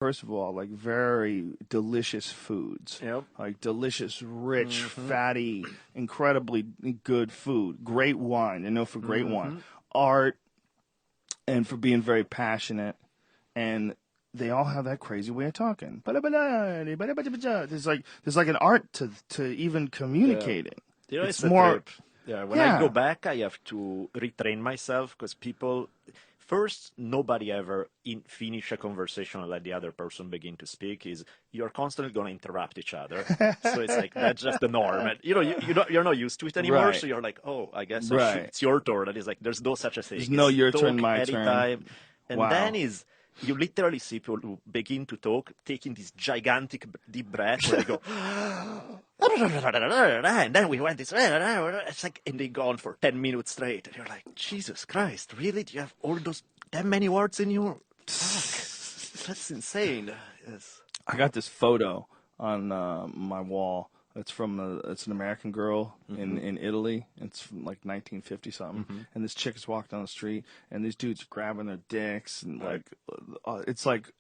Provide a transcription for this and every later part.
First of all, like very delicious foods. Yep. Like delicious, rich, fatty, incredibly good food. Great wine. They're known for great wine. Art, and for being very passionate. And they all have that crazy way of talking. There's like an art to even communicating. You know, It's it's a more. trip. Yeah, when I go back, I have to retrain myself because first, nobody ever finish a conversation and let the other person begin to speak. You're constantly going to interrupt each other. So it's like, that's just the norm. And, you're not used to it anymore. Right. So you're like, oh, I guess Right. it's your turn. And it's like, there's no such a thing. There's no your turn, my anytime. turn. And then you literally see people who begin to talk, taking this gigantic deep breath where they go, and then we went this way. It's like, and they go on for 10 minutes straight. And you're like, Jesus Christ, really? Do you have that many words in you? Fuck. That's insane. Yes. I got this photo on my wall. It's it's an American girl in Italy. It's from like 1950 something. And this chick is walking down the street, and these dudes are grabbing their dicks, and it's like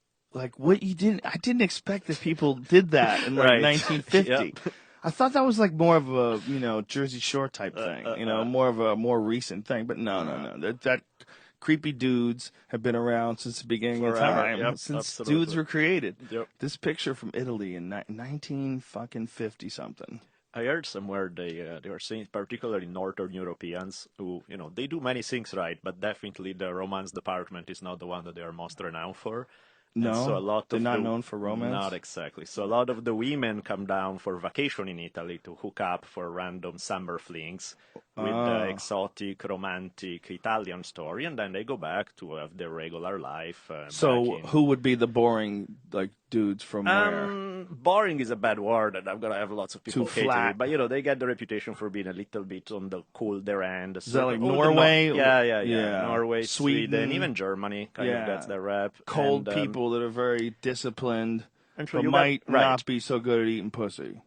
what you didn't. I didn't expect that people did that in like 1950. Yep. I thought that was like more of a Jersey Shore type thing. More of a more recent thing. But no. That creepy dudes have been around since the beginning of time, since dudes were created. Yep. This picture from Italy in 1950 something. I heard somewhere they were saying, particularly Northern Europeans, who they do many things right, but definitely the romance department is not the one that they are most renowned for. No, so they're not known for romance? Not exactly. So a lot of the women come down for vacation in Italy to hook up for random summer flings with the exotic, romantic Italian story, and then they go back to have their regular life. So who would be the boring dudes from where? Boring is a bad word, and I'm going to have lots of people Too hating flat. it. But, they get the reputation for being a little bit on the colder end. Is that like Norway? Yeah. Norway, Sweden, even Germany kind of gets their rep. Cold people that are very disciplined, and so but might not be so good at eating pussy.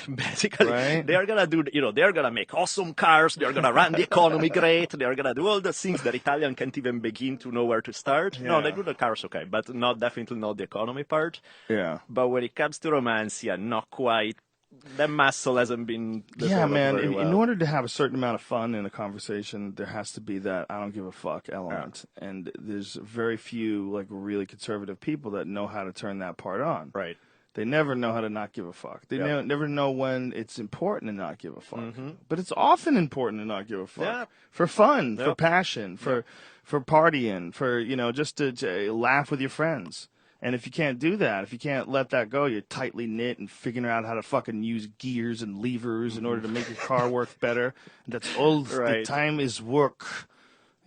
Basically, right? They are gonna do. They're gonna make awesome cars. They're gonna run the economy great. They're gonna do all the things that Italian can't even begin to know where to start. Yeah. No, they do the cars okay, but definitely not the economy part. Yeah. But when it comes to romance, not quite. That muscle hasn't been developed very well. In order to have a certain amount of fun in a conversation, there has to be that I don't give a fuck element. Yeah. And there's very few really conservative people that know how to turn that part on. Right. They never know how to not give a fuck. They never know when it's important to not give a fuck. But it's often important to not give a fuck. Yeah. For fun, for passion, for partying, for, just to laugh with your friends. And if you can't do that, if you can't let that go, you're tightly knit and figuring out how to fucking use gears and levers in order to make your car work better. That's all the time is work.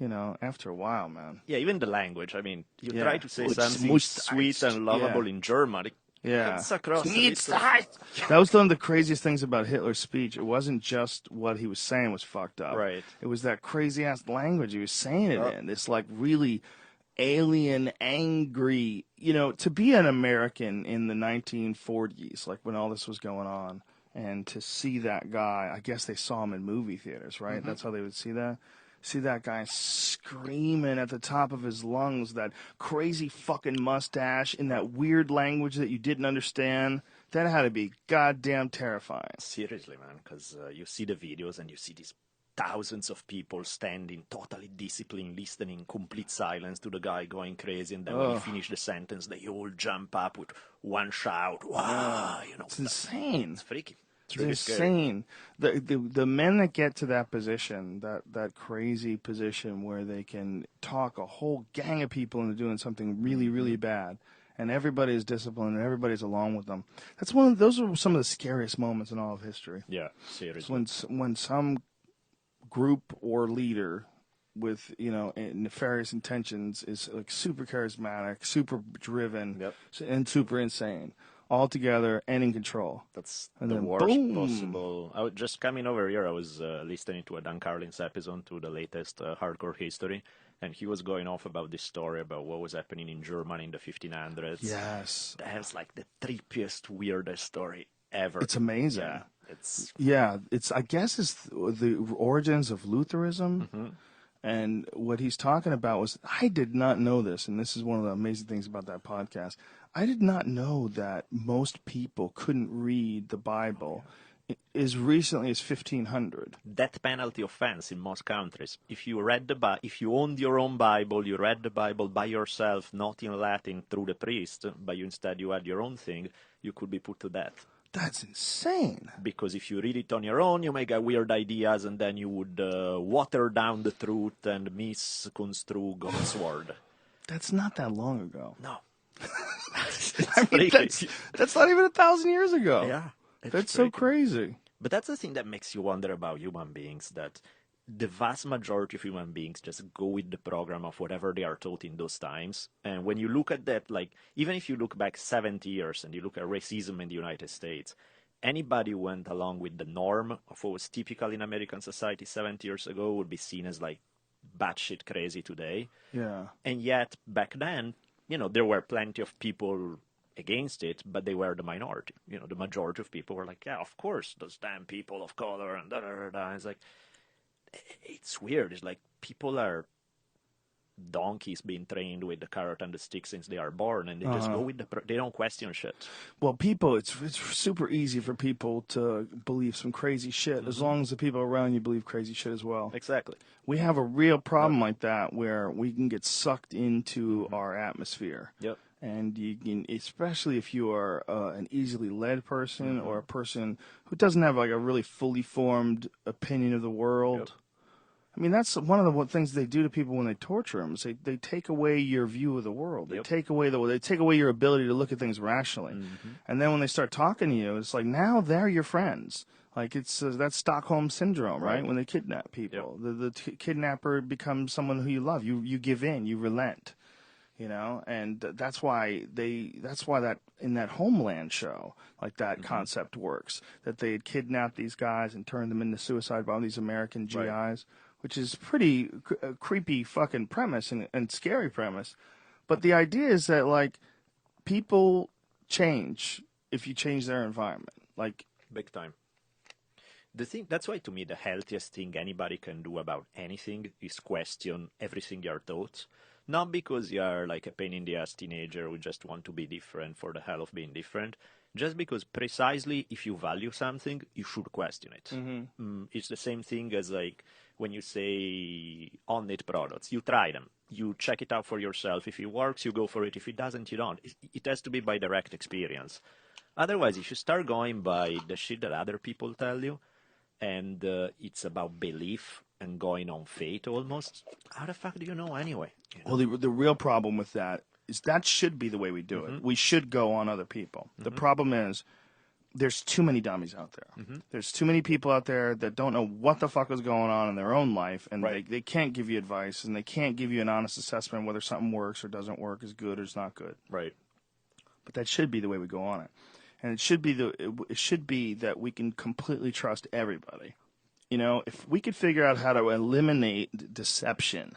After a while, man. Yeah, even the language. I mean, you try to say something sweet and lovable in German. Yeah. That was one of the craziest things about Hitler's speech. It wasn't just what he was saying was fucked up. Right. It was that crazy-ass language he was saying it in. This, really alien, angry, to be an American in the 1940s, when all this was going on, and to see that guy, I guess they saw him in movie theaters, right? That's how they would see that. See that guy screaming at the top of his lungs, that crazy fucking mustache in that weird language that you didn't understand. That had to be goddamn terrifying. Seriously, man, because you see the videos and you see these thousands of people standing, totally disciplined, listening in complete silence to the guy going crazy, and then when he finished the sentence, they all jump up with one shout. Wow, it's insane. It's freaky. It's really insane. The men that get to that position, that crazy position where they can talk a whole gang of people into doing something really, really bad, and everybody is disciplined and everybody's along with them. Those are some of the scariest moments in all of history. Yeah, seriously. When some group or leader with nefarious intentions is super charismatic, super driven, and super insane. All together and in control. That's and the then worst boom. possible. I was just coming over here. I was listening to a Dan Carlin's episode, to the latest Hardcore History, and he was going off about this story about what was happening in Germany in the 1500s. Yes. That's the trippiest, weirdest story ever. It's amazing. Yeah, I guess it's the origins of Lutheranism. And what he's talking about was, I did not know this, and this is one of the amazing things about that podcast. I did not know that most people couldn't read the Bible as recently as 1500. Death penalty offense in most countries. If you read if you owned your own Bible, you read the Bible by yourself, not in Latin through the priest, but instead you had your own thing, you could be put to death. That's insane. Because if you read it on your own, you may get weird ideas, and then you would water down the truth and misconstrue God's word. That's not that long ago. No. I mean, that's not even 1,000 years ago. Yeah. That's so crazy. But that's the thing that makes you wonder about human beings, that the vast majority of human beings just go with the program of whatever they are taught in those times. And when you look at that, like, even if you look back 70 years and you look at racism in the United States, anybody who went along with the norm of what was typical in American society 70 years ago would be seen as, like, batshit crazy today. Yeah. And yet, back then, there were plenty of people against it, but they were the minority. The majority of people were like, yeah, of course, those damn people of color and da-da-da-da. It's like, it's weird. It's like people are donkeys being trained with the carrot and the stick since they are born, and they just go with they don't question shit. Well, it's super easy for people to believe some crazy shit as long as the people around you believe crazy shit as well. Exactly. We have a real problem like that where we can get sucked into our atmosphere. Yep. And you can, especially if you are an easily led person or a person who doesn't have like a really fully formed opinion of the world. Yep. I mean, that's one of the things they do to people when they torture them. Is they take away your view of the world. They take away your ability to look at things rationally. And then when they start talking to you, it's like now they're your friends. Like it's that's Stockholm syndrome, right? When they kidnap people, the kidnapper becomes someone who you love. You give in, you relent. And that's why that in that Homeland show, like that concept works, that they had kidnapped these guys and turned them into suicide bombers, these American GIs, which is pretty creepy fucking premise and scary premise. But the idea is that, like, people change if you change their environment. Like, big time. That's why, to me, the healthiest thing anybody can do about anything is question everything you're taught. Not because you're like a pain in the ass teenager who just want to be different for the hell of being different. Just because precisely if you value something, you should question it. It's the same thing as like when you say on-net products. You try them. You check it out for yourself. If it works, you go for it. If it doesn't, you don't. It has to be by direct experience. Otherwise, if you start going by the shit that other people tell you, and it's about belief and going on faith almost, how the fuck do you know anyway? Well, the real problem with that is that should be the way we do it. We should go on other people. The problem is there's too many dummies out there. There's too many people out there that don't know what the fuck is going on in their own life, and they can't give you advice, and they can't give you an honest assessment whether something works or doesn't work, is good or is not good. Right. But that should be the way we go on it. And it should be that we can completely trust everybody. If we could figure out how to eliminate deception,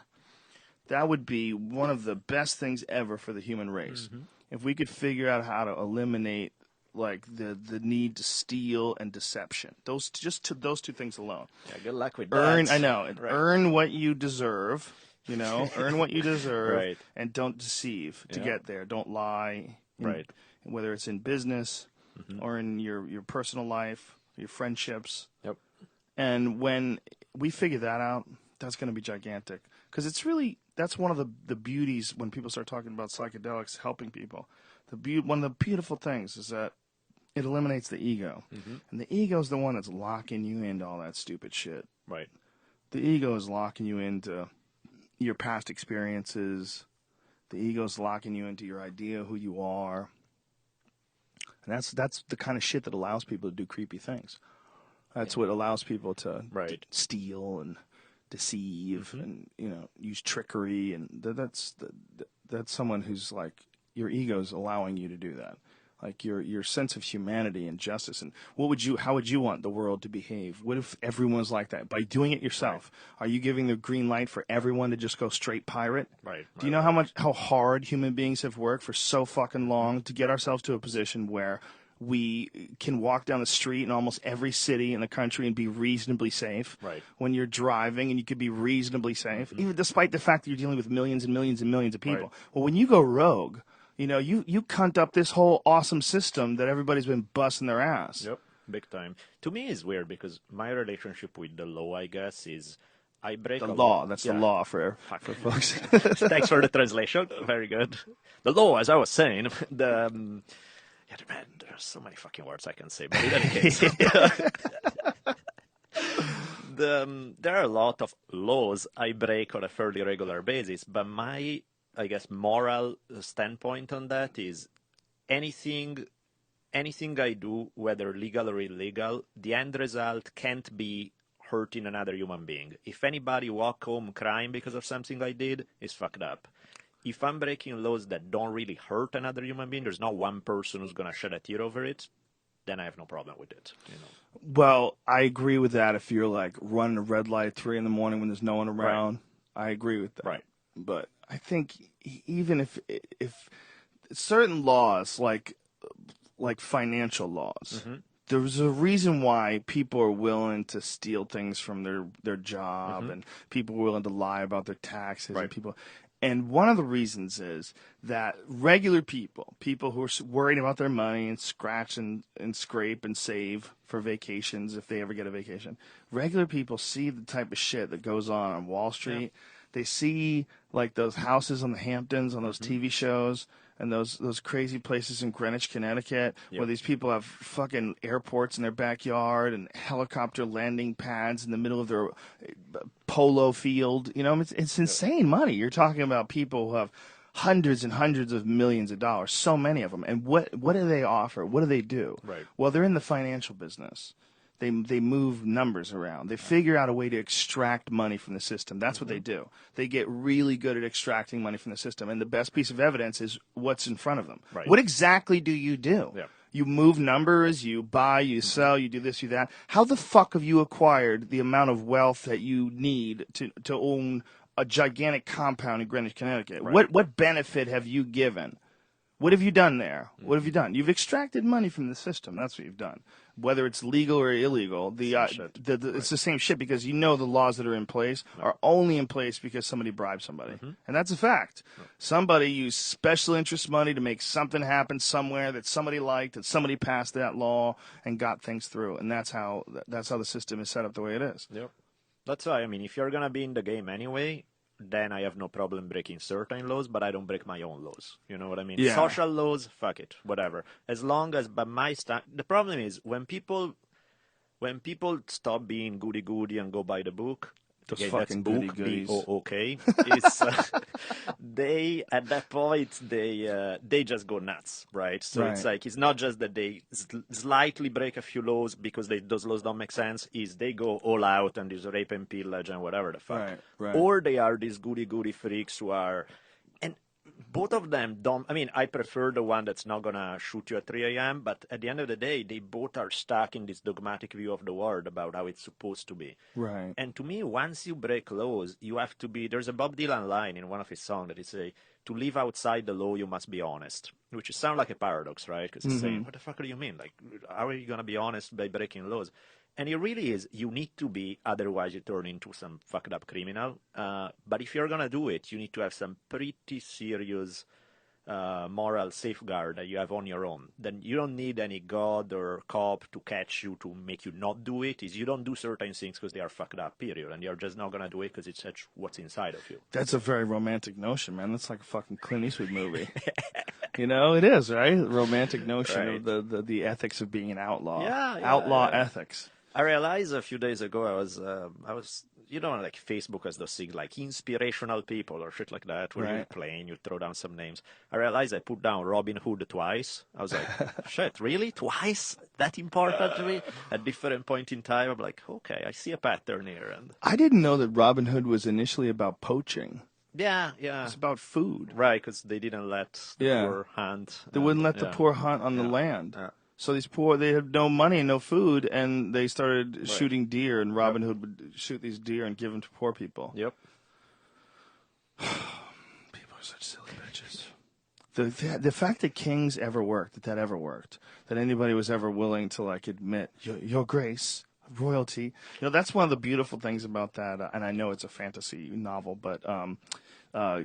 that would be one of the best things ever for the human race. If we could figure out how to eliminate like the need to steal and deception, those two things alone. Yeah, good luck with that. I know. Earn what you deserve. Earn what you deserve, and don't deceive to get there. Don't lie. Whether it's in business or in your personal life, your friendships. Yep. And when we figure that out, that's going to be gigantic. Because that's one of the beauties when people start talking about psychedelics helping people. One of the beautiful things is that it eliminates the ego. And the ego is the one that's locking you into all that stupid shit. Right. The ego is locking you into your past experiences. The ego is locking you into your idea of who you are. And that's the kind of shit that allows people to do creepy things. That's what allows people to steal and deceive and use trickery, and that's someone who's like, your ego's allowing you to do that. Like your sense of humanity and justice, and how would you want the world to behave? What if everyone was like that? By doing it yourself, are you giving the green light for everyone to just go straight pirate? Right. Do you know how hard human beings have worked for so fucking long to get ourselves to a position where we can walk down the street in almost every city in the country and be reasonably safe? Right. When you're driving and you could be reasonably safe, even despite the fact that you're dealing with millions and millions and millions of people. Right. Well, when you go rogue, You cunt up this whole awesome system that everybody's been busting their ass. Yep, big time. To me, it's weird because my relationship with the law, I guess, is I break The a law. law. That's Yeah. the law for folks. Thanks for the translation. Very good. The law, as I was saying, man, there are so many fucking words I can say, but in any case, there are a lot of laws I break on a fairly regular basis, but my, I guess, moral standpoint on that is anything I do, whether legal or illegal, the end result can't be hurting another human being. If anybody walk home crying because of something I did, it's fucked up. If I'm breaking laws that don't really hurt another human being, there's not one person who's going to shed a tear over it, then I have no problem with it. Well, I agree with that if you're like running a red light at 3 a.m. when there's no one around. Right. I agree with that. Right. But I think even if certain laws, like financial laws, there's a reason why people are willing to steal things from their job, and people are willing to lie about their taxes, and one of the reasons is that regular people who are worried about their money and scratch and scrape and save for vacations if they ever get a vacation, regular people see the type of shit that goes on Wall Street. Yeah. They see like those houses on the Hamptons on those TV shows and those crazy places in Greenwich, Connecticut, where these people have fucking airports in their backyard and helicopter landing pads in the middle of their polo field. It's insane money. You're talking about people who have hundreds and hundreds of millions of dollars, so many of them. And what do they offer? What do they do? Right. Well, they're in the financial business. They move numbers around. They figure out a way to extract money from the system. That's what they do. They get really good at extracting money from the system. And the best piece of evidence is what's in front of them. Right. What exactly do you do? Yeah. You move numbers, you buy, you sell, you do this, you that. How the fuck have you acquired the amount of wealth that you need to own a gigantic compound in Greenwich, Connecticut? Right. What benefit have you given? What have you done there? What have you done? You've extracted money from the system. That's what you've done. Whether it's legal or illegal, it's the same shit because the laws that are in place are only in place because somebody bribed somebody. And that's a fact. Somebody used special interest money to make something happen somewhere that somebody liked, that somebody passed that law and got things through. And that's how the system is set up the way it is. Yep. That's why, if you're going to be in the game anyway, then I have no problem breaking certain laws, but I don't break my own laws. You know what I mean? Yeah. Social laws, fuck it, whatever. As long as, but the problem is when people stop being goody-goody and go by the book, those fucking goody-goodies. Okay. It's, they, at that point, they just go nuts, right? So It's like, it's not just that they slightly break a few laws because those laws don't make sense, is they go all out and there's rape and pillage and whatever the fuck. Right. Or they are these goody-goody freaks who are, and both of them don't, I prefer the one that's not gonna shoot you at 3 a.m., but at the end of the day, they both are stuck in this dogmatic view of the world about how it's supposed to be. Right. And to me, once you break laws, you have to be, there's a Bob Dylan line in one of his songs that is to live outside the law, you must be honest, which sounds like a paradox, right? Because he's saying, what the fuck do you mean? Like, how are you gonna be honest by breaking laws? And it really is, you need to be, otherwise you turn into some fucked up criminal. But if you're going to do it, you need to have some pretty serious moral safeguard that you have on your own. Then you don't need any god or cop to catch you to make you not do it. You don't do certain things because they are fucked up, period. And you're just not going to do it because it's such what's inside of you. That's a very romantic notion, man. That's like a fucking Clint Eastwood movie. It is, right? Romantic notion of the ethics of being an outlaw. Outlaw ethics. I realized a few days ago I was like Facebook has those things like inspirational people or shit like that where you're playing, you throw down some names. I realized I put down Robin Hood twice. I was like, shit, really? Twice? That important to me? At different point in time, I'm like, okay, I see a pattern here. And I didn't know that Robin Hood was initially about poaching. Yeah. It's about food. Right, because they didn't let the poor hunt. They wouldn't let the poor hunt on the land. Yeah. So these poor, they had no money and no food, and they started shooting deer, and Robin Hood would shoot these deer and give them to poor people. Yep. People are such silly bitches. The fact that kings ever worked, that ever worked, that anybody was ever willing to admit, your grace, royalty. That's one of the beautiful things about that, and I know it's a fantasy novel, but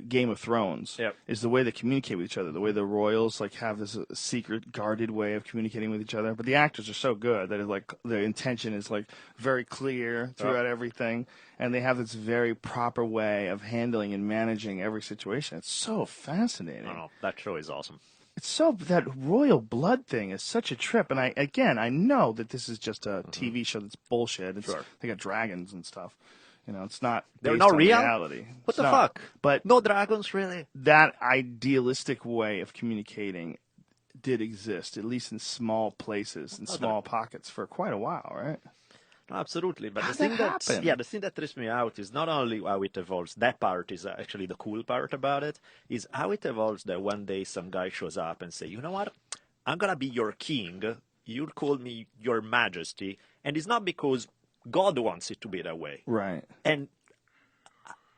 Game of Thrones Yep. is the way they communicate with each other. The way the royals like have this secret, guarded way of communicating with each other. But the actors are so good that the intention is like very clear throughout everything, and they have this very proper way of handling and managing every situation. It's so fascinating. I know, that show is awesome. It's so that royal blood thing is such a trip, and I know that this is just a TV show that's bullshit. They got dragons and stuff. It's not. They're based not on real? reality. What It's the not. fuck? But No dragons, really? that idealistic way of communicating did exist, at least in small places, in small pockets, for quite a while, right? No, absolutely. But How'd the thing that happen? the thing that trips me out is not only how it evolves. That part is actually the cool part about it. Is how it evolves. That one day some guy shows up and say, "You know what? I'm gonna be your king. You'll call me your Majesty." And it's not because God wants it to be that way. Right. And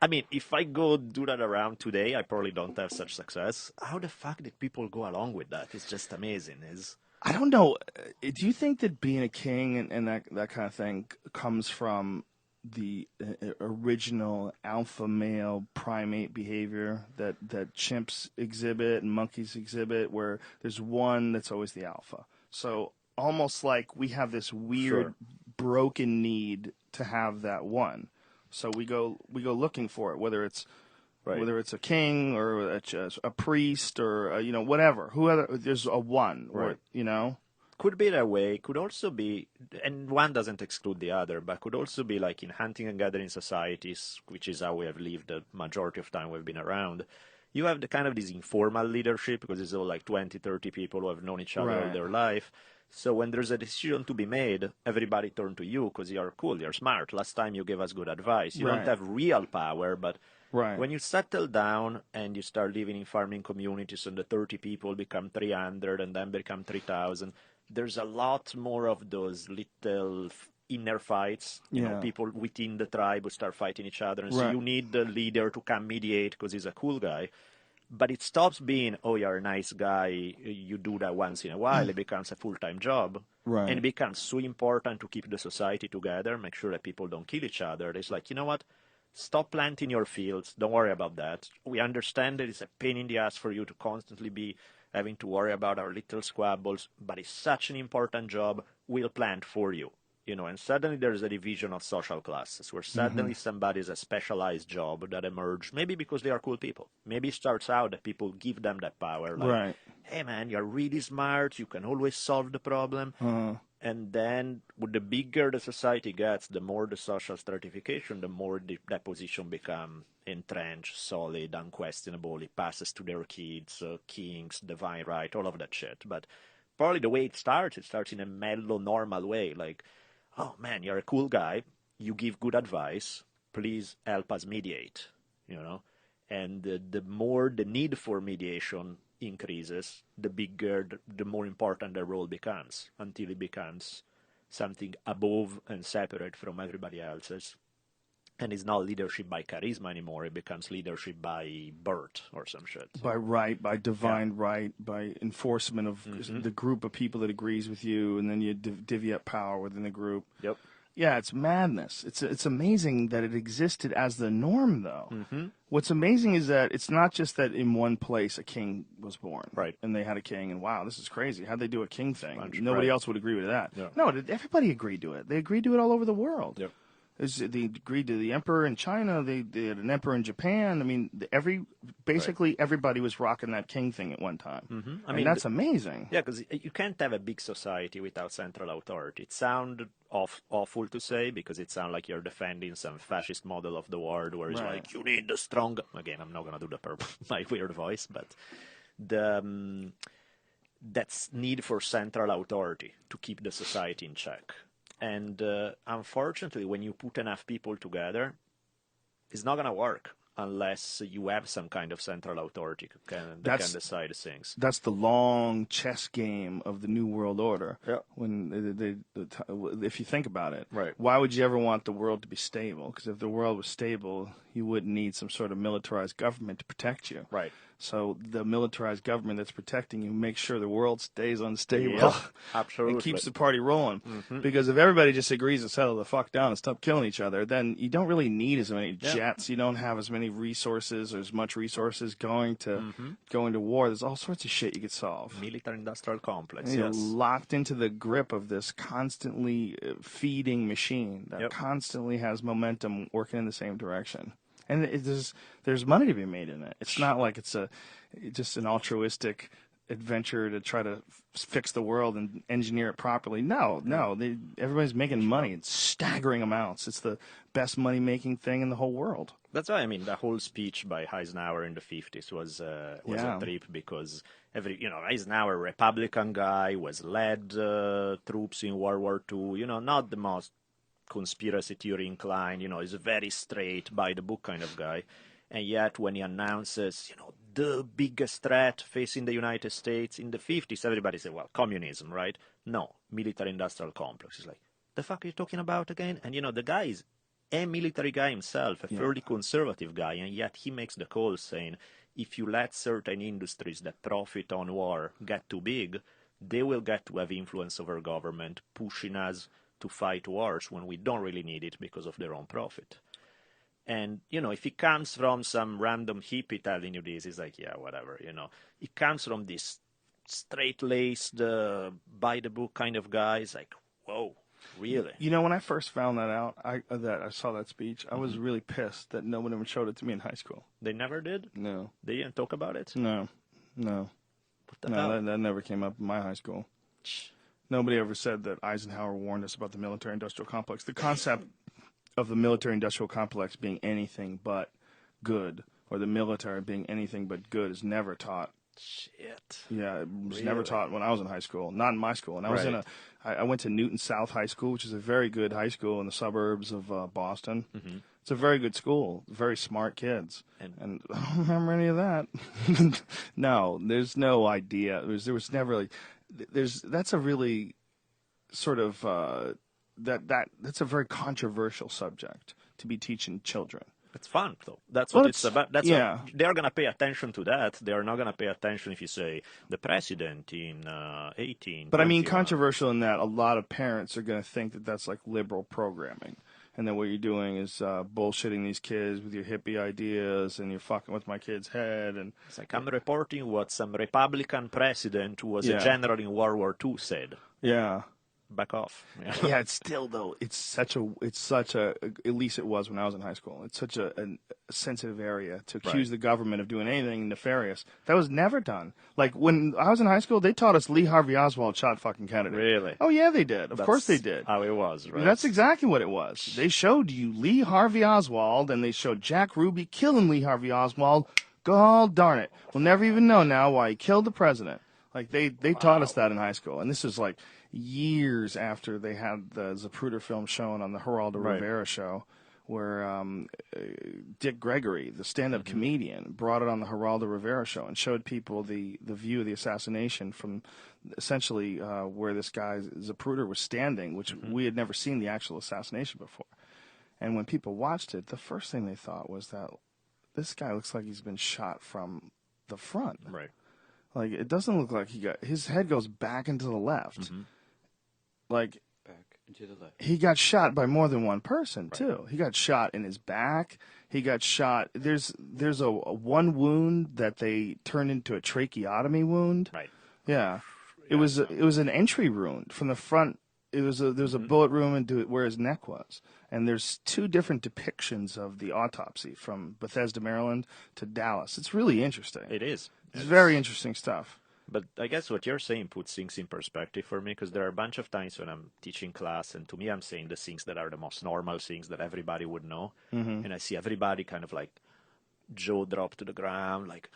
I mean, if I go do that around today, I probably don't have such success. How the fuck did people go along with that? It's just amazing. I don't know. Do you think that being a king and that kind of thing comes from the original alpha male primate behavior that chimps exhibit and monkeys exhibit, where there's one that's always the alpha? So almost like we have this weird broken need to have that one. So we go looking for it, whether it's a king or a priest or whatever. There's a one, Right. or. Could be that way. Could also be, and one doesn't exclude the other, but could also be like in hunting and gathering societies, which is how we have lived the majority of time we've been around. You have the kind of this informal leadership because it's all like 20, 30 people who have known each other all their life. So when there's a decision to be made, everybody turn to you because you're cool, you're smart. Last time you gave us good advice. You don't have real power, but when you settle down and you start living in farming communities and the 30 people become 300 and then become 3,000, there's a lot more of those little inner fights, you know, people within the tribe who start fighting each other. And so you need the leader to come mediate because he's a cool guy. But it stops being, oh, you're a nice guy, you do that once in a while. It becomes a full-time job. And it becomes so important to keep the society together, make sure that people don't kill each other. It's like, you know what? Stop planting your fields. Don't worry about that. We understand that it's a pain in the ass for you to constantly be having to worry about our little squabbles, but it's such an important job. We'll plant for you. You know, and suddenly there's a division of social classes where suddenly somebody has a specialized job that emerges, maybe because they are cool people. Maybe it starts out that people give them that power. Like, hey, man, you're really smart. You can always solve the problem. And then with the bigger the society gets, the more the social stratification, the more that position becomes entrenched, solid, unquestionable. It passes to their kids, kings, divine right, all of that shit. But probably the way it starts in a mellow, normal way. Like, oh, man, you're a cool guy. You give good advice. Please help us mediate, you know. And the more the need for mediation increases, the bigger, the more important the role becomes, until it becomes something above and separate from everybody else's. And it's not leadership by charisma anymore. It becomes leadership by birth or some shit. By right, by divine right, by enforcement of the group of people that agrees with you, and then you divvy up power within the group. Yep. Yeah, it's madness. It's amazing that it existed as the norm, though. What's amazing is that it's not just that in one place a king was born, and they had a king, and wow, this is crazy. How'd they do a king thing? Nobody else would agree with that. No, everybody agreed to it. They agreed to it all over the world. Yep. They agreed to the emperor in China. They had an emperor in Japan. I mean, basically everybody was rocking that king thing at one time. I mean, that's amazing. Yeah, because you can't have a big society without central authority. It sounds awful to say because it sounds like you're defending some fascist model of the world where it's like, you need the strong... Again, I'm not going to do my weird voice, but that's need for central authority to keep the society in check. And unfortunately, when you put enough people together, it's not going to work unless you have some kind of central authority that can decide things. That's the long chess game of the New World Order. Yeah. When if you think about it, why would you ever want the world to be stable? Because if the world was stable, you wouldn't need some sort of militarized government to protect you. Right. So the militarized government that's protecting you makes sure the world stays unstable. Yeah, absolutely. And keeps the party rolling. Because if everybody just agrees to settle the fuck down and stop killing each other, then you don't really need as many jets. You don't have as many resources or as much resources going to war. There's all sorts of shit you could solve. Military-industrial complex, You're yes. locked into the grip of this constantly feeding machine that constantly has momentum working in the same direction. And there's money to be made in it. It's not like it's just an altruistic adventure to try to fix the world and engineer it properly. No, everybody's making money in staggering amounts. It's the best money-making thing in the whole world. That's why, I mean, the whole speech by Eisenhower in the 50s was a trip, because Eisenhower, Republican guy, was led troops in World War II, not the most conspiracy theory inclined, he's a very straight, by-the-book kind of guy. And yet when he announces, the biggest threat facing the United States in the 50s, everybody said, well, communism, right? No, military-industrial complex. He's like, the fuck are you talking about again? And, the guy is a military guy himself, a fairly conservative guy, and yet he makes the call saying, if you let certain industries that profit on war get too big, they will get to have influence over government, pushing us to fight wars when we don't really need it because of their own profit. And, if it comes from some random hippie telling you this, it's like, yeah, whatever, It comes from this straight-laced, by-the-book kind of guy. It's like, whoa, really? When I first found that out, I saw that speech, I was really pissed that no one ever showed it to me in high school. They never did? No. They didn't talk about it? No. What the hell? That never came up in my high school. Nobody ever said that Eisenhower warned us about the military-industrial complex. The concept of the military-industrial complex being anything but good, or the military being anything but good, is never taught. Shit. Yeah, it was never taught when I was in high school. Not in my school. And I went to Newton South High School, which is a very good high school in the suburbs of Boston. Mm-hmm. It's a very good school. Very smart kids. And I don't remember any of that. No, there's no idea. There was never really... That's a really sort of that's a very controversial subject to be teaching children. It's fun, though. That's what it's about. They're going to pay attention to that. They're not going to pay attention if you say the president in 18. But I mean, controversial in that a lot of parents are going to think that that's like liberal programming. And then what you're doing is bullshitting these kids with your hippie ideas, and you're fucking with my kid's head. And it's like, I'm reporting what some Republican president who was a general in World War II said. Yeah. Back off. Yeah, it's still, though, it's such a, at least it was when I was in high school, it's such a sensitive area to accuse the government of doing anything nefarious. That was never done. Like, when I was in high school, they taught us Lee Harvey Oswald shot fucking Kennedy. Really? Oh, yeah, they did. Of course they did. How it was, right? That's exactly what it was. They showed you Lee Harvey Oswald, and they showed Jack Ruby killing Lee Harvey Oswald. God darn it. We'll never even know now why he killed the president. Like, they taught us that in high school. And this is like years after they had the Zapruder film shown on the Geraldo Rivera show, where Dick Gregory, the stand-up comedian, brought it on the Geraldo Rivera show and showed people the view of the assassination from essentially where this guy Zapruder was standing, which we had never seen the actual assassination before. And when people watched it, the first thing they thought was that this guy looks like he's been shot from the front. Right. Like, it doesn't look like his head goes back into the left. Like, back into the left. He got shot by more than one person, too. He got shot in his back. He got shot. There's a one wound that they turned into a tracheotomy wound. Right. Yeah. It was an entry wound from the front. There's a bullet wound into where his neck was. And there's two different depictions of the autopsy from Bethesda, Maryland to Dallas. It's really interesting. It is. It's very interesting stuff. But I guess what you're saying puts things in perspective for me, because there are a bunch of times when I'm teaching class, and to me I'm saying the things that are the most normal things that everybody would know. And I see everybody kind of like jaw drop to the ground, like,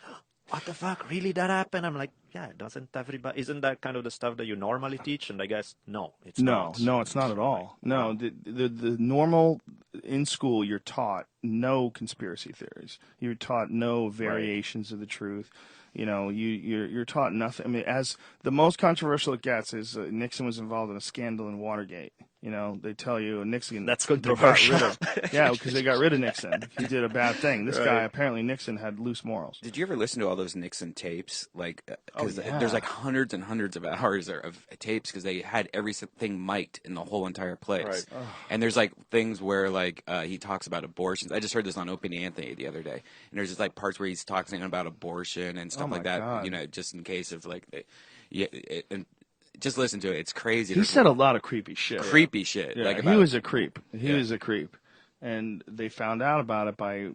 what the fuck, really that happened? I'm like, yeah, doesn't everybody, isn't that kind of the stuff that you normally teach? And I guess, no, it's not. No, it's not at all. No, the normal, in school, you're taught no conspiracy theories. You're taught no variations of the truth. You know, you're taught nothing. I mean, as the most controversial it gets is Nixon was involved in a scandal in Watergate. You know, they tell you Nixon. That's controversial. Because they got rid of Nixon. He did a bad thing. This guy, apparently Nixon had loose morals. Did you ever listen to all those Nixon tapes? Like, because Oh, yeah. there's like hundreds and hundreds of hours of tapes because they had everything mic'd in the whole entire place. Right. And there's like things where like he talks about abortions. I just heard this on Opie Anthony the other day, and there's just like parts where he's talking about abortion and stuff like that. God. You know, just in case of like, and just listen to it. It's crazy. He said a lot of creepy shit. Creepy shit. Yeah, Like he was a creep. He was a creep, and they found out about it by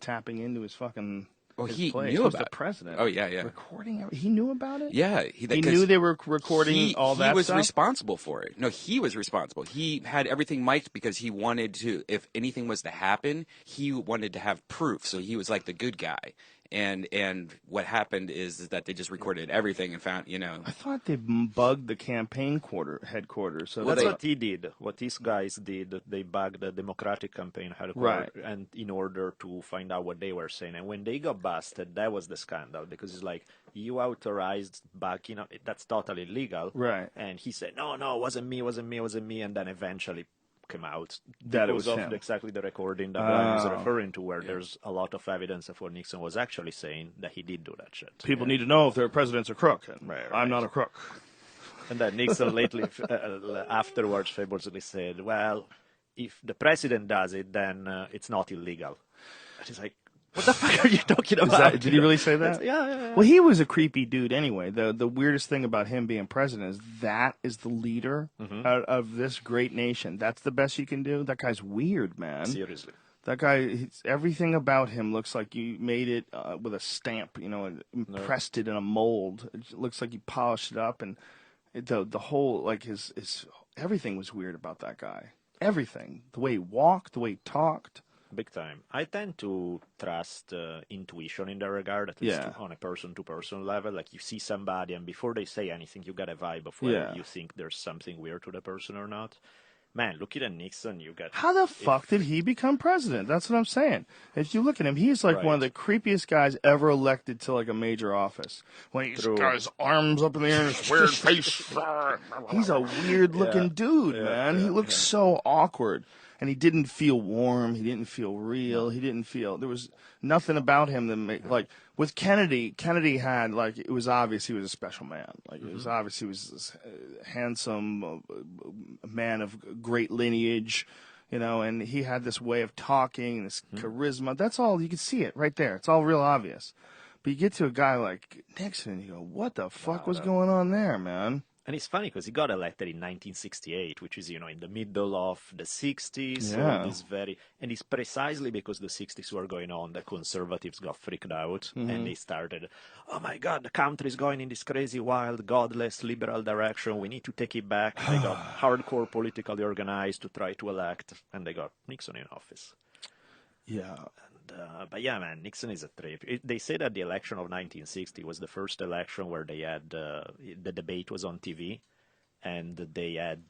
tapping into his fucking. Well, his he place. knew Was about the president. Oh yeah. Recording. He knew about it. Yeah, he knew they were recording all that. He was stuff? responsible for it. No, he was responsible. He had everything mic'd because he wanted to. If anything was to happen, he wanted to have proof. So he was like the good guy. And what happened is that they just recorded everything and found, I thought they bugged the campaign headquarters. So that's what he did. What these guys did, they bugged the Democratic campaign headquarters, and in order to find out what they were saying. And when they got busted, that was the scandal because it's like you authorized backing up. That's totally illegal. Right. And he said, no, it wasn't me, and then eventually came out that it was him. Exactly the recording that Brian was referring to, where there's a lot of evidence of what Nixon was actually saying that he did do that shit. People need to know if their president's a crook. Right. I'm not a crook. And then Nixon lately, afterwards, famously said, well, if the president does it, then it's not illegal. And he's like, what the fuck are you talking about? Did he really say that? Yeah. Well, he was a creepy dude anyway. The weirdest thing about him being president is that is the leader of this great nation. That's the best you can do? That guy's weird, man. Seriously. That guy, everything about him looks like you made it with a stamp, and impressed it in a mold. It looks like you polished it up, and the whole, like, his everything was weird about that guy. Everything. The way he walked, the way he talked. Big time. I tend to trust intuition in that regard, at least on a person-to-person level. Like, you see somebody, and before they say anything, you get a vibe of whether you think there's something weird to the person or not. Man, looking at Nixon, you get... How the fuck did he become president? That's what I'm saying. If you look at him, he's like one of the creepiest guys ever elected to like a major office. When he's got his arms up in the air and his weird face. He's a weird-looking dude, man. He looks so awkward. And he didn't feel warm. He didn't feel real. He didn't feel... There was nothing about him that made... Like, with Kennedy had, like, it was obvious he was a special man. Like, it was obvious he was this handsome man of great lineage, and he had this way of talking, this charisma. That's all. You can see it right there. It's all real obvious. But you get to a guy like Nixon, and you go, what the fuck was going on there, man? And it's funny because he got elected in 1968, which is, in the middle of the 60s. Yeah. So and it's precisely because the 60s were going on that conservatives got freaked out and they started, oh my God, the country's going in this crazy, wild, godless, liberal direction. We need to take it back. They got hardcore politically organized to try to elect, and they got Nixon in office. Yeah. But yeah, man, Nixon is a trip. They say that the election of 1960 was the first election where they had the debate was on TV, and they had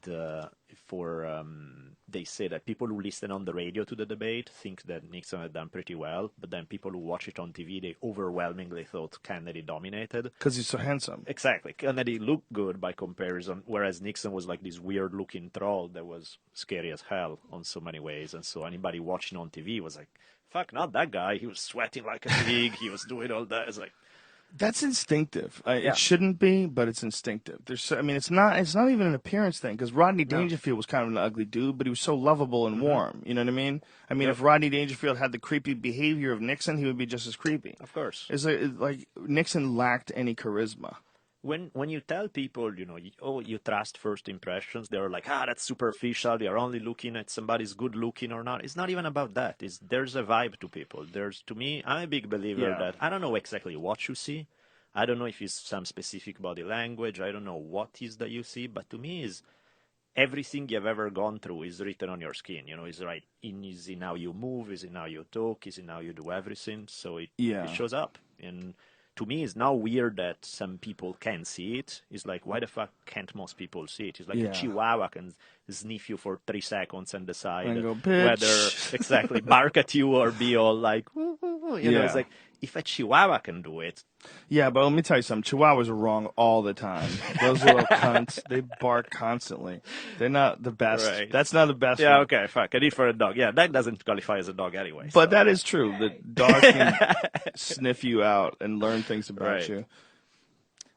they say that people who listen on the radio to the debate think that Nixon had done pretty well, but then people who watch it on TV, they overwhelmingly thought Kennedy dominated. Because he's so handsome. Exactly. Kennedy looked good by comparison, whereas Nixon was like this weird-looking troll that was scary as hell on so many ways. And so anybody watching on TV was like, fuck, not that guy. He was sweating like a pig. He was doing all that. It's like... That's instinctive. It shouldn't be, but it's instinctive. It's not even an appearance thing, because Rodney Dangerfield was kind of an ugly dude, but he was so lovable and warm. You know what I mean? If Rodney Dangerfield had the creepy behavior of Nixon, he would be just as creepy. Of course. It's like Nixon lacked any charisma. When you tell people, you trust first impressions, they're like, that's superficial. You're only looking at somebody's good looking or not. It's not even about that. There's a vibe to people. To me, I'm a big believer that I don't know exactly what you see. I don't know if it's some specific body language. I don't know what is that you see. But to me, is everything you've ever gone through is written on your skin. Is in how you move, is in how you talk, is in how you do everything. So it shows up. And to me, it's now weird that some people can see it. It's like, why the fuck can't most people see it? It's like a chihuahua can sniff you for 3 seconds and decide and go, whether bark at you or be all like, It's like, if a Chihuahua can do it. Yeah, but let me tell you something. Chihuahuas are wrong all the time. Those little cunts, they bark constantly. They're not the best. Right. That's not the best Yeah, one. okay, fuck. I did for a dog. Yeah, that doesn't qualify as a dog anyway. But so. that is true. The dog can sniff you out and learn things about you.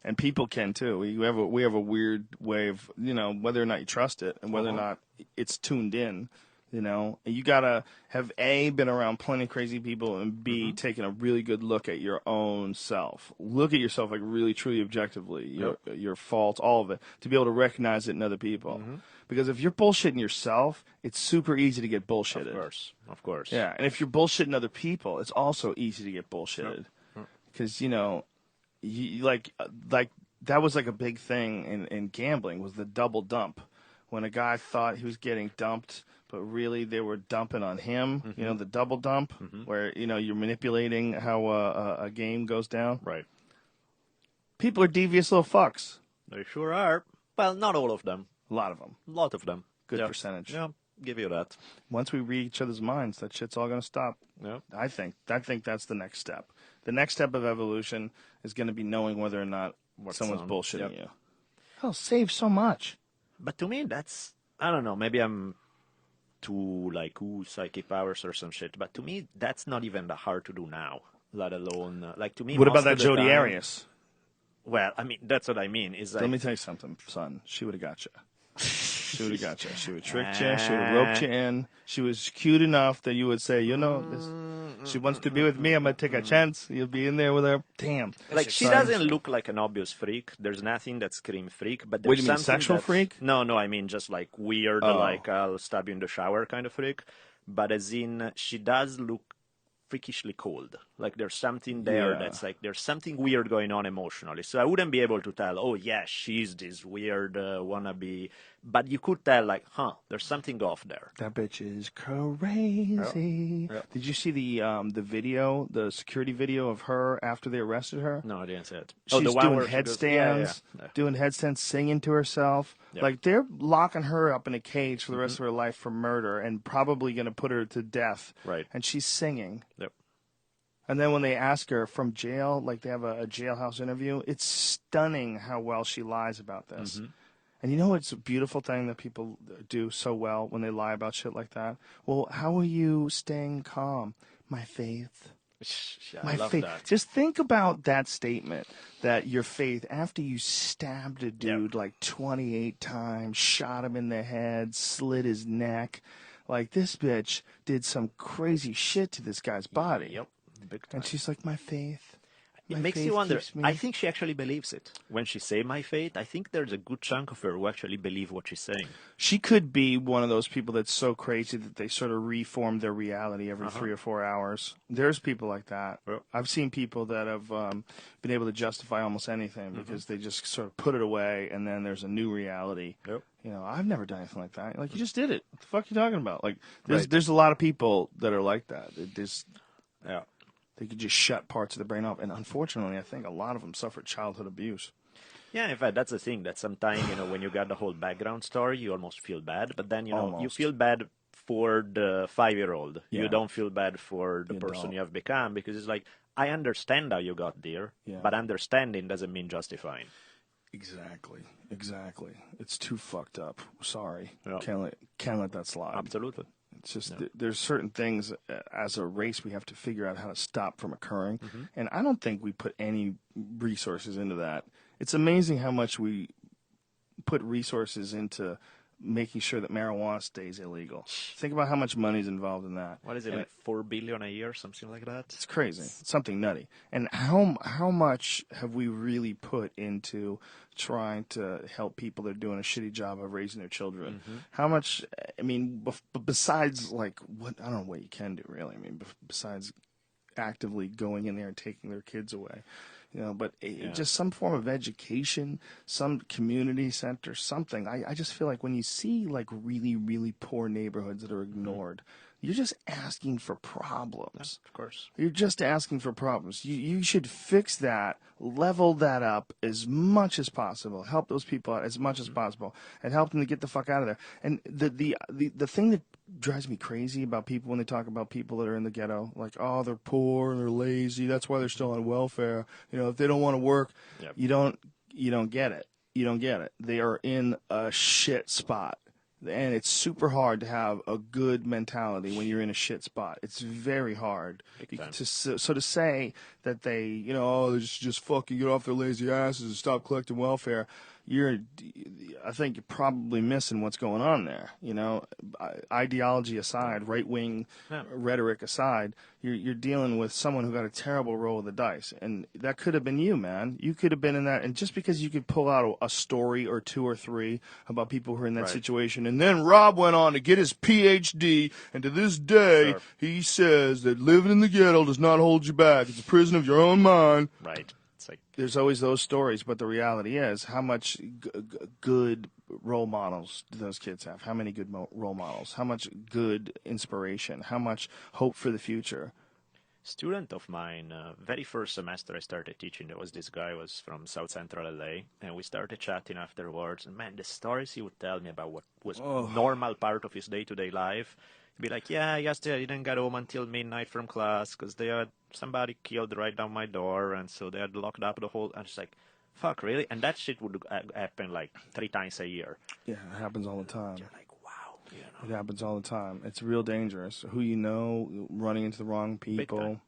And people can too. We have a weird way of, whether or not you trust it and whether or not it's tuned in. You gotta have A, been around plenty of crazy people, and B, taken a really good look at your own self. Look at yourself like really, truly, objectively, your faults, all of it, to be able to recognize it in other people. Because if you're bullshitting yourself, it's super easy to get bullshitted. Of course. Yeah, and if you're bullshitting other people, it's also easy to get bullshitted. Because like that was like a big thing in gambling, was the double dump. When a guy thought he was getting dumped, but really they were dumping on him, the double dump, where, you're manipulating how a game goes down. Right. People are devious little fucks. They sure are. Well, not all of them. A lot of them. A lot of them. Good percentage. Yeah, give you that. Once we read each other's minds, that shit's all going to stop. Yeah. I think that's the next step. The next step of evolution is going to be knowing whether or not someone's bullshitting you. Hell, saves so much. But to me, that's, I don't know, maybe I'm too, like, psychic powers or some shit. But to me, that's not even that hard to do now, let alone, like, to me, what about that Jodi Arias? Well, I mean, that's what I mean. Is like, let me tell you something, son. She would have got you. She would have got you. She would have tricked you. She would have roped you in. She was cute enough that you would say, she wants to be with me. I'm going to take a chance. You'll be in there with her. Damn. Like, she doesn't look like an obvious freak. There's nothing that screams freak. But there's what do you mean, something sexual freak? No, I mean just like weird, like I'll stab you in the shower kind of freak. But as in, she does look freakishly cold. Like there's something there that's like, there's something weird going on emotionally. So I wouldn't be able to tell, oh yeah, she's this weird wannabe. But you could tell, like, there's something off there. That bitch is crazy. Yep. Did you see the video, the security video of her after they arrested her? No, I didn't see it. She's doing headstands, doing headstands, singing to herself. Yep. Like, they're locking her up in a cage for the rest of her life for murder and probably going to put her to death. Right. And she's singing. Yep. And then when they ask her from jail, like they have a jailhouse interview, it's stunning how well she lies about this. And you know it's a beautiful thing that people do so well when they lie about shit like that? Well, how are you staying calm? My faith. Yeah, My I love faith. that. Just think about that statement, that your faith, after you stabbed a dude like 28 times, shot him in the head, slit his neck, like this bitch did some crazy shit to this guy's body. Yep. Big time. And she's like, my faith. It makes you wonder. I think she actually believes it. When she say my faith, I think there's a good chunk of her who actually believe what she's saying. She could be one of those people that's so crazy that they sort of reform their reality every 3 or 4 hours. There's people like that. Yep. I've seen people that have been able to justify almost anything because they just sort of put it away and then there's a new reality. Yep. I've never done anything like that. Like, you just did it. What the fuck are you talking about? Like, there's a lot of people that are like that. They could just shut parts of the brain off. And unfortunately, I think a lot of them suffered childhood abuse. Yeah, in fact, that's the thing. That sometimes, when you got the whole background story, you almost feel bad. But then, you feel bad for the 5-year-old. Yeah. You don't feel bad for the person you have become. Because it's like, I understand how you got there. Yeah. But understanding doesn't mean justifying. Exactly. It's too fucked up. Sorry. Yeah. Can't let that slide. Absolutely. It's just there's certain things as a race we have to figure out how to stop from occurring. And I don't think we put any resources into that. It's amazing how much we put resources into making sure that marijuana stays illegal. Think about how much money is involved in that. What is it, like $4 billion a year, something like that? It's crazy. It's something nutty. And how much have we really put into trying to help people that are doing a shitty job of raising their children? How much, I mean, besides, like, what, I don't know what you can do, really. I mean, besides actively going in there and taking their kids away. But just some form of education, some community center, something. I just feel like when you see, like, really, really poor neighborhoods that are ignored, you're just asking for problems. Of course. You're just asking for problems. You should fix that, level that up as much as possible, help those people out as much as possible, and help them to get the fuck out of there. And the thing that drives me crazy about people when they talk about people that are in the ghetto, like, oh, they're poor and they're lazy, that's why they're still on welfare. You know, if they don't want to work, Yep. you don't get it. You don't get it. They are in a shit spot. And it's super hard to have a good mentality when you're in a shit spot. It's very hard. So to say that they, you know, oh, they just fucking get off their lazy asses and stop collecting welfare, I think you're probably missing what's going on there. You know, ideology aside, right-wing rhetoric aside, you're dealing with someone who got a terrible roll of the dice, and that could have been you, man. You could have been in that, and just because you could pull out a story or two or three about people who are in that situation, and then Rob went on to get his PhD, and to this day he says that living in the ghetto does not hold you back. It's a prison of your own mind. Right. It's like, there's always those stories, but the reality is, how much good role models do those kids have? How many good role models? How much good inspiration? How much hope for the future? Student of mine, very first semester I started teaching, there was this guy was from South Central LA, and we started chatting afterwards. And man, the stories he would tell me about what was normal part of his day-to-day life. He'd be like, yeah, yesterday I didn't get home until midnight from class because they had somebody killed right down my door, and so they had locked up the whole. And it's like, fuck, really? And that shit would happen like 3 times a year. Yeah, it happens all the time. You're like, wow. You know? It happens all the time. It's real dangerous. Who you know, running into the wrong people.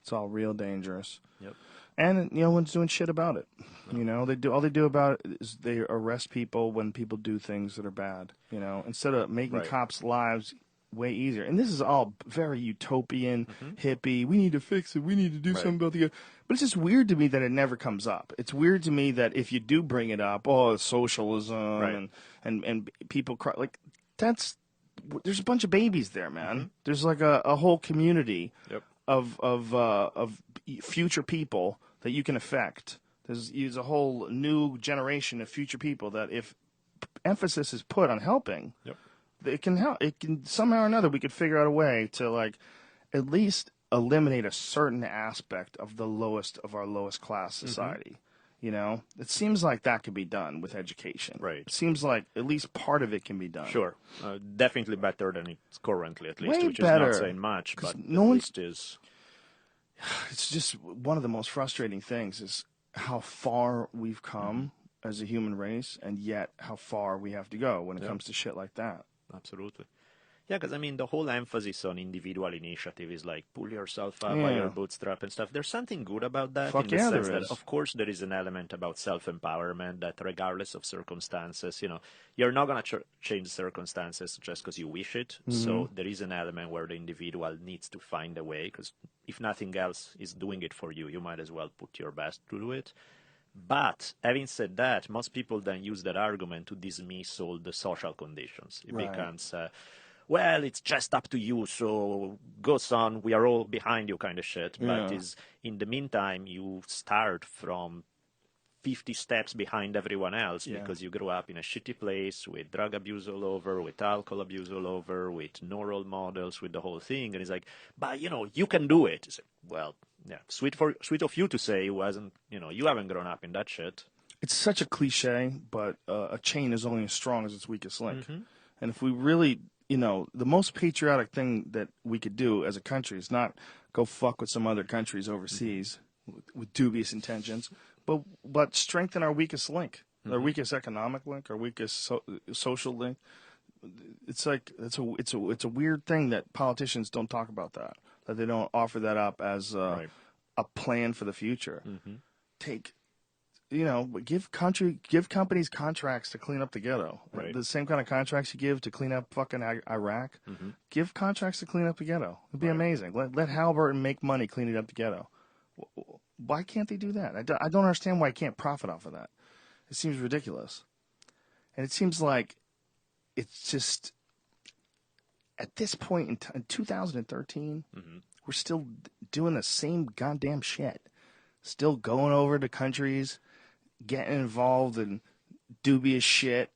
It's all real dangerous. Yep. And no one's doing shit about it. No. You know, all they do about it is they arrest people when people do things that are bad. You know, instead of making cops' lives way easier. And this is all very utopian, hippie. We need to fix it. We need to do something about the. But it's just weird to me that it never comes up. It's weird to me that if you do bring it up, it's socialism and people cry. Like, there's a bunch of babies there, man. There's like a whole community of future people that you can affect. There's a whole new generation of future people that if emphasis is put on helping, it can help. It can somehow or another we could figure out a way to like at least eliminate a certain aspect of the lowest of our lowest class society. You know, it seems like that could be done with education. Right. It seems like at least part of it can be done. Sure. Definitely better than it's currently, at least, Way which better. is not saying much, but no at one's, least is. It's just one of the most frustrating things is how far we've come as a human race, and yet how far we have to go when it comes to shit like that. Absolutely. Yeah, because, I mean, the whole emphasis on individual initiative is like, pull yourself up by your bootstrap and stuff. There's something good about that in the sense that, of course, there is an element about self-empowerment that regardless of circumstances, you know, you're not going to change circumstances just because you wish it. So there is an element where the individual needs to find a way, because if nothing else is doing it for you, you might as well put your best to do it. But having said that, most people then use that argument to dismiss all the social conditions. It becomes... well, it's just up to you, so go son, we are all behind you kind of shit. But in the meantime, you start from 50 steps behind everyone else because you grew up in a shitty place with drug abuse all over, with alcohol abuse all over, with no role models, with the whole thing. And it's like, but, you know, you can do it. It's like, well, yeah, sweet of you to say you haven't grown up in that shit. It's such a cliche, but a chain is only as strong as its weakest link. And if we really... You know, the most patriotic thing that we could do as a country is not go fuck with some other countries overseas with dubious intentions, but strengthen our weakest link, our weakest economic link, our weakest social link. It's like it's a weird thing that politicians don't talk about that they don't offer that up as a plan for the future. Give companies contracts to clean up the ghetto. The same kind of contracts you give to clean up fucking Iraq. Give contracts to clean up the ghetto. It'd be amazing. Let Halliburton make money cleaning up the ghetto. Why can't they do that? I don't understand why I can't profit off of that. It seems ridiculous. And it seems like it's just, at this point in 2013, we're still doing the same goddamn shit. Still going over to countries, getting involved in dubious shit.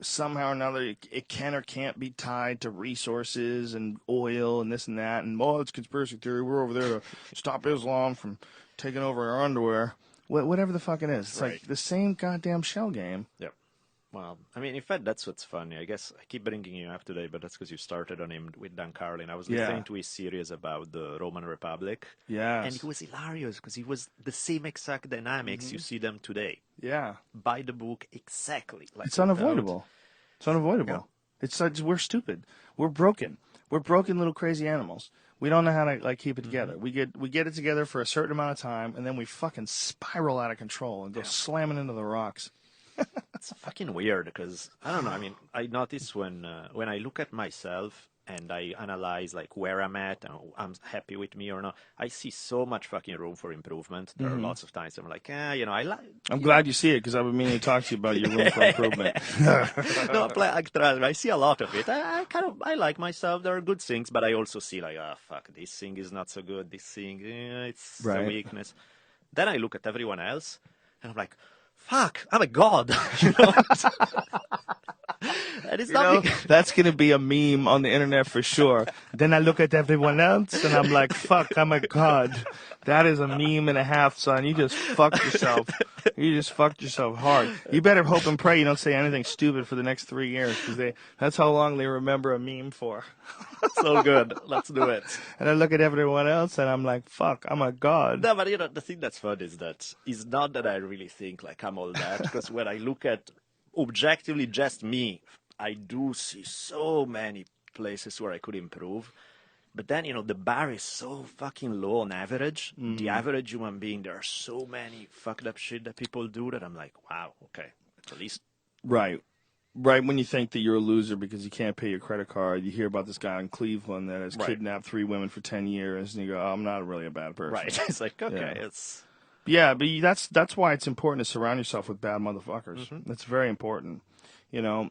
somehow or another it can or can't be tied to resources and oil and this and that. And, it's conspiracy theory. We're over there to stop Islam from taking over our underwear. Whatever the fuck it is. It's like the same goddamn shell game. Yep. Well, I mean, in fact, that's what's funny. I guess I keep bringing you up today, but that's because you started on him with Dan Carlin. I was listening to his series about the Roman Republic. Yes. And it was hilarious because it was the same exact dynamics. You see them today. Yeah. By the book, exactly. Like it's unavoidable. It's unavoidable. Yeah. It's like, we're stupid. We're broken. We're broken little crazy animals. We don't know how to keep it together. We get it together for a certain amount of time, and then we fucking spiral out of control and go slamming into the rocks. It's fucking weird because I don't know. I mean, I notice when I look at myself and I analyze like where I'm at and I'm happy with me or not, I see so much fucking room for improvement. There are lots of times I'm like, I'm glad you see it because I've been meaning to talk to you about your room for improvement. No, I see a lot of it. I like myself. There are good things, but I also see like, fuck, this thing is not so good. This thing, it's a weakness. Then I look at everyone else and I'm like, fuck, I'm a god. And it's that's going to be a meme on the internet for sure. Then I look at everyone else and I'm like, fuck, I'm a god. That is a meme and a half, son. You just fucked yourself. You just fucked yourself hard. You better hope and pray you don't say anything stupid for the next 3 years because that's how long they remember a meme for. So good. Let's do it. And I look at everyone else and I'm like, fuck, I'm a god. No, but the thing that's fun is that it's not that I really think like I'm all that because when I look at objectively just me, I do see so many places where I could improve. But then, the bar is so fucking low on average. The average human being, there are so many fucked up shit that people do that I'm like, wow, okay, at least. Right. Right when you think that you're a loser because you can't pay your credit card, you hear about this guy in Cleveland that has kidnapped 3 women for 10 years, and you go, I'm not really a bad person. Right. It's like, okay, it's... Yeah, but that's why it's important to surround yourself with bad motherfuckers. That's very important. To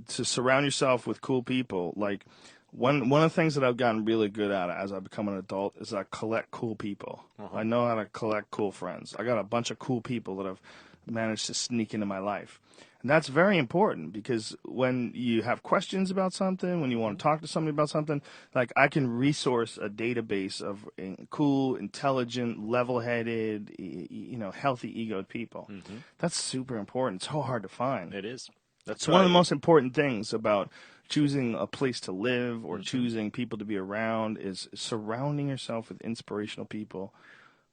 surround yourself with cool people. Like, one of the things that I've gotten really good at as I become an adult is I collect cool people. I know how to collect cool friends. I got a bunch of cool people that I've managed to sneak into my life. And that's very important because when you have questions about something, when you want to talk to somebody about something, like I can resource a database of cool, intelligent, level-headed, healthy egoed people. That's super important. It's so hard to find. It is. That's one of the most important things about choosing a place to live or choosing people to be around is surrounding yourself with inspirational people.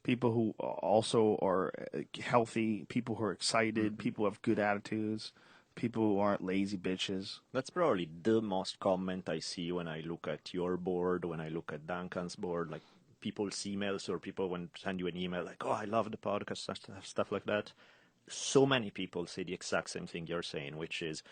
People who also are healthy, people who are excited, people who have good attitudes, people who aren't lazy bitches. That's probably the most comment I see when I look at your board, when I look at Duncan's board, like people's emails or people when send you an email like, oh, I love the podcast, stuff like that. So many people say the exact same thing you're saying, which is,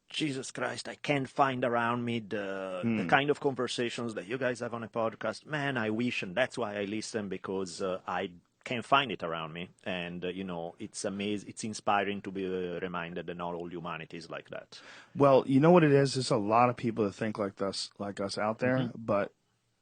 Jesus Christ, I can't find around me the kind of conversations that you guys have on a podcast. Man, I wish, and that's why I listen, because I can't find it around me. And, it's amazing. It's inspiring to be reminded that not all humanity is like that. Well, you know what it is? There's a lot of people that think like us out there, but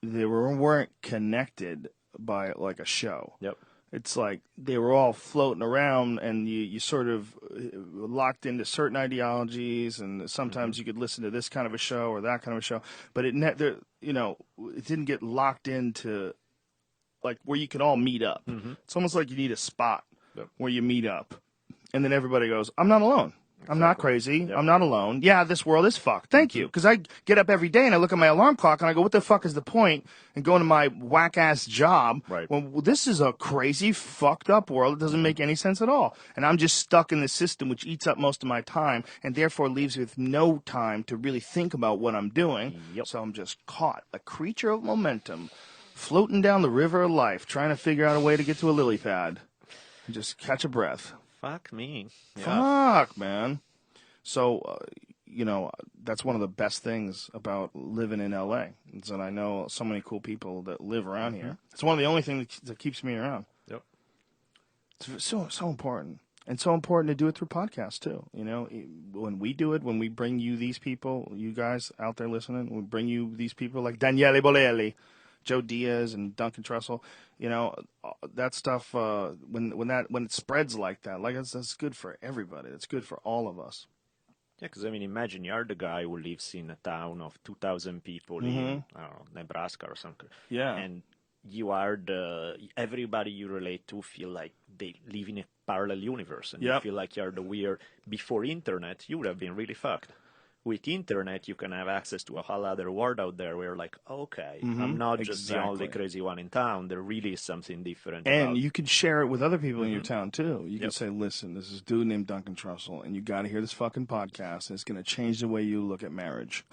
they weren't connected by, like, a show. Yep. It's like they were all floating around, and you sort of locked into certain ideologies, and sometimes you could listen to this kind of a show or that kind of a show, but it didn't get locked into like where you could all meet up. It's almost like you need a spot where you meet up, and then everybody goes, "I'm not alone. I'm not crazy. Yep. I'm not alone. Yeah, this world is fucked. Thank you." Because I get up every day and I look at my alarm clock and I go, what the fuck is the point in going to my whack-ass job? Right. Well, this is a crazy, fucked up world. It doesn't make any sense at all. And I'm just stuck in the system, which eats up most of my time and therefore leaves me with no time to really think about what I'm doing. Yep. So I'm just caught, a creature of momentum, floating down the river of life, trying to figure out a way to get to a lily pad and just catch a breath. Fuck me. Yeah. Fuck, man. So, that's one of the best things about living in LA is that I know so many cool people that live around here. It's one of the only things that keeps me around. Yep. It's so important. And so important to do it through podcasts, too. When we do it, when we bring you these people, you guys out there listening, we bring you these people like Daniele Bolelli, Joe Diaz, and Duncan Trussell, that stuff, when it spreads like that, like that's good for everybody. It's good for all of us. Yeah, because, I mean, imagine you're the guy who lives in a town of 2,000 people in, I don't know, Nebraska or something. Yeah. And you are everybody you relate to feel like they live in a parallel universe. And you feel like you're the weird. Before internet, you would have been really fucked. With internet, you can have access to a whole other world out there where you're like, okay, I'm not just the only crazy one in town. There really is something different. And you can share it with other people in your town, too. You can say, listen, this is a dude named Duncan Trussell, and you got to hear this fucking podcast, and it's going to change the way you look at marriage.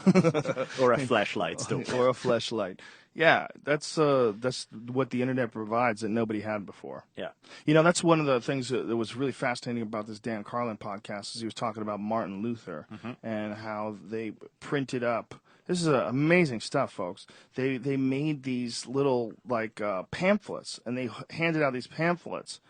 Or a flashlight, still. Or a flashlight. Yeah, that's what the internet provides that nobody had before. Yeah. You know, that's one of the things that was really fascinating about this Dan Carlin podcast is he was talking about Martin Luther and how they printed up. This is amazing stuff, folks. They made these little like pamphlets, and they handed out these pamphlets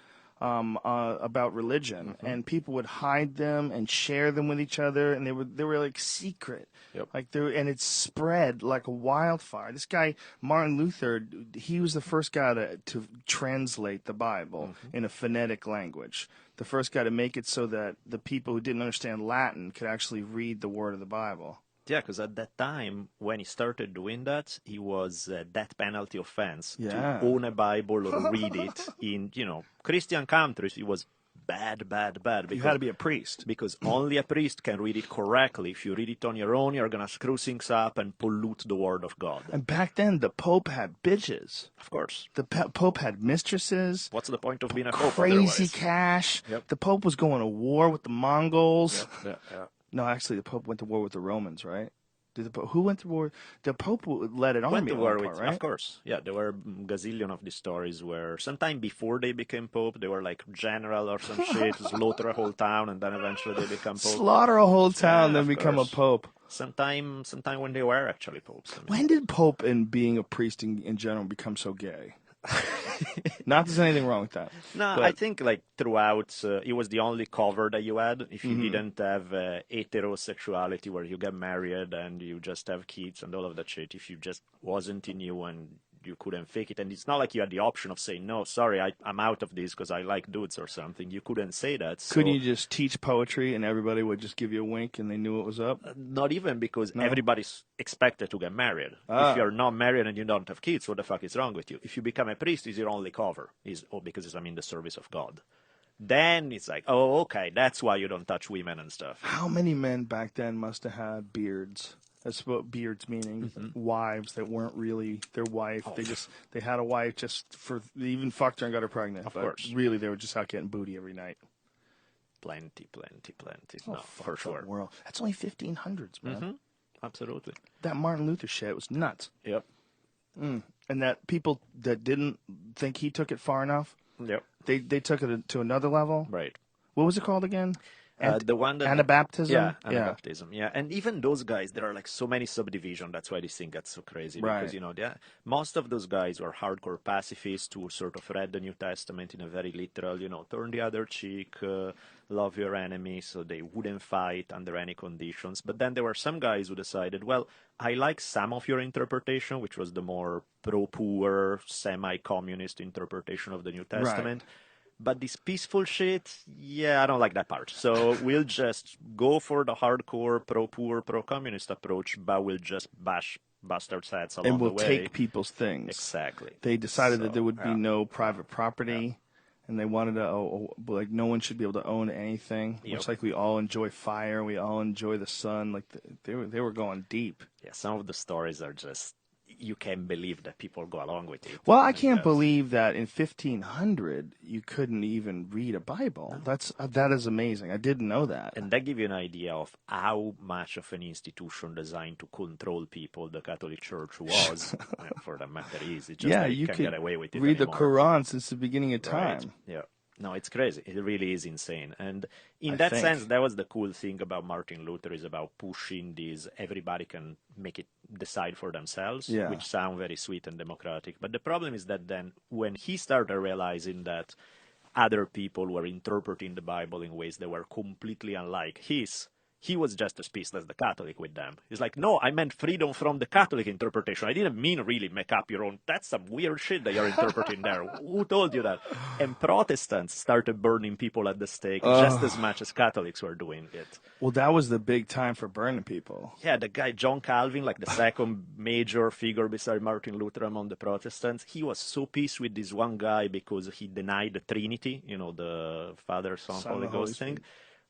about religion, and people would hide them and share them with each other, and they were like secret, and it spread like a wildfire. This guy Martin Luther, he was the first guy to translate the Bible in a phonetic language. The first guy to make it so that the people who didn't understand Latin could actually read the word of the Bible. Yeah, because at that time, when he started doing that, he was a death penalty offense to own a Bible or read it. In, Christian countries, it was bad. Because, you had to be a priest. Because only a priest can read it correctly. If you read it on your own, you're going to screw things up and pollute the word of God. And back then, the Pope had bitches. Of course. The Pope had mistresses. What's the point of being a Pope Crazy otherwise? Cash. The Pope was going to war with the Mongols. Yeah. No, actually, the Pope went to war with the Romans, right? Who went to war? The Pope led an army. Went to war with, right? Of course. Yeah, there were a gazillion of these stories where sometime before they became Pope, they were like general or some shit, slaughter a whole town, and then eventually they become Pope. Slaughter a whole town, then become course. a Pope. Sometime when they were actually popes. I mean. When did Pope and being a priest in general become so gay? Not that there's anything wrong with that. No, but... I think like throughout, it was the only cover that you had. If you didn't have heterosexuality where you get married and you just have kids and all of that shit, if you just wasn't in you and you couldn't fake it, and it's not like you had the option of saying, no, sorry, I'm out of this because I like dudes or something. You couldn't say that. So... Couldn't you just teach poetry and everybody would just give you a wink and they knew what was up? Not even, because everybody's expected to get married. If you're not married and you don't have kids, what the fuck is wrong with you? If you become a priest, it's your only cover, because I'm in the service of God. Then it's like, oh, okay, that's why you don't touch women and stuff. How many men back then must have had beards? That's what beards meaning. Wives that weren't really their wife. Oh. They had a wife just for, they even fucked her and got her pregnant. Of course. Really, they were just out getting booty every night. Plenty. Oh, no, for sure. World. That's only 1500s, man. Absolutely. That Martin Luther shit was nuts. Yep. And that people that didn't think he took it far enough, they took it to another level. Right. What was it called again? The one that Anabaptism? Yeah, Anabaptism. Yeah, and even those guys, there are like so many subdivisions. That's why this thing gets so crazy. Right. Because, most of those guys were hardcore pacifists who sort of read the New Testament in a very literal, turn the other cheek, love your enemy, so they wouldn't fight under any conditions. But then there were some guys who decided, well, I like some of your interpretation, which was the more pro-poor, semi-communist interpretation of the New Testament. Right. But this peaceful shit, I don't like that part. So we'll just go for the hardcore, pro-poor, pro-communist approach, but we'll just bash bastards' heads along the way. And we'll take people's things. Exactly. They decided that there would be no private property, and they wanted to, like, no one should be able to own anything. Much like we all enjoy fire, we all enjoy the sun. Like, they were going deep. Yeah, some of the stories are just... You can't believe that people go along with it. Well, I can't believe that in 1500 you couldn't even read a Bible. That is amazing. I didn't know that. And that gives you an idea of how much of an institution designed to control people the Catholic Church was. For the matter is, it's just that you can get away with it. Read the Quran since the beginning of time. Right. Yeah. No, it's crazy. It really is insane. And in that sense, that was the cool thing about Martin Luther, is about pushing these, everybody can make it decide for themselves, which sound very sweet and democratic. But the problem is that then when he started realizing that other people were interpreting the Bible in ways that were completely unlike his, he was just as pissed as the Catholic with them. He's like, no, I meant freedom from the Catholic interpretation. I didn't mean really make up your own. That's some weird shit that you're interpreting there. Who told you that? And Protestants started burning people at the stake just as much as Catholics were doing it. Well, that was the big time for burning people. Yeah, the guy John Calvin, like the second major figure beside Martin Luther among the Protestants, he was so pissed with this one guy because he denied the Trinity, the Father, Son, Holy Ghost thing,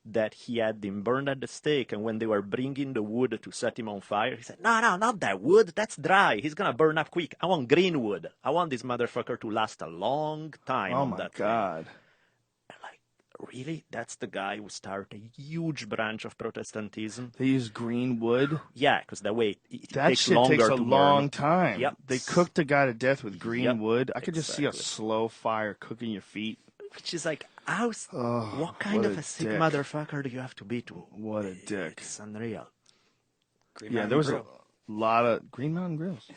that he had him burned at the stake. And when they were bringing the wood to set him on fire, he said, no, not that wood. That's dry. He's going to burn up quick. I want green wood. I want this motherfucker to last a long time on that thing. Oh, my God. Really? That's the guy who started a huge branch of Protestantism. They use green wood? Yeah, because that way it that takes shit longer takes a to long burn. time. Yep. They cooked the guy to death with green wood. I could just see a Exactly. slow fire cooking your feet. Which is like, what kind of a sick dick. Motherfucker do you have to be to? What a dick. It's unreal. Green Yeah, Mountain there was Grill. a lot of Green Mountain Grills.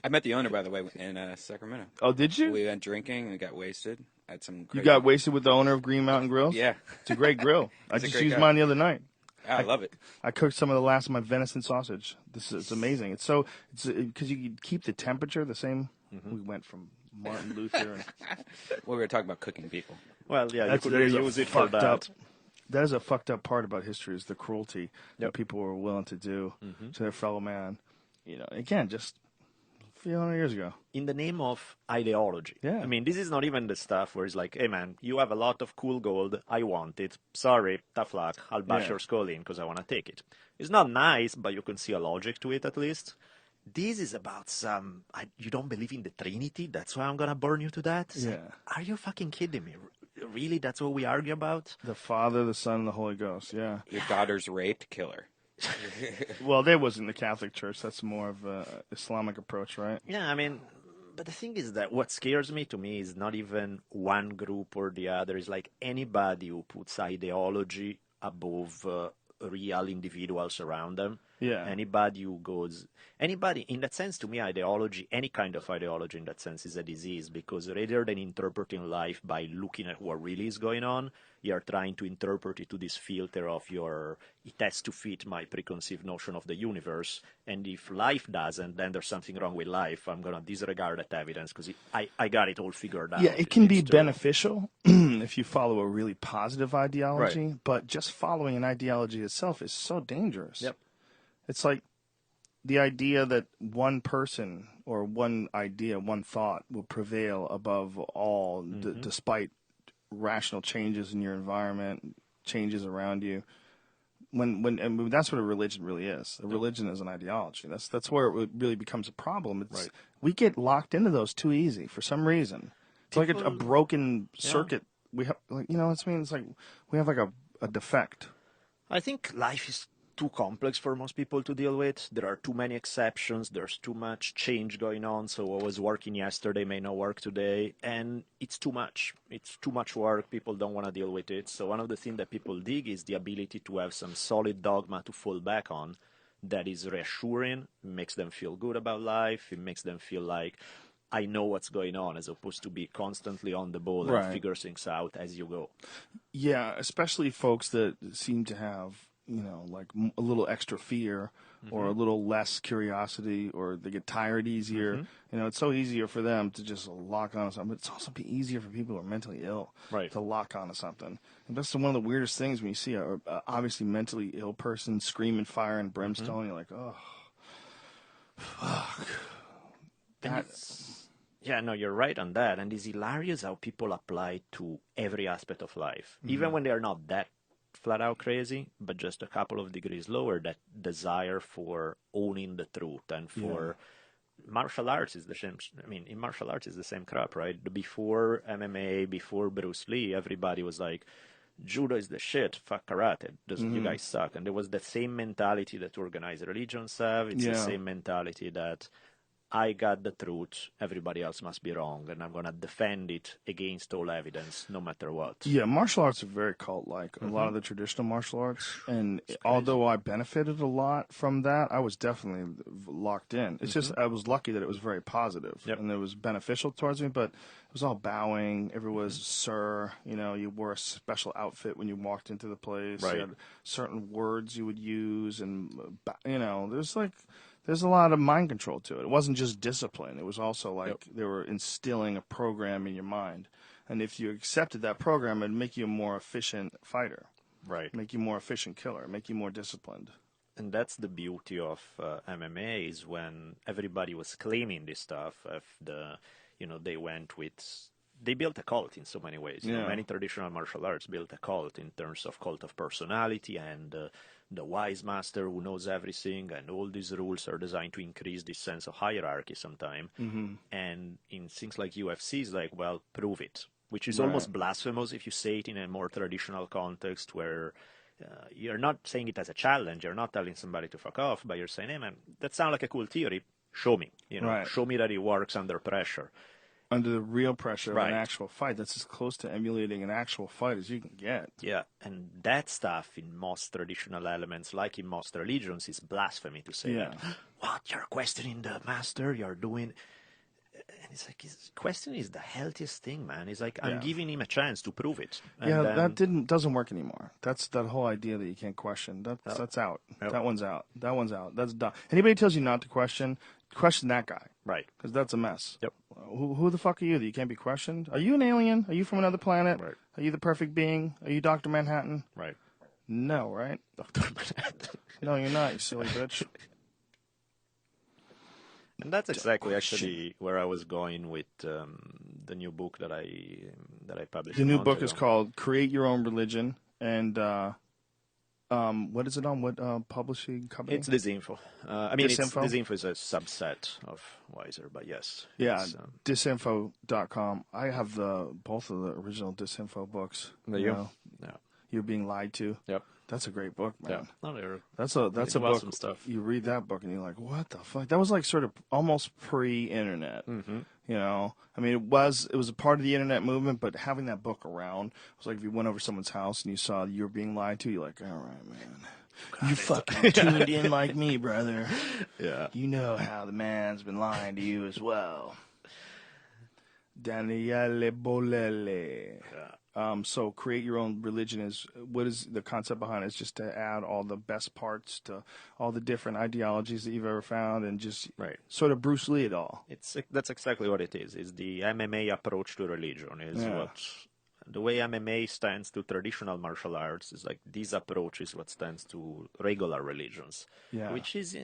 I met the owner, by the way, in Sacramento. Oh, did you? We went drinking and we got wasted. Had some. You Great got wasted with the owner of Green Mountain Grills? Yeah. It's a great grill. I He's a just great used guy. mine the other night. I love it. I cooked some of the last of my venison sausage. It's amazing. It's because you keep the temperature the same. Mm-hmm. We went from Martin Luther. And, Well, we were talking about cooking people. Well, yeah, that you could is a use it for fucked that. up. That is a fucked up part about history is the cruelty that Yep. people were willing to do Mm-hmm. to their fellow man. Again, just a few hundred years ago. In the name of ideology. Yeah. I mean, this is not even the stuff where it's like, hey, man, you have a lot of cool gold. I want it. Sorry, tough luck. I'll bash Yeah. your skull in because I want to take it. It's not nice, but you can see a logic to it at least. This is about you don't believe in the Trinity? That's why I'm going to burn you to death? It's like, Yeah. are you fucking kidding me? Really? That's what we argue about? The Father, the Son, and the Holy Ghost. Yeah. Your daughter's raped, kill her. Well, that wasn't the Catholic Church. That's more of a Islamic approach, right? Yeah, I mean, but the thing is that what scares me to me is not even one group or the other. It's like anybody who puts ideology above real individuals around them. Yeah. Anybody in that sense, to me, ideology, any kind of ideology in that sense is a disease, because rather than interpreting life by looking at what really is going on, you're trying to interpret it to this filter of it has to fit my preconceived notion of the universe. And if life doesn't, then there's something wrong with life. I'm going to disregard that evidence because I got it all figured out. Yeah, it can be It's beneficial if you follow a really positive ideology, Right. but just following an ideology itself is so dangerous. Yep. It's like the idea that one person or one idea, one thought will prevail above all, despite rational changes in your environment, changes around you. And that's what a religion really is. A religion is an ideology. That's where it really becomes a problem. Right. We get locked into those too easy for some reason. It's like a broken circuit. We have, it's like we have like a defect. I think life is too complex for most people to deal with. There are too many exceptions. There's too much change going on. So what was working yesterday may not work today. And it's too much. It's too much work. People don't want to deal with it. So one of the things that people dig is the ability to have some solid dogma to fall back on that is reassuring, makes them feel good about life. It makes them feel like, I know what's going on, as opposed to be constantly on the ball Right. and figure things out as you go. Yeah, especially folks that seem to have, like a little extra fear or a little less curiosity, or they get tired easier. It's so easier for them to just lock on to something. But it's also easier for people who are mentally ill Right. to lock on to something. And that's one of the weirdest things when you see a obviously mentally ill person screaming fire and brimstone. You're like, oh, fuck. Yeah, no, you're right on that. And it's hilarious how people apply to every aspect of life, even when they're not that flat out crazy, but just a couple of degrees lower, that desire for owning the truth and for martial arts is the same. I mean, in martial arts is the same crap, right? Before MMA, before Bruce Lee, everybody was like, judo is the shit, fuck karate, you guys suck. And there was the same mentality that organized religions have. It's the same mentality that I got the truth, everybody else must be wrong, and I'm going to defend it against all evidence, no matter what. Yeah, martial arts are very cult-like, a lot of the traditional martial arts. And although I benefited a lot from that, I was definitely locked in. It's just I was lucky that it was very positive and it was beneficial towards me, but it was all bowing. Everyone was sir. You know, you wore a special outfit when you walked into the place. Right. You had certain words you would use, and, you know, there's a lot of mind control to it. It wasn't just discipline. It was also like they were instilling a program in your mind. And if you accepted that program, it'd make you a more efficient fighter. Right. Make you more efficient killer. Make you more disciplined. And that's the beauty of MMA is when everybody was claiming this stuff. They built a cult in so many ways. You know, many traditional martial arts built a cult in terms of cult of personality and the wise master who knows everything, and all these rules are designed to increase this sense of hierarchy sometimes. And in things like UFC, it's like, well, prove it, which is almost blasphemous if you say it in a more traditional context where you're not saying it as a challenge. You're not telling somebody to fuck off, but you're saying, hey, man, that sounds like a cool theory. Show me. You know, show me that it works under pressure. Under the real pressure of an actual fight. That's as close to emulating an actual fight as you can get. Yeah, and that stuff in most traditional elements, like in most religions, is blasphemy to say that. What? You're questioning the master? You're doing... And it's like, questioning is the healthiest thing, man. It's like, I'm giving him a chance to prove it. And that doesn't work anymore. That's that whole idea that you can't question. That's out. That one's out. That one's out. That's done. Anybody tells you not to question that guy. Right. Because that's a mess. Yep. Who the fuck are you that you can't be questioned? Are you an alien? Are you from another planet? Right. Are you the perfect being? Are you Dr. Manhattan? Right. No, right? Dr. Manhattan. No, you're not, you silly bitch. And that's exactly actually where I was going with the new book that I published. The new book is called Create Your Own Religion, and what is it on? What publishing company? It's Disinfo. Disinfo? Disinfo is a subset of Wiser, but yes. Yeah, disinfo.com. I have both of the original Disinfo books. There you go. Yeah. You're Being Lied To. Yep. That's a great book, man. Yeah. That's a book. Stuff. You read that book and you're like, what the fuck? That was like sort of almost pre-internet. You know, I mean, it was a part of the internet movement, but having that book around was like if you went over someone's house and you saw You're Being Lied To, you're like, all right, man. You fucking tuned in like me, brother. Yeah. You know how the man's been lying to you as well. Daniele Bolele. Yeah. So Create Your Own Religion what is the concept behind it? It's just to add all the best parts to all the different ideologies that you've ever found and just sort of Bruce Lee it all. That's exactly what it is. It's the MMA approach to religion. The way MMA stands to traditional martial arts is like this approach is what stands to regular religions, which is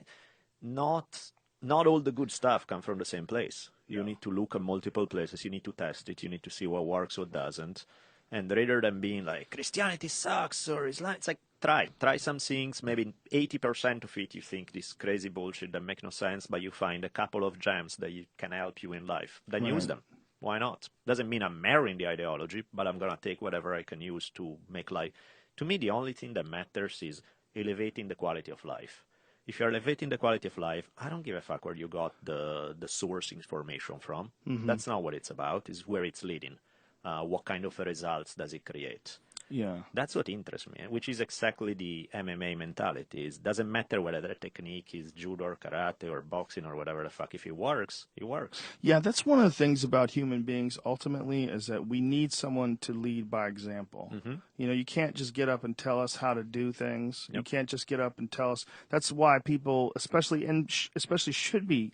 not all the good stuff come from the same place. You need to look at multiple places. You need to test it. You need to see what works, what doesn't. And rather than being like, Christianity sucks or Islam, it's like, try some things. Maybe 80% of it you think this crazy bullshit that make no sense, but you find a couple of gems that can help you in life. Then use them. Why not? Doesn't mean I'm marrying the ideology, but I'm going to take whatever I can use to make life. To me, the only thing that matters is elevating the quality of life. If you're elevating the quality of life, I don't give a fuck where you got the source information from. That's not what it's about. It's where it's leading. What kind of results does it create? Yeah. That's what interests me, which is exactly the MMA mentality. It doesn't matter whether the technique is judo or karate or boxing or whatever the fuck. If it works, it works. Yeah, that's one of the things about human beings ultimately is that we need someone to lead by example. You know, you can't just get up and tell us how to do things. You can't just get up and tell us. That's why people, especially should be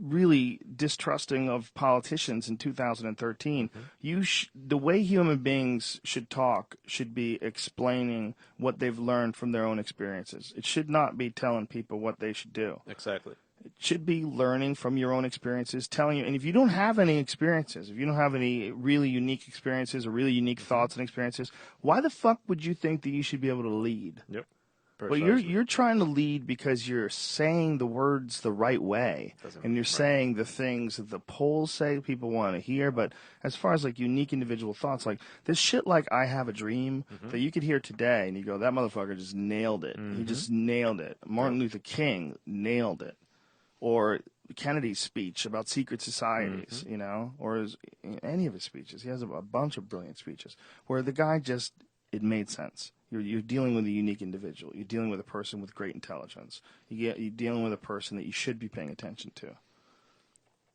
really distrusting of politicians in 2013. The way human beings should talk should be explaining what they've learned from their own experiences. It should not be telling people what they should do. Exactly. It should be learning from your own experiences, telling you. And if you don't have any experiences, if you don't have any really unique experiences or really unique thoughts and experiences, why the fuck would you think that you should be able to lead? Yep. Well, you're trying to lead because you're saying the words the right way, and you're saying the things that the polls say people want to hear. But as far as like unique individual thoughts, like this shit, like I Have a Dream, that you could hear today, and you go, that motherfucker just nailed it. He just nailed it. Martin Luther King nailed it. Or Kennedy's speech about secret societies, you know, or any of his speeches. He has a bunch of brilliant speeches where the guy just, it made sense. You're dealing with a unique individual. You're dealing with a person with great intelligence. You're dealing with a person that you should be paying attention to.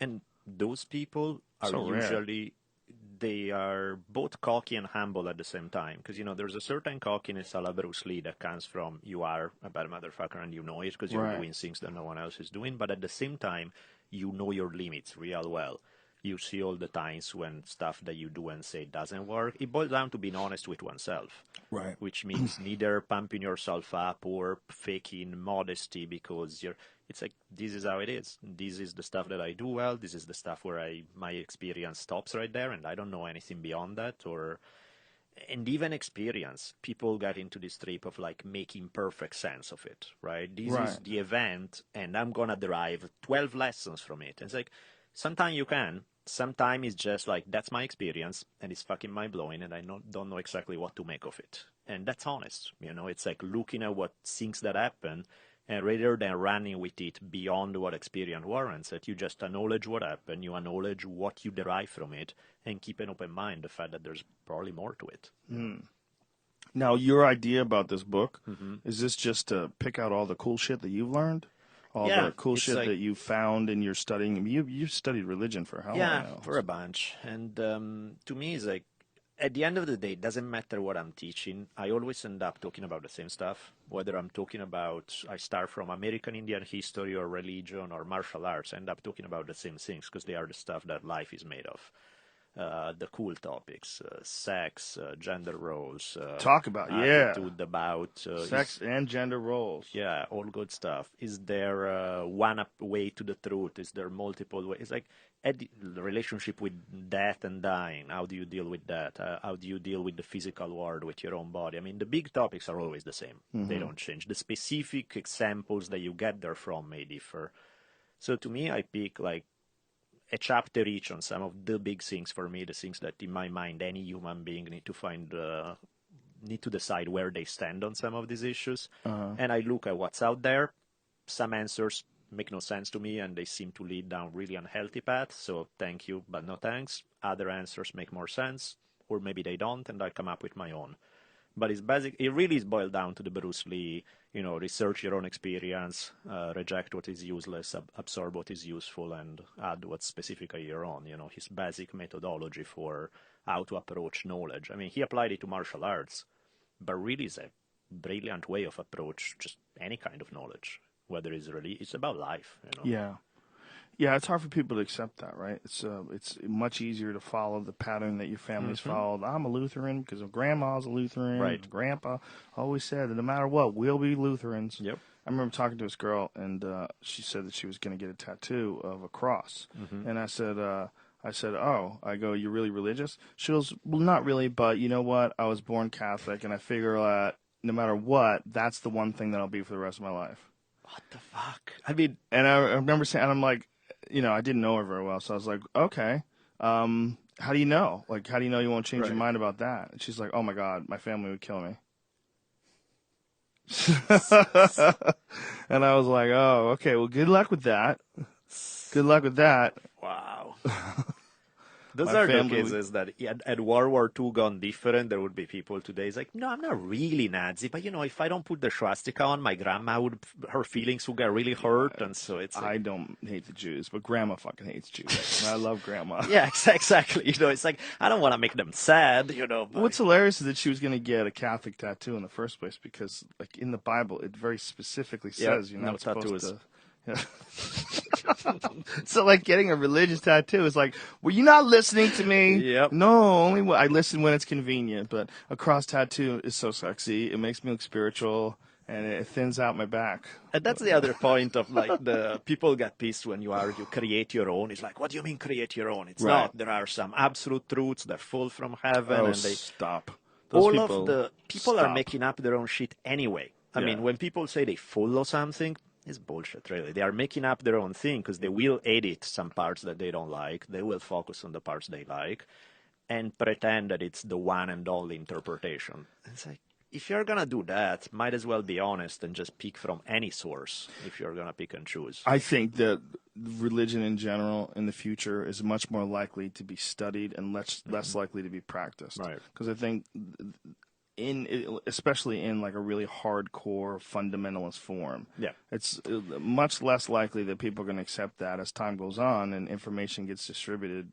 And those people are So rare. usually, they are both cocky and humble at the same time. Because, you know, there's a certain cockiness a la Bruce Lee that comes from you are a bad motherfucker and you know it because you're doing things that no one else is doing. But at the same time, you know your limits real well. You see all the times when stuff that you do and say doesn't work. It boils down to being honest with oneself. Right. Which means neither pumping yourself up or faking modesty because it's like, this is how it is. This is the stuff that I do well. This is the stuff where my experience stops right there and I don't know anything beyond that. And even experience, people get into this trip of like making perfect sense of it, right? This is the event and I'm going to derive 12 lessons from it. And it's like, sometimes you can. Sometimes it's just like, that's my experience, and it's fucking mind-blowing, and I don't know exactly what to make of it. And that's honest. You know, it's like looking at what things that happen, and rather than running with it beyond what experience warrants, that you just acknowledge what happened, you acknowledge what you derive from it, and keep an open mind, the fact that there's probably more to it. Now, your idea about this book, is this just to pick out all the cool shit that you've learned? All the cool shit that you found in your studying. I mean, you studied religion for how long now? Yeah, for a bunch. And to me, it's like, at the end of the day, it doesn't matter what I'm teaching. I always end up talking about the same stuff. Whether I'm talking about, I start from American Indian history or religion or martial arts, I end up talking about the same things because they are the stuff that life is made of. The cool topics, sex, gender roles. Talk about, attitude about sex and gender roles. Yeah, all good stuff. Is there one way to the truth? Is there multiple ways? It's like the relationship with death and dying. How do you deal with that? How do you deal with the physical world, with your own body? I mean, the big topics are always the same. They don't change. The specific examples that you get there from may differ. So to me, I pick like a chapter each on some of the big things for me, the things that in my mind any human being need to decide where they stand on some of these issues. And I look at what's out there. Some answers make no sense to me and they seem to lead down really unhealthy paths, so thank you but no thanks. Other answers make more sense, or maybe they don't, and I come up with my own. But it really is boiled down to the Bruce Lee, you know, research your own experience, reject what is useless, absorb what is useful, and add what's specifically your own, you know, his basic methodology for how to approach knowledge. I mean, he applied it to martial arts, but really is a brilliant way of approach just any kind of knowledge, whether it's about life, you know. Yeah. Yeah, it's hard for people to accept that, right? It's much easier to follow the pattern that your family's followed. I'm a Lutheran because Grandma's a Lutheran. Right. Grandpa always said that no matter what, we'll be Lutherans. Yep. I remember talking to this girl, and she said that she was going to get a tattoo of a cross. And I said, oh, I go, you're really religious? She goes, well, not really, but you know what? I was born Catholic, and I figure that no matter what, that's the one thing that I'll be for the rest of my life. What the fuck? I mean, and I remember saying, and I'm like, you know, I didn't know her very well, so I was like, okay, how do you know? Like, how do you know you won't change your mind about that? And she's like, oh my God, my family would kill me. And I was like, oh, okay, well, good luck with that. Good luck with that. Wow. Those are the cases that had World War II gone different, there would be people today. It's like, no, I'm not really Nazi, but, you know, if I don't put the swastika on, my grandma her feelings would get really hurt, and so it's like, I don't hate the Jews, but Grandma fucking hates Jews, and I love Grandma. Yeah, exactly. You know, it's like, I don't want to make them sad, you know. But what's hilarious is that she was going to get a Catholic tattoo in the first place because, like, in the Bible, it very specifically says you're not supposed to... Yeah. So, like, getting a religious tattoo is like, were you not listening to me? Yep. No, only I listen when it's convenient, but a cross tattoo is so sexy. It makes me look spiritual, and it thins out my back. And that's the other point of, like, the people get pissed when you argue, create your own. It's like, what do you mean create your own? It's not. There are some absolute truths that fall from heaven. Oh, and they stop. All of the people are making up their own shit anyway. I mean, when people say they follow something, it's bullshit, really. They are making up their own thing because they will edit some parts that they don't like. They will focus on the parts they like and pretend that it's the one and only interpretation. It's like, if you're going to do that, might as well be honest and just pick from any source if you're going to pick and choose. I think that religion in general in the future is much more likely to be studied and less likely to be practiced. Right. Because I think especially in like a really hardcore fundamentalist form, it's much less likely that people are going to accept that as time goes on and information gets distributed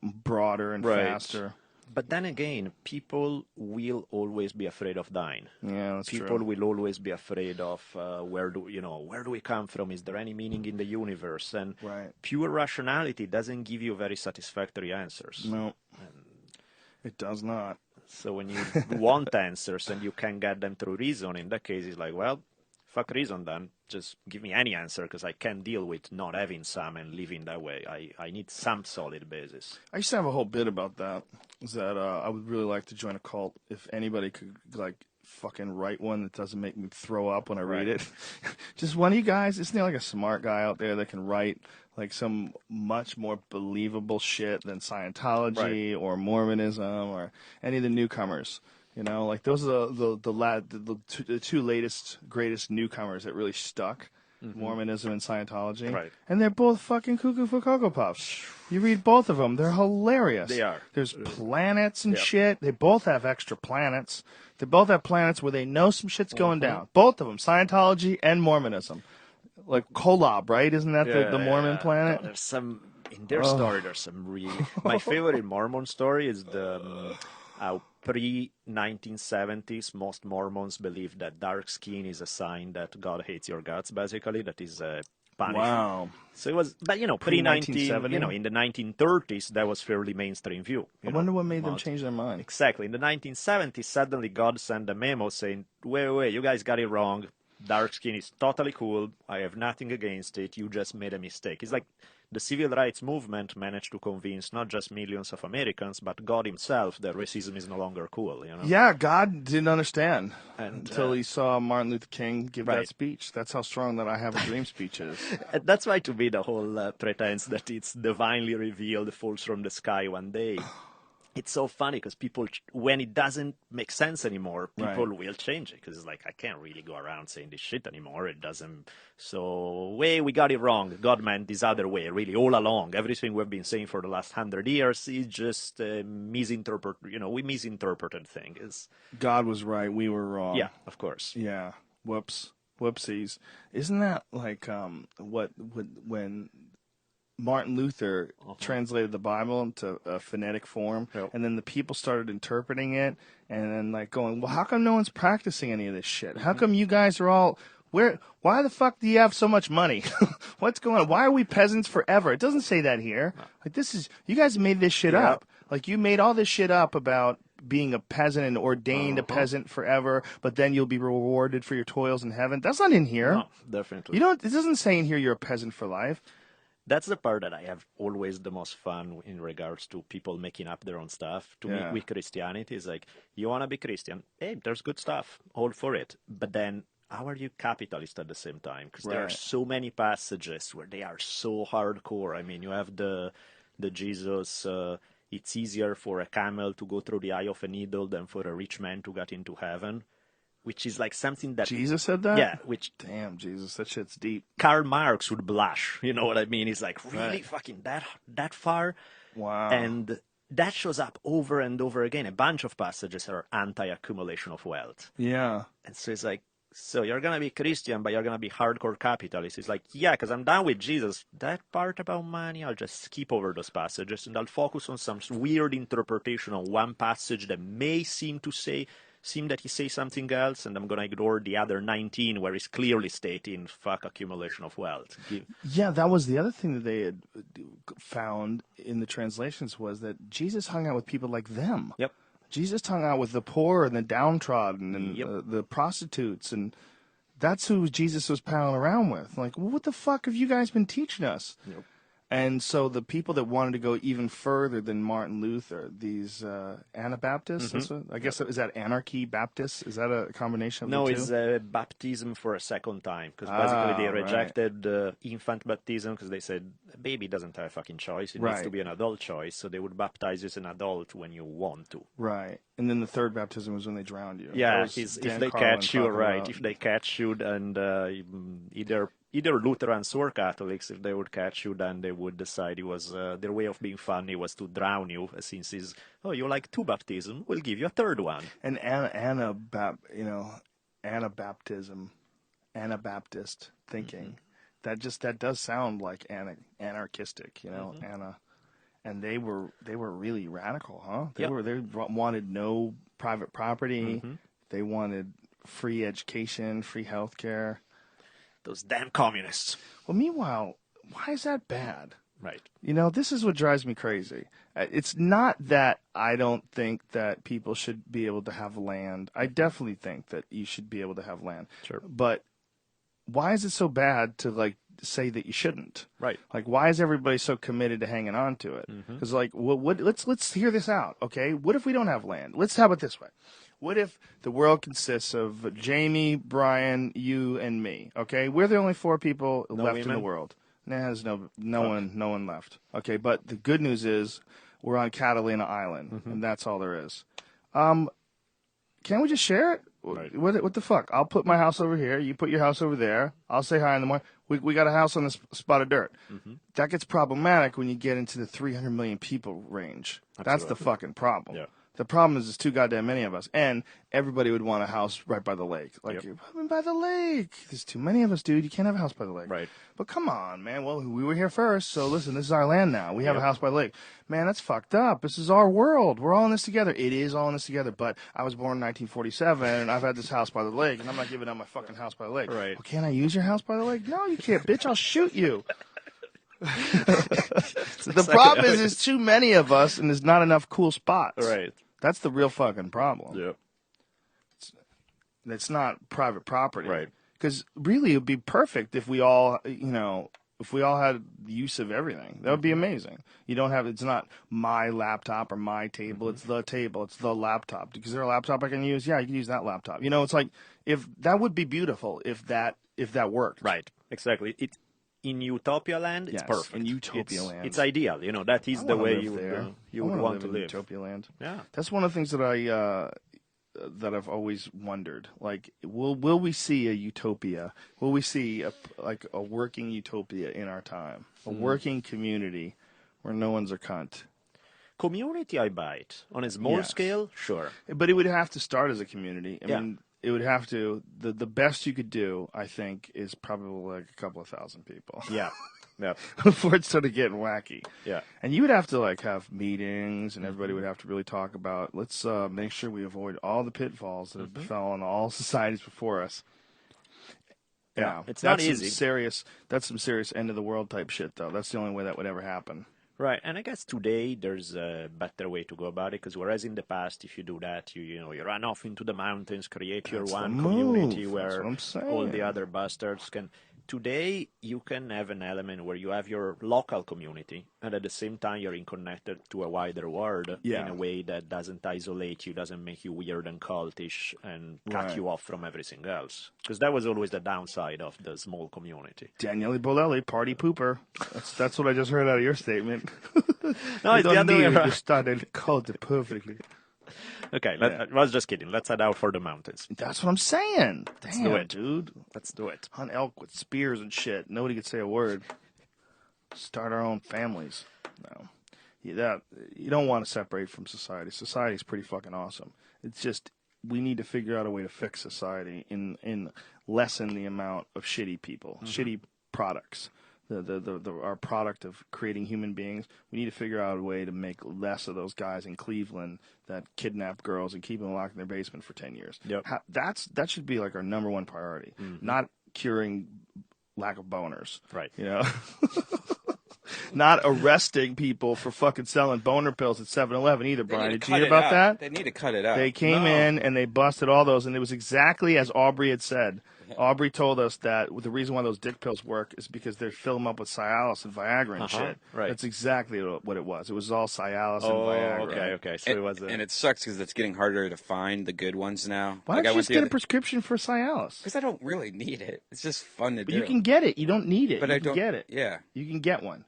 broader and faster. But then again, people will always be afraid of dying. Yeah, that's people true. will always be afraid of where do we come from? Is there any meaning in the universe? And pure rationality doesn't give you very satisfactory answers. No, it does not. So when you want answers and you can get them through reason, in that case, it's like, well, fuck reason then. Just give me any answer because I can't deal with not having some and living that way. I need some solid basis. I used to have a whole bit about that. Is that I would really like to join a cult if anybody could like fucking write one that doesn't make me throw up when I read it. Just one of you guys. Isn't there like a smart guy out there that can write like some much more believable shit than Scientology or Mormonism or any of the newcomers? You know, like those are the two latest, greatest newcomers that really stuck, Mormonism and Scientology. Right. And they're both fucking cuckoo for Cocoa Puffs. You read both of them, they're hilarious. They are. There's planets and shit. They both have extra planets. They both have planets where they know some shit's going down. Both of them, Scientology and Mormonism. Like Kolob, right? Isn't that the Mormon planet? God, there's some, in their story, there's some really... My favorite Mormon story is the... pre-1970s, most Mormons believe that dark skin is a sign that God hates your guts, basically, that is punished. Wow. So it was, but, pre-1970, in the 1930s, that was fairly mainstream view. I wonder what made them change their mind. Exactly. In the 1970s, suddenly God sent a memo saying, wait, you guys got it wrong. Dark skin is totally cool. I have nothing against it. You just made a mistake. It's like the civil rights movement managed to convince not just millions of Americans, but God himself that racism is no longer cool. Yeah, God didn't understand until he saw Martin Luther King give that speech. That's how strong that I Have a Dream speech is. And that's why, to me, the whole pretense that it's divinely revealed falls from the sky one day. It's so funny because people, when it doesn't make sense anymore, people will change it because it's like, I can't really go around saying this shit anymore. It doesn't. So, we got it wrong. God meant this other way, really, all along. Everything we've been saying for the last 100 years is just we misinterpreted things. God was right. We were wrong. Yeah, of course. Yeah. Whoopsies. Isn't that like when Martin Luther translated the Bible into a phonetic form, and then the people started interpreting it, and then like going, well, how come no one's practicing any of this shit? How come you guys are all why the fuck do you have so much money? What's going on? Why are we peasants forever? It doesn't say that here. Like you guys made this shit up. Like you made all this shit up about being a peasant and ordained a peasant forever, but then you'll be rewarded for your toils in heaven. That's not in here. No, definitely. It doesn't say in here you're a peasant for life. That's the part that I have always the most fun in regards to people making up their own stuff. To me, with Christianity, is like, you want to be Christian? Hey, there's good stuff. All for it. But then, how are you capitalist at the same time? Because there are so many passages where they are so hardcore. I mean, you have the Jesus, it's easier for a camel to go through the eye of a needle than for a rich man to get into heaven. Which is like something that... Jesus said that? Yeah, Damn, Jesus, that shit's deep. Karl Marx would blush, you know what I mean? He's like, really fucking that far? Wow. And that shows up over and over again. A bunch of passages are anti-accumulation of wealth. Yeah. And so it's like, so you're going to be Christian, but you're going to be hardcore capitalist. It's like, yeah, because I'm done with Jesus. That part about money, I'll just skip over those passages, and I'll focus on some weird interpretation of one passage that may seem that he says something else, and I'm going to ignore the other 19 where he's clearly stating, fuck accumulation of wealth. Yeah, that was the other thing that they had found in the translations was that Jesus hung out with people like them. Yep. Jesus hung out with the poor and the downtrodden and the prostitutes, and that's who Jesus was palling around with. Like, well, what the fuck have you guys been teaching us? Yep. And so the people that wanted to go even further than Martin Luther, these Anabaptists, that's what, I guess, is that anarchy Baptists? Is that a combination of No, the two? it's baptism for a second time, because basically they right. rejected infant baptism because they said a baby doesn't have a fucking choice. It needs to Right. be an adult choice, so they would baptize you as an adult when you want to. Right. And then the third baptism was when they drowned you. That Yeah, was if Dan they Carlin catch you, talking right, about- if they catch you, and either Lutherans or Catholics, if they would catch you, then they would decide it was their way of being funny was to drown you, since it's, oh, you like 2 baptisms, we'll give you a third one. And Anabaptist thinking, that does sound like anarchistic, Anna. And they were really radical, huh? They wanted no private property. They wanted free education, free health care. Those damn communists. Well, meanwhile, why is that bad? Right. This is what drives me crazy. It's not that I don't think that people should be able to have land. I definitely think that you should be able to have land. Sure. But why is it so bad to say that you shouldn't? Right. Why is everybody so committed to hanging on to it? Because let's hear this out, okay? What if we don't have land? Let's have it this way. What if the world consists of Jamie, Brian, you, and me? Okay, we're the only 4 people left in the world. There's no one left. Okay, but the good news is we're on Catalina Island, and that's all there is. Can't we just share it? Right. What the fuck? I'll put my house over here. You put your house over there. I'll say hi in the morning. We got a house on this spot of dirt. That gets problematic when you get into the 300 million people range. Absolutely. That's the fucking problem. Yeah. The problem is there's too goddamn many of us, and everybody would want a house right by the lake. By the lake. There's too many of us, dude. You can't have a house by the lake. Right. But come on, man. Well, we were here first, so listen, this is our land now. We have a house by the lake. Man, that's fucked up. This is our world. We're all in this together. It is all in this together, but I was born in 1947, and I've had this house by the lake, and I'm not giving up my fucking house by the lake. Right. Well, can't I use your house by the lake? No, you can't, bitch. I'll shoot you. The problem is there's too many of us, and there's not enough cool spots. Right. That's the real fucking problem. Yep. It's not private property. Right. Because really it would be perfect if we all, if we all had the use of everything. That would be amazing. It's not my laptop or my table. It's the table. It's the laptop. Is there a laptop I can use? Yeah, you can use that laptop. It's like, if that would be beautiful if that worked. Right. Exactly. In Utopia land, it's perfect. In Utopia land. It's ideal. That is the way you would want to live. Utopia land. Yeah. That's one of the things that I've always wondered. Will we see a utopia? Will we see a working utopia in our time? A working community where no one's a cunt. Community, I buy it. On a small scale, sure. But it would have to start as a community. I mean, it would have to. The best you could do, I think, is probably a couple of thousand people. Yeah. Yeah. Before it started getting wacky. Yeah. And you would have to have meetings, and everybody would have to really talk about, let's make sure we avoid all the pitfalls that have befallen all societies before us. Yeah. It's not easy. That's some serious end of the world type shit, though. That's the only way that would ever happen. Right, and I guess today there's a better way to go about it, because whereas in the past, if you do that, you run off into the mountains, create your one community where all the other bastards can. Today, you can have an element where you have your local community, and at the same time, you're connected to a wider world in a way that doesn't isolate you, doesn't make you weird and cultish, and cut you off from everything else. Because that was always the downside of the small community. Daniele Bolelli, party pooper. That's what I just heard out of your statement. No, it's the other way around. You started called it perfectly. Okay, I was just kidding. Let's head out for the mountains. That's what I'm saying. Let's do it, dude. Let's do it. Hunt elk with spears and shit. Nobody could say a word. Start our own families. No, you don't want to separate from society. Society's pretty fucking awesome. It's just we need to figure out a way to fix society and lessen the amount of shitty people, shitty products. Our product of creating human beings, we need to figure out a way to make less of those guys in Cleveland that kidnap girls and keep them locked in their basement for 10 years. Yep. That should be our number one priority, not curing lack of boners. Right. not arresting people for fucking selling boner pills at 7-Eleven either, Brian. Did you hear about that? They need to cut it out. They came in and they busted all those, and it was exactly as Aubrey had said. Aubrey told us that the reason why those dick pills work is because they fill them up with Cialis and Viagra and shit. Right. That's exactly what it was. It was all Cialis and Viagra. Okay. So it was and it sucks because it's getting harder to find the good ones now. Why don't you just get a prescription for Cialis? Because I don't really need it. It's just fun to do. But you can get it. You don't need it. But you I can don't get it. Yeah. You can get one.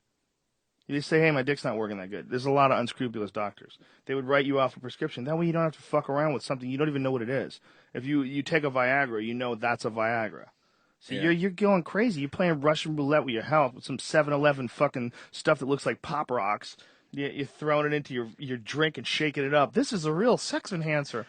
You just say, hey, my dick's not working that good. There's a lot of unscrupulous doctors. They would write you off a prescription. That way you don't have to fuck around with something you don't even know what it is. If you take a Viagra, you know that's a Viagra. So you're going crazy. You're playing Russian roulette with your health with some 7-Eleven fucking stuff that looks like Pop Rocks. You're throwing it into your drink and shaking it up. This is a real sex enhancer.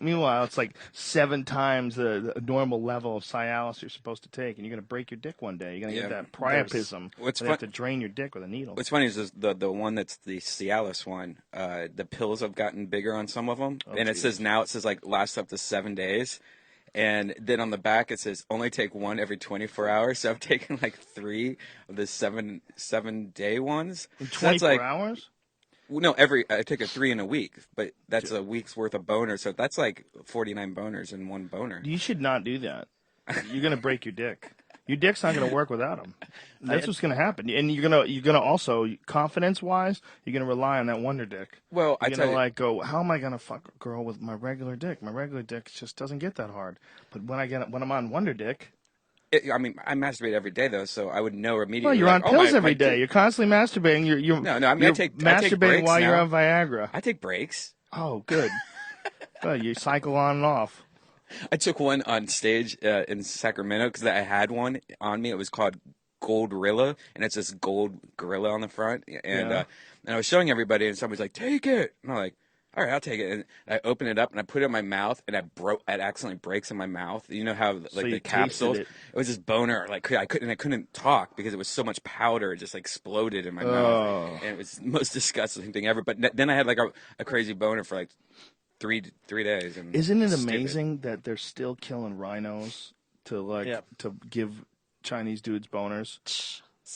Meanwhile, it's like 7 times the normal level of Cialis you're supposed to take, and you're going to break your dick one day. You're going to get that priapism. You have to drain your dick with a needle. What's funny is the one that's the Cialis one, the pills have gotten bigger on some of them, and it says like lasts up to 7 days. And then on the back it says only take one every 24 hours. So I've taken like 3 of the 7-day ones. In 24 hours? Well, no, I take 3 in a week, but that's a week's worth of boners. So that's like 49 boners in one boner. You should not do that. You're gonna break your dick. Your dick's not gonna work without them. That's what's gonna happen. And you're gonna also, confidence-wise, you're gonna rely on that wonder dick. Well, you're gonna go, how am I gonna fuck a girl with my regular dick? My regular dick just doesn't get that hard. But when I'm on wonder dick. I masturbate every day though, so I would know immediately. Well, you're on pills every day. You're constantly masturbating. I take masturbating while you're on Viagra. I take breaks. Oh, good. Well, you cycle on and off. I took one on stage in Sacramento because I had one on me. It was called Gold Gorilla, and it's this gold gorilla on the front. And I was showing everybody, and somebody's like, "Take it," and I'm like, "All right, I'll take it." And I open it up, and I put it in my mouth, and it accidentally breaks in my mouth. You know how the capsules? It was this boner. Like I couldn't talk because it was so much powder. It just exploded in my mouth, and it was the most disgusting thing ever. But then I had like a crazy boner for like 3 days. And isn't it amazing that they're still killing rhinos to give Chinese dudes boners?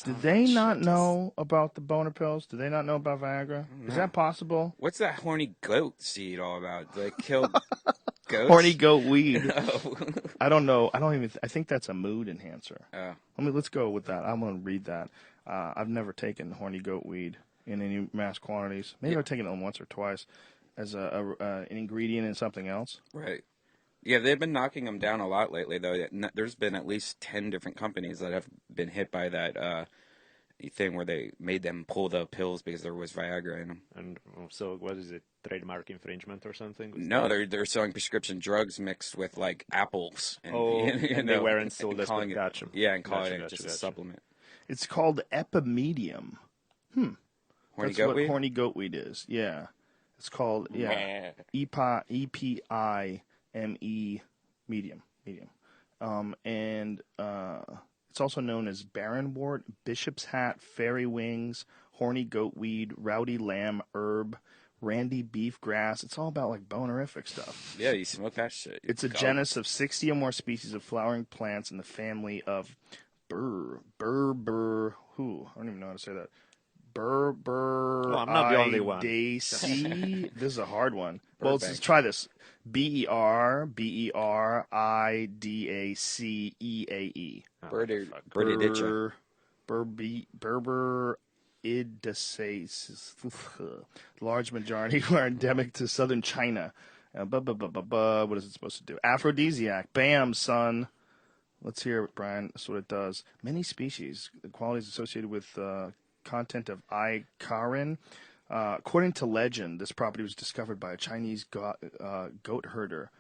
Do they not know about the boner pills? Do they not know about Viagra? Is that possible? What's that horny goat seed all about? Do they kill goats? Horny goat weed. No. I don't know. I think that's a mood enhancer. Oh. Let's go with that. I'm going to read that. I've never taken horny goat weed in any mass quantities. Maybe I've taken it once or twice as an ingredient in something else. Right. Yeah, they've been knocking them down a lot lately, though. There's been at least 10 different companies that have been hit by that thing where they made them pull the pills because there was Viagra in them. And so, what is it? Trademark infringement or something? No, they're selling prescription drugs mixed with like apples. And, and they weren't sold as calling it. Yeah, and calling it just a supplement. It's called Epimedium. That's what horny goat weed is. Yeah, it's called EPIME medium. And it's also known as barrenwort, bishop's hat, fairy wings, horny goat weed, rowdy lamb herb, randy beef grass. It's all about like bonerific stuff. Yeah, you smoke that shit. It's a genus of 60 or more species of flowering plants in the family of I don't even know how to say that. I'm not the only one. This is a hard one. Well, let's try this. Berberridaceae. Berberidaceae. Large majority are endemic to southern China. What is it supposed to do? Aphrodisiac. Bam, son. Let's hear it, Brian. That's what it does. Many species. The qualities associated with content of icarin. According to legend, this property was discovered by a Chinese goat herder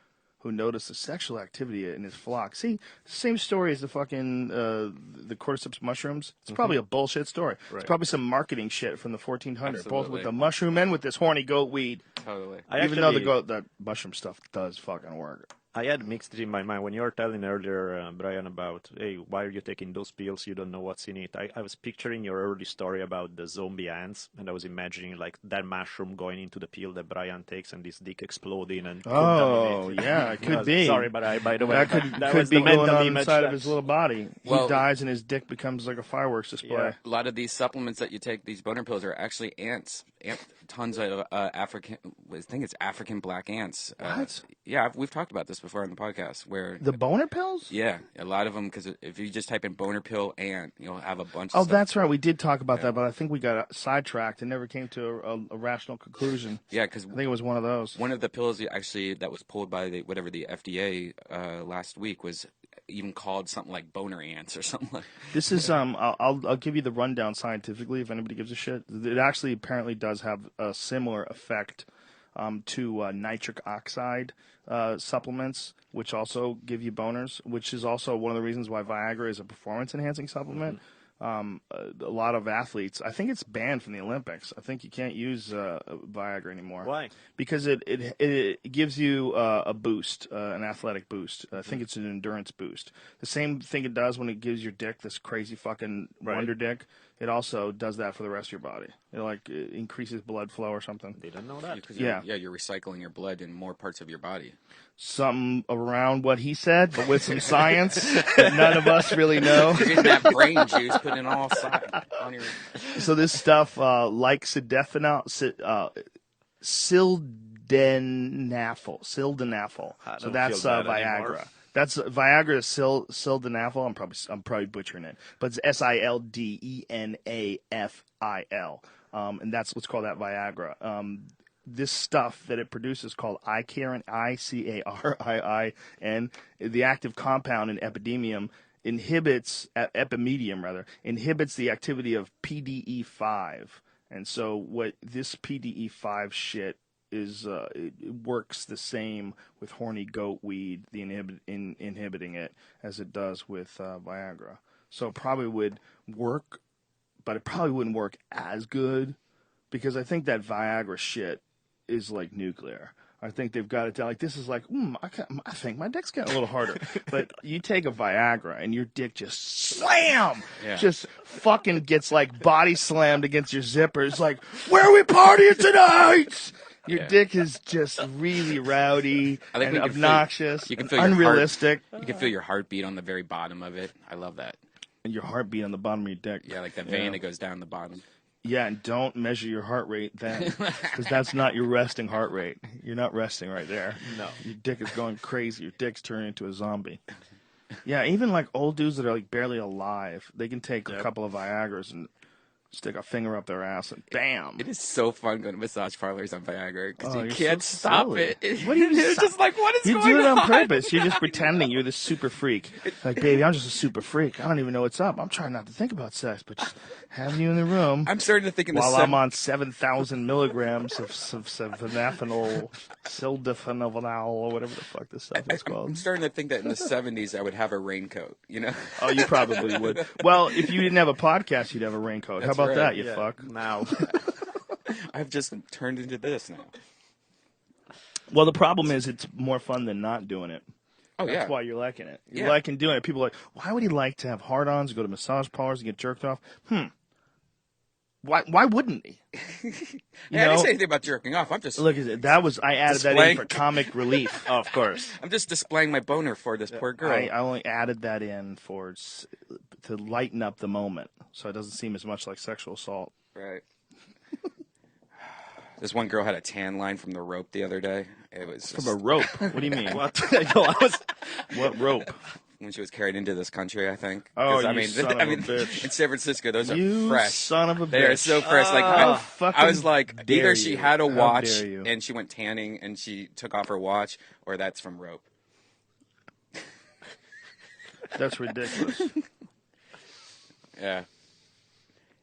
who noticed the sexual activity in his flock. See, same story as the fucking the cordyceps mushrooms. It's probably a bullshit story. Right. It's probably some marketing shit from the 1400s, Absolutely. both with the mushroom and with this horny goat weed. Totally. Even though that mushroom stuff does fucking work. I had mixed in my mind when you were telling earlier, Brian, about, hey, why are you taking those pills? You don't know what's in it. I was picturing your early story about the zombie ants, and I was imagining like that mushroom going into the pill that Brian takes and this dick exploding and Oh, contaminating. yeah, it could be. Sorry, but by the way, That that could was be the mental going on image inside that- of his little body. Well- He dies and his dick becomes like a fireworks display. Yeah. A lot of these supplements that you take, these boner pills, are actually ants. Tons of African, I think it's African black ants. What? Yeah, we've talked about this before on the podcast. Where The boner pills? yeah, a lot of them, because if you just type in boner pill ant, you'll have a bunch. Oh, of stuff. that's right. We did talk about that, but I think we got sidetracked and never came to a rational conclusion. Yeah, because I think it was one of those. one of the pills actually that was pulled by the FDA last week was even called something like boner ants or something like. This is I'll give you the rundown scientifically if anybody gives a shit. It actually apparently does have a similar effect to nitric oxide supplements, which also give you boners, which is also one of the reasons why Viagra is a performance enhancing supplement. A lot of athletes, I think it's banned from the Olympics. I think you can't use Viagra anymore. Why? Because it gives you a boost, an athletic boost. I think it's an endurance boost. The same thing it does when it gives your dick this crazy fucking wonder dick. It also does that for the rest of your body. It increases blood flow or something. Didn't know that. Yeah. You're recycling your blood in more parts of your body. Something around what he said, but with some science that none of us really know. You're getting that brain juice put in all sides on your. So this stuff, like sildenafil. So that's feel bad Viagra. anymore. That's Viagra is sildenafil. I'm probably butchering it, but it's sildenafil, and that's what's called that Viagra. This stuff that it produces called Icarin, Icariin, the active compound in inhibits the activity of PDE5, and so what this PDE5 shit is, it works the same with horny goat weed, inhibiting it as it does with Viagra. So it probably would work, but it probably wouldn't work as good because I think that Viagra shit is like nuclear. I think they've got it down. Like, this is like, I think my dick's getting a little harder. But you take a Viagra and your dick just slam, just fucking gets like body slammed against your zipper. It's like, where are we partying tonight? Your dick is just really rowdy and obnoxious, You can feel unrealistic. You can feel your heartbeat on the very bottom of it. I love that. And your heartbeat on the bottom of your dick. Yeah, like that vein that goes down the bottom. Yeah, and don't measure your heart rate then, because that's not your resting heart rate. You're not resting right there. No. Your dick is going crazy. Your dick's turning into a zombie. Yeah, even like old dudes that are like barely alive, they can take a couple of Viagras and stick a finger up their ass and bam. It is so fun going to massage parlors on Viagra because you you're can't so stop silly. it. What do you You're just like, what is You going do it on on? purpose. You're just pretending you're this super freak. Like, baby, I'm just a super freak. I don't even know what's up. I'm trying not to think about sex, but just having you in the room I'm starting to think in the while I'm on 7,000 milligrams of sildenafil, or whatever the fuck this stuff is I'm called. starting to think that in the 70s I would have a raincoat, you know? Oh, you probably would. Well, if you didn't have a podcast, you'd have a raincoat. How That's about right. that, you fuck? Now. I've just turned into this now. Well, the problem is it's more fun than not doing it. Oh, That's yeah. why you're liking it. You're Yeah. liking doing it. People are like, why would he like to have hard-ons, go to massage parlors, and get jerked off? Why wouldn't he? Hey, I didn't say anything about jerking off. I'm just Look at it. I added that in Displaying. for comic relief. Oh, of course. I'm just displaying my boner for this poor girl. I only added that in to lighten up the moment, so it doesn't seem as much like sexual assault. Right. This one girl had a tan line from the rope the other day. It was just, From a rope. What do you mean? What? What rope? when she was carried into this country, I think. Oh, 'Cause, you son of a bitch. In San Francisco, those You are fresh. son of a bitch. They are so fresh. Like How I was fucking like, dare either she you. had a How watch dare you. and she went tanning and she took off her watch, or that's from rope. That's ridiculous. Yeah.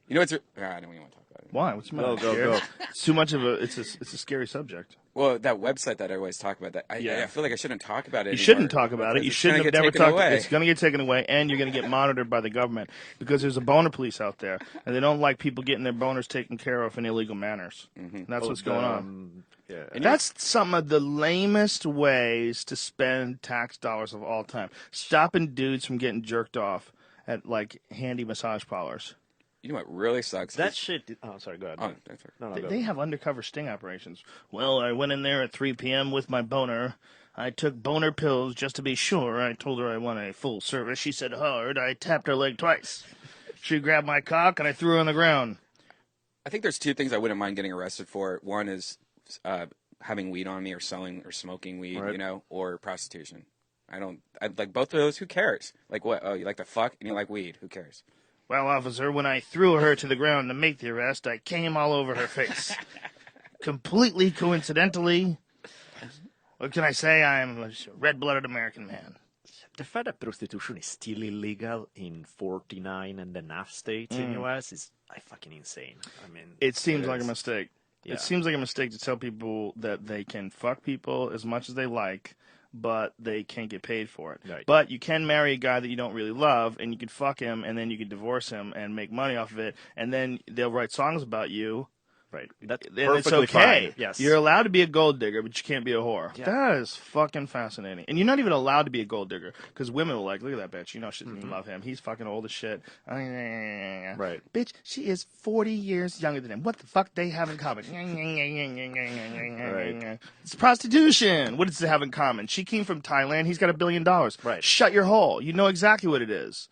You know what's? I don't even want to talk about it. Why? What's the matter? Go. It's too much of a. It's a scary subject. Well, that website that I always talk about, that I feel like I shouldn't talk about it You anymore. shouldn't talk about it. You It's shouldn't gonna have get never taken talked. away. It's going to get taken away, and you're going to get monitored by the government because there's a boner police out there, and they don't like people getting their boners taken care of in illegal manners. And that's what's going on. Yeah. And that's some of the lamest ways to spend tax dollars of all time. Stopping dudes from getting jerked off at like handy massage parlors. You know what really sucks? That shit. Oh, sorry. Go ahead. Oh, that's right. No, They have undercover sting operations. Well, I went in there at 3 p.m. with my boner. I took boner pills just to be sure. I told her I want a full service. She said hard. I tapped her leg twice. She grabbed my cock and I threw her on the ground. I think there's two things I wouldn't mind getting arrested for. One is having weed on me or selling or smoking weed, Right. or prostitution. I like both of those. Who cares? Like what? Oh, you like to fuck and you like weed. Who cares? Well, officer, when I threw her to the ground to make the arrest, I came all over her face. Completely coincidentally. What can I say? I'm a red-blooded American man. The fact that prostitution is still illegal in 49 and enough states in the U.S. is fucking insane. I mean, It seems like a mistake. Yeah. It seems like a mistake to tell people that they can fuck people as much as they like, but they can't get paid for it. Right. But you can marry a guy that you don't really love, and you can fuck him, and then you can divorce him and make money off of it, and then they'll write songs about you. Right. That's And it's perfectly okay. fine. Yes. You're allowed to be a gold digger, but you can't be a whore. Yeah. That is fucking fascinating. And you're not even allowed to be a gold digger, because women will like, look at that bitch. You know she doesn't even love him. He's fucking old as shit. Right. Bitch, she is 40 years younger than him. What the fuck they have in common? It's prostitution. What does it have in common? She came from Thailand. He's got $1 billion. Right. Shut your hole. You know exactly what it is.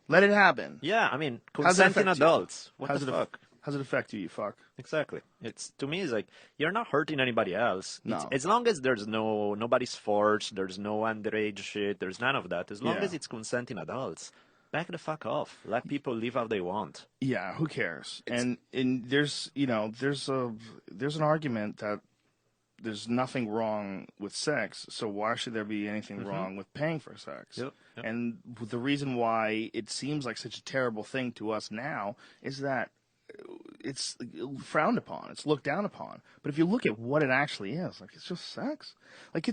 Let it happen. Yeah, I mean, How's it consenting affect you? adults. What How's the it fuck? How's it affect you, you fuck? Exactly. It's to me, it's like you're not hurting anybody else. No. As long as there's nobody's forced, there's no underage shit, there's none of that. As long Yeah. as it's consenting adults, back the fuck off. Let people live how they want. Yeah, who cares? And there's there's an argument that there's nothing wrong with sex, so why should there be anything wrong with paying for sex? Yep. And the reason why it seems like such a terrible thing to us now is that it's frowned upon, it's looked down upon. But if you look at what it actually is, like, it's just sex. Like,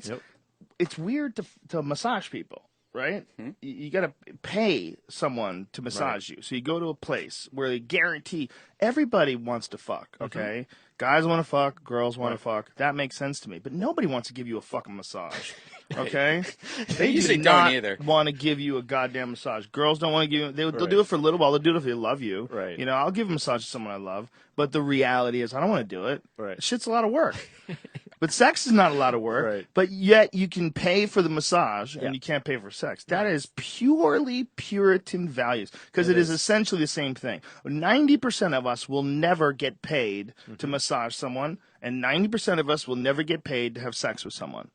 it's weird to massage people. Right? You got to pay someone to massage you. So you go to a place where they guarantee everybody wants to fuck, okay? Guys want to fuck, girls want to fuck. That makes sense to me. But nobody wants to give you a fucking massage, okay? They usually do don't not either. want to give you a goddamn massage. Girls don't want to give you. They'll do it for a little while. They'll do it if they love you. Right. You know, I'll give a massage to someone I love. But the reality is, I don't want to do it. Right. Shit's a lot of work. But sex is not a lot of work. Right. But yet you can pay for the massage and you can't pay for sex. That is purely Puritan values, because it is essentially the same thing. 90% of us will never get paid to massage someone, and 90% of us will never get paid to have sex with someone.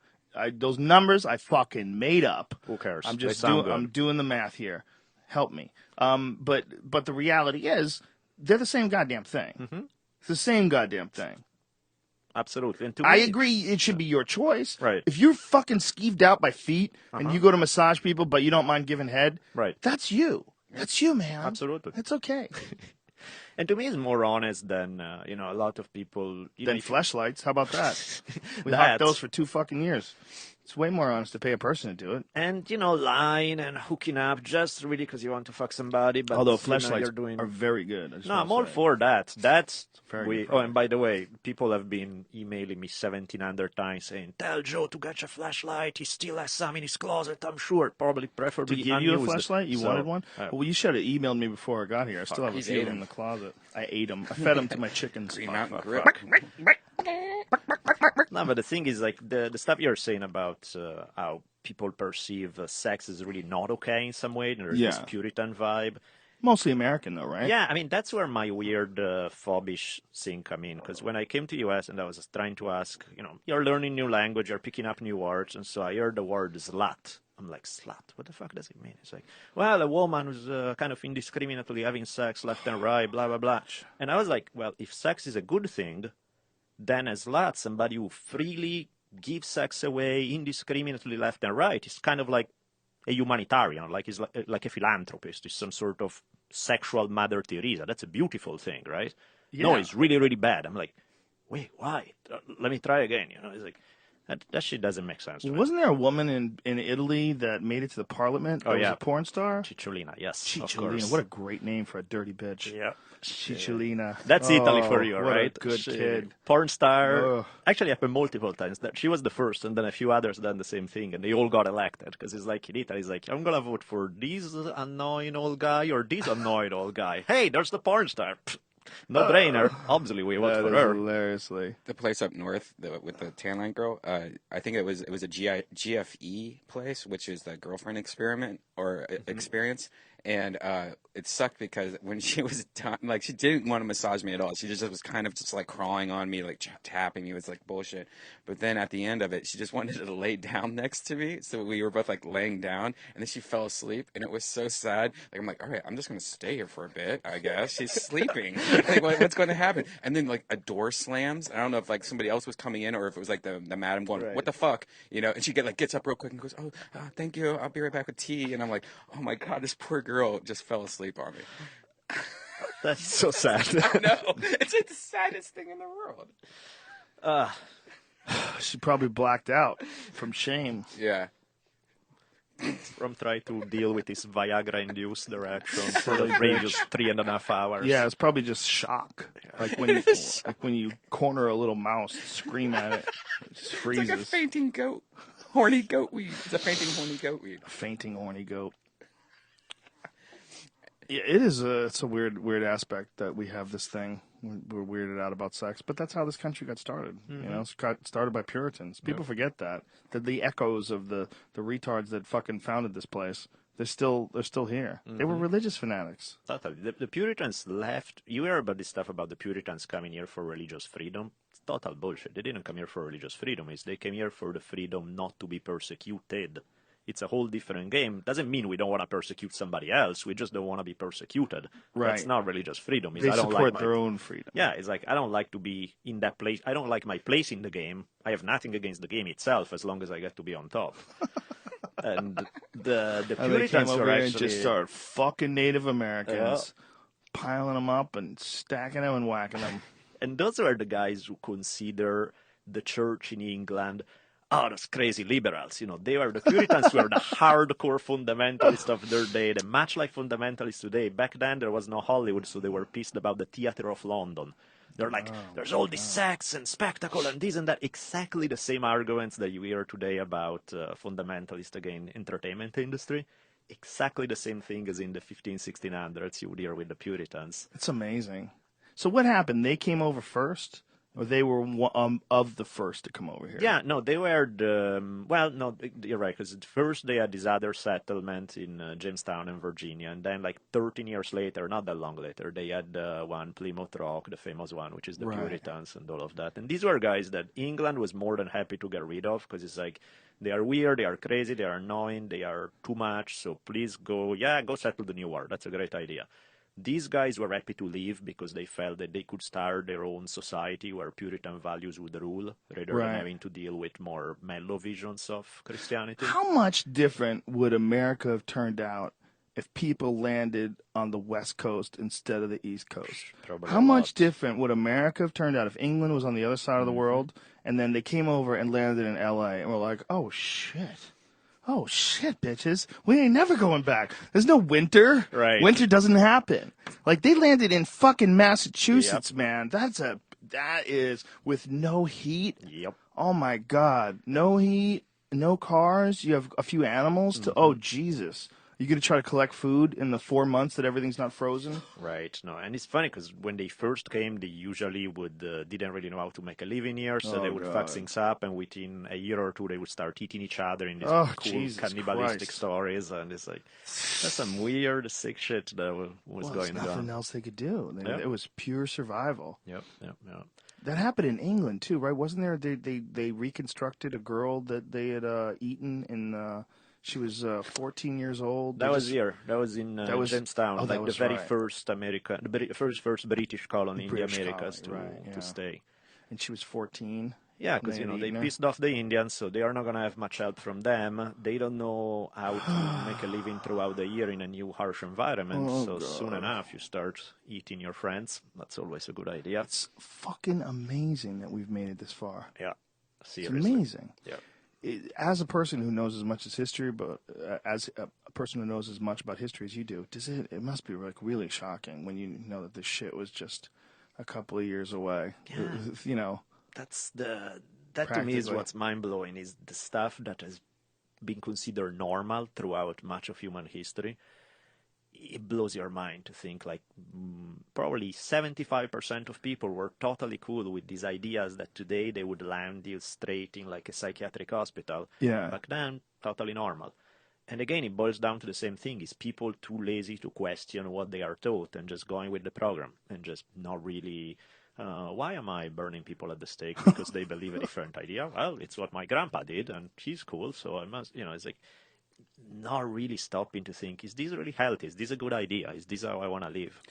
Those numbers I fucking made up. Who cares? I'm They just sound good. I'm doing the math here. Help me. But the reality is, they're the same goddamn thing. It's the same goddamn thing. Absolutely. And to I me, agree it should be your choice. Right. If you're fucking skeeved out by feet and you go to massage people but you don't mind giving head, Right. that's you. That's you, man. Absolutely. It's okay. And to me, it's more honest than a lot of people. Then if you- fleshlights, how about that? We That. hocked those for 2 fucking years. It's way more honest to pay a person to do it. And lying and hooking up just really because you want to fuck somebody. But Although you're fleshlights doing. are very good. I just No, wanna I'm all say. for that. That's Very good Oh, product. and by the way, people have been emailing me 1,700 times saying, "Tell Joe to get a flashlight. He still has some in his closet. I'm sure, probably To preferably give you a unused." flashlight? You So, wanted one? uh, Well, you should have emailed me before I got here. I still have a He's few of ate them in them. the closet. I ate them. I fed them to my chickens. Green Mountain Fuck, Grip. No, but the thing is, like the stuff you're saying about how people perceive sex is really not okay in some way. There's this Yeah. Puritan vibe. Mostly American, though, right? Yeah, I mean, that's where my weird phobish thing come in. Because when I came to US and I was trying to ask, you're learning new language, you're picking up new words, and so I heard the word slut. I'm like, slut? What the fuck does it mean? It's like, well, a woman who's kind of indiscriminately having sex left and right, blah, blah, blah. And I was like, well, if sex is a good thing, then a slut, somebody who freely gives sex away indiscriminately left and right, is kind of like a humanitarian, like a philanthropist, is some sort of sexual Mother Teresa. That's a beautiful thing, right? No, Yeah. it's really, really bad. I'm like, wait, why? Let me try again. It's like, that shit doesn't make sense to me. Wasn't there a woman in Italy that made it to the parliament? Oh, That was yeah. a porn star? Cicciolina, yes, of Cicciolina. course. What a great name for a dirty bitch. Yeah. Cicciolina. That's Italy for you, what right? a good kid. Porn star. Ugh. Actually, happened multiple times. That she was the first, and then a few others done the same thing, and they all got elected. Because it's like in Italy, it's like, I'm gonna vote for this annoying old guy or this annoyed old guy. Hey, there's the porn star. No brainer. Obviously, we vote That for is her. hilariously. The place up north with the tan line girl, I think it was a GFE place, which is the girlfriend experiment or experience, and it sucked because when she was done, like she didn't want to massage me at all. She just was kind of just like crawling on me, like tapping me. It was like bullshit. But then at the end of it, she just wanted to lay down next to me, so we were both like laying down, and then she fell asleep, and it was so sad. Like I'm like, all right, I'm just gonna stay here for a bit, I guess. She's sleeping. Like what's going to happen? And then like a door slams. I don't know if like somebody else was coming in or if it was like the madam going, Right. what the fuck, and she gets up real quick and goes, oh, thank you, I'll be right back with tea. And I'm like, oh my god, this poor girl just fell asleep on me. That's so sad. I know, it's like the saddest thing in the world. She probably blacked out from shame. Yeah. From trying to deal with this Viagra-induced erection for the previous 3.5 hours. Yeah, it's probably just shock. Like when you corner a little mouse, scream at it, it just freezes. It's like a fainting goat. Horny goat weed. It's a fainting horny goat weed. A fainting horny goat. Yeah, it is. It's a weird aspect that we have this thing. We're weirded out about sex, but that's how this country got started. It's got started by Puritans. People forget that the echoes of the retards that fucking founded this place. They're still here. They were religious fanatics. Totally. The Puritans left. You hear about this stuff about the Puritans coming here for religious freedom. It's total bullshit. They didn't come here for religious freedom. They came here for the freedom not to be persecuted. It's a whole different game. Doesn't mean we don't want to persecute somebody else. We just don't want to be persecuted. Right. That's not religious freedom. They support their own freedom. Yeah, it's like I don't like to be in that place. I don't like my place in the game. I have nothing against the game itself as long as I get to be on top. And the And they came Puritans over are here actually and just started fucking Native Americans, piling them up and stacking them and whacking them. And those are the guys who consider the church in England, those crazy liberals. They are the Puritans were the hardcore fundamentalists of their day. They're much like fundamentalists today. Back then, there was no Hollywood, so they were pissed about the theater of London. They're like, there's all this sex and spectacle and this and that. Exactly the same arguments that you hear today about fundamentalist, again, entertainment industry. Exactly the same thing as in the 1600s you would hear with the Puritans. It's amazing. So what happened? They came over first? Or they were of the first to come over here? Yeah, no, they were no, you're right, because first they had this other settlement in Jamestown in Virginia, and then like 13 years later, not that long later, they had one, Plymouth Rock, the famous one, which is the Puritans and all of that. And these were guys that England was more than happy to get rid of, because it's like, they are weird, they are crazy, they are annoying, they are too much, so please go settle the new world. That's a great idea. These guys were happy to leave because they felt that they could start their own society where Puritan values would rule, rather than having to deal with more mellow visions of Christianity. How much different would America have turned out if people landed on the West Coast instead of the East Coast? Probably How much different would America have turned out if England was on the other side of the world and then they came over and landed in L.A. and were like, oh, shit. Oh, shit, bitches. We ain't never going back. There's no winter. Right. Winter doesn't happen. Like, they landed in fucking Massachusetts, man. That is with no heat. Yep. Oh, my God. No heat, no cars. You have a few animals to, oh, Jesus. You going to try to collect food in the 4 months that everything's not frozen? Right. No, and it's funny because when they first came, they usually didn't really know how to make a living here, so they would fuck things up, and within a year or two, they would start eating each other in these cool Jesus cannibalistic Christ. stories, and it's like that's some weird, sick shit that was going There's nothing on. else they could do. It was pure survival. Yep. That happened in England too, right? Wasn't there? They reconstructed a girl that they had eaten in. She was 14 years old. That was here. That was in Jamestown, like the very first first British colony in the Americas to stay. And she was 14. Yeah, because they pissed off the Indians, so they are not gonna have much help from them. They don't know how to make a living throughout the year in a new harsh environment. Soon enough, you start eating your friends. That's always a good idea. It's fucking amazing that we've made it this far. Yeah, seriously. It's amazing. Yeah. As a person who knows as much as history, but as a person who knows as much about history as you do, it must be like really shocking when you know that this shit was just a couple of years away. Yeah. That to me is what's mind-blowing, is the stuff that has been considered normal throughout much of human history. It blows your mind to think like probably 75% of people were totally cool with these ideas that today they would land you straight in like a psychiatric hospital. Yeah. Back then, totally normal. And again, it boils down to the same thing. Is people too lazy to question what they are taught and just going with the program and just not really... why am I burning people at the stake because they believe a different idea? Well, it's what my grandpa did, and he's cool, so I must, it's like not really stopping to think, is this really healthy? Is this a good idea? Is this how I want to live?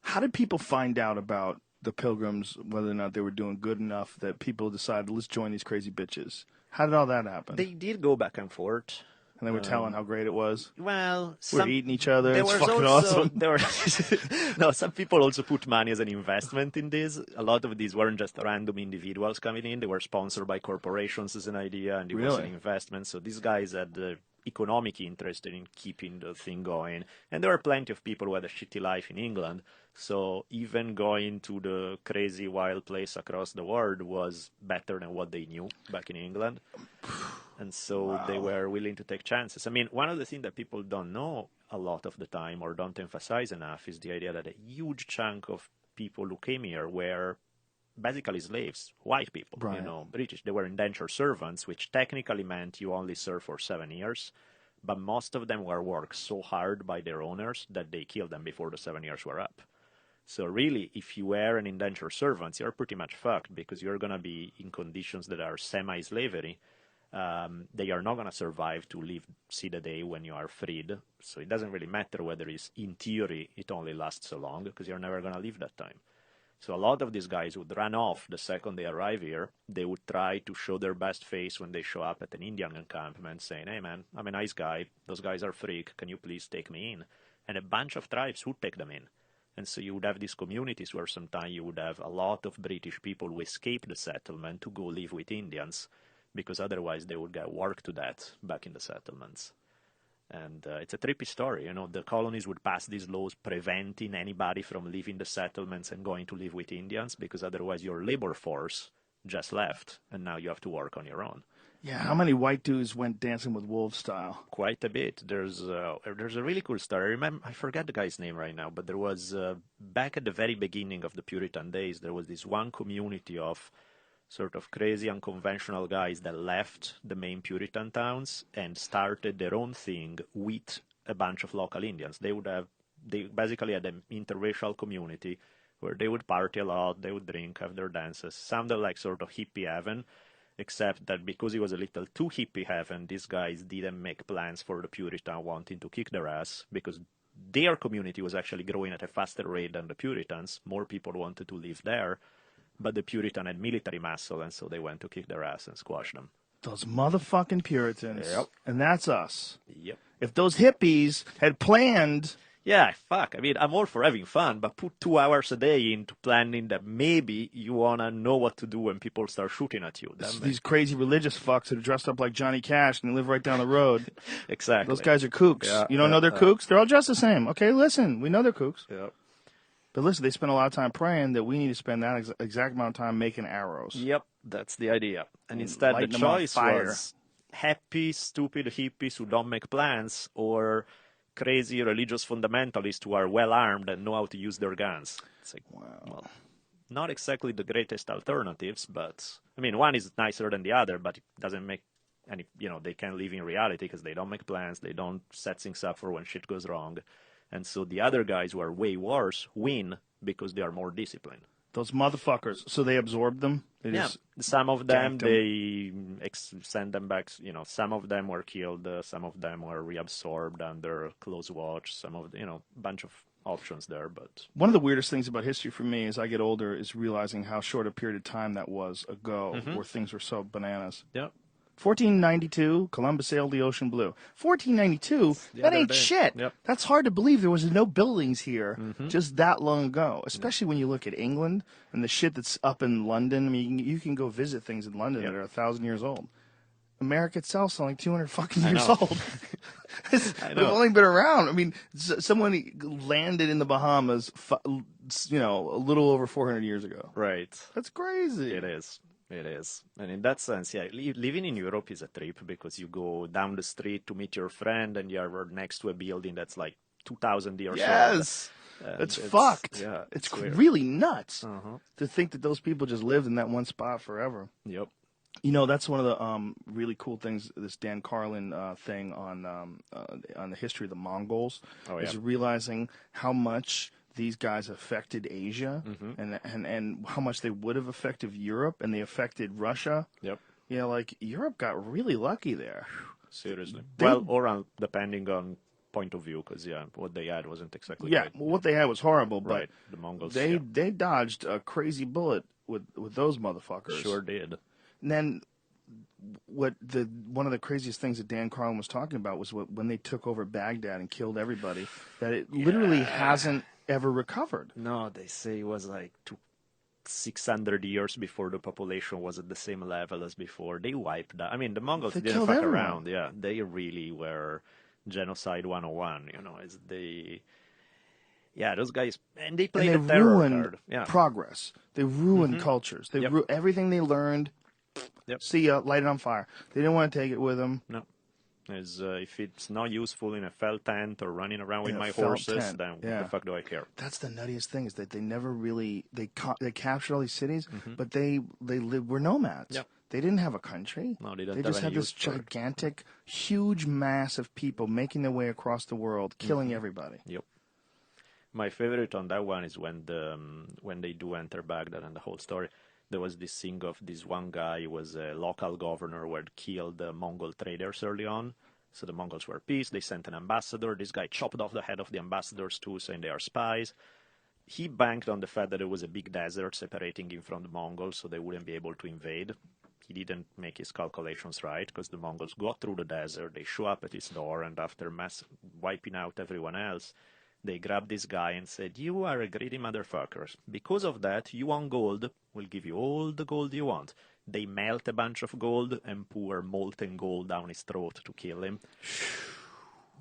How did people find out about the Pilgrims, whether or not they were doing good enough that people decided, let's join these crazy bitches? How did all that happen? They did go back and forth. And they were telling how great it was. Well, we're eating each other. It's fucking awesome. Some people also put money as an investment in this. A lot of these weren't just random individuals coming in. They were sponsored by corporations as an idea, and it was an investment. So these guys had the economic interest in keeping the thing going. And there were plenty of people who had a shitty life in England. So even going to the crazy wild place across the world was better than what they knew back in England. And so they were willing to take chances. I mean, one of the things that people don't know a lot of the time or don't emphasize enough is the idea that a huge chunk of people who came here were basically slaves, white people, British. They were indentured servants, which technically meant you only serve for 7 years. But most of them were worked so hard by their owners that they killed them before the 7 years were up. So really, if you were an indentured servant, you're pretty much fucked because you're going to be in conditions that are semi-slavery. They are not going to survive to see the day when you are freed. So it doesn't really matter whether it's, in theory, it only lasts so long because you're never going to live that time. So a lot of these guys would run off the second they arrive here. They would try to show their best face when they show up at an Indian encampment saying, hey man, I'm a nice guy. Those guys are freak. Can you please take me in? And a bunch of tribes would take them in. And so you would have these communities where sometimes you would have a lot of British people who escape the settlement to go live with Indians, because otherwise they would get worked to death back in the settlements. And it's a trippy story. The colonies would pass these laws preventing anybody from leaving the settlements and going to live with Indians, because otherwise your labor force just left, and now you have to work on your own. Yeah, how many white dudes went Dancing with Wolves style? Quite a bit. There's a really cool story. I forget the guy's name right now, but there was, back at the very beginning of the Puritan days, there was this one community of sort of crazy, unconventional guys that left the main Puritan towns and started their own thing with a bunch of local Indians. They basically had an interracial community where they would party a lot, they would drink, have their dances. Sounded like sort of hippie heaven, except that because it was a little too hippie heaven, these guys didn't make plans for the Puritan wanting to kick their ass, because their community was actually growing at a faster rate than the Puritans. More people wanted to live there. But the Puritan had military muscle, and so they went to kick their ass and squash them. Those motherfucking Puritans. Yep. And that's us. Yep. If those hippies had planned... Yeah, fuck. I mean, I'm all for having fun, but put 2 hours a day into planning that maybe you want to know what to do when people start shooting at you. These crazy religious fucks that are dressed up like Johnny Cash and live right down the road. Exactly. Those guys are kooks. Yeah, you don't know they're kooks? They're all dressed the same. Okay, listen. We know they're kooks. Yeah. But listen, they spend a lot of time praying that we need to spend that exact amount of time making arrows. Yep, that's the idea. And instead the choice was happy, stupid hippies who don't make plans, or crazy religious fundamentalists who are well-armed and know how to use their guns. It's like, well, not exactly the greatest alternatives, but, I mean, one is nicer than the other, but it doesn't make any, they can't live in reality because they don't make plans, they don't set things up for when shit goes wrong. And so the other guys who are way worse win because they are more disciplined. Those motherfuckers. So they absorbed them? They Yeah, just some of them, ganked 'em? they send them back. You know, some of them were killed. Some of them were reabsorbed under close watch. Some of the, bunch of options there. But One of the weirdest things about history for me as I get older is realizing how short a period of time that was ago where things were so bananas. yeah, 1492, Columbus sailed the ocean blue. 1492, the that other ain't day. shit. Yep. That's hard to believe there was no buildings here just that long ago, especially when you look at England and the shit that's up in London. I mean, you can go visit things in London that are 1,000 years old. America itself's only 200 fucking years old. They've only been around. I mean, someone landed in the Bahamas, a little over 400 years ago. right. That's crazy. It is. It is. And in that sense, yeah, living in Europe is a trip because you go down the street to meet your friend and you're next to a building that's like 2,000 years old. Yes. It's fucked. Yeah, it's weird. really nuts Uh-huh. to think that those people just lived in that one spot forever. Yep. That's one of the really cool things. This Dan Carlin thing on the history of the Mongols is realizing how much these guys affected Asia and how much they would have affected Europe, and they affected Russia. Yep. Like Europe got really lucky there. Seriously. They- Depending on point of view, because what they had wasn't exactly Yeah, great. well, what they had was horrible, but Right. The Mongols. they dodged a crazy bullet with those motherfuckers. sure did. And then one of the craziest things that Dan Carlin was talking about was when they took over Baghdad and killed everybody, that it literally hasn't ever recovered. No, they say it was like 600 years before the population was at the same level as before. They wiped out. I mean, the Mongols They didn't killed fuck everyone. around. Yeah, they really were genocide 101. Those guys, and they played And the they terror ruined card. Yeah, progress. They ruined cultures. They Yep. everything they learned. Yep. See ya, light it on fire. They didn't want to take it with them. no. If it's not useful in a felt tent or running around with In a my felt horses, tent, then what yeah. the fuck do I care? That's the nuttiest thing is that they never really they captured all these cities, but they were nomads. Yep. They didn't have a country. No, they didn't They have just any had this use for it. gigantic, huge mass of people making their way across the world, killing everybody. Yep. My favorite on that one is when they do enter Baghdad and the whole story. There was this thing of this one guy who was a local governor who had killed the Mongol traders early on. So the Mongols were pissed. They sent an ambassador. This guy chopped off the head of the ambassadors too, saying they are spies. He banked on the fact that there was a big desert separating him from the Mongols, so they wouldn't be able to invade. He didn't make his calculations right, because the Mongols got through the desert, they show up at his door, and after wiping out everyone else, they grabbed this guy and said, "You are a greedy motherfucker. Because of that, you want gold, we'll give you all the gold you want." They melt a bunch of gold and pour molten gold down his throat to kill him.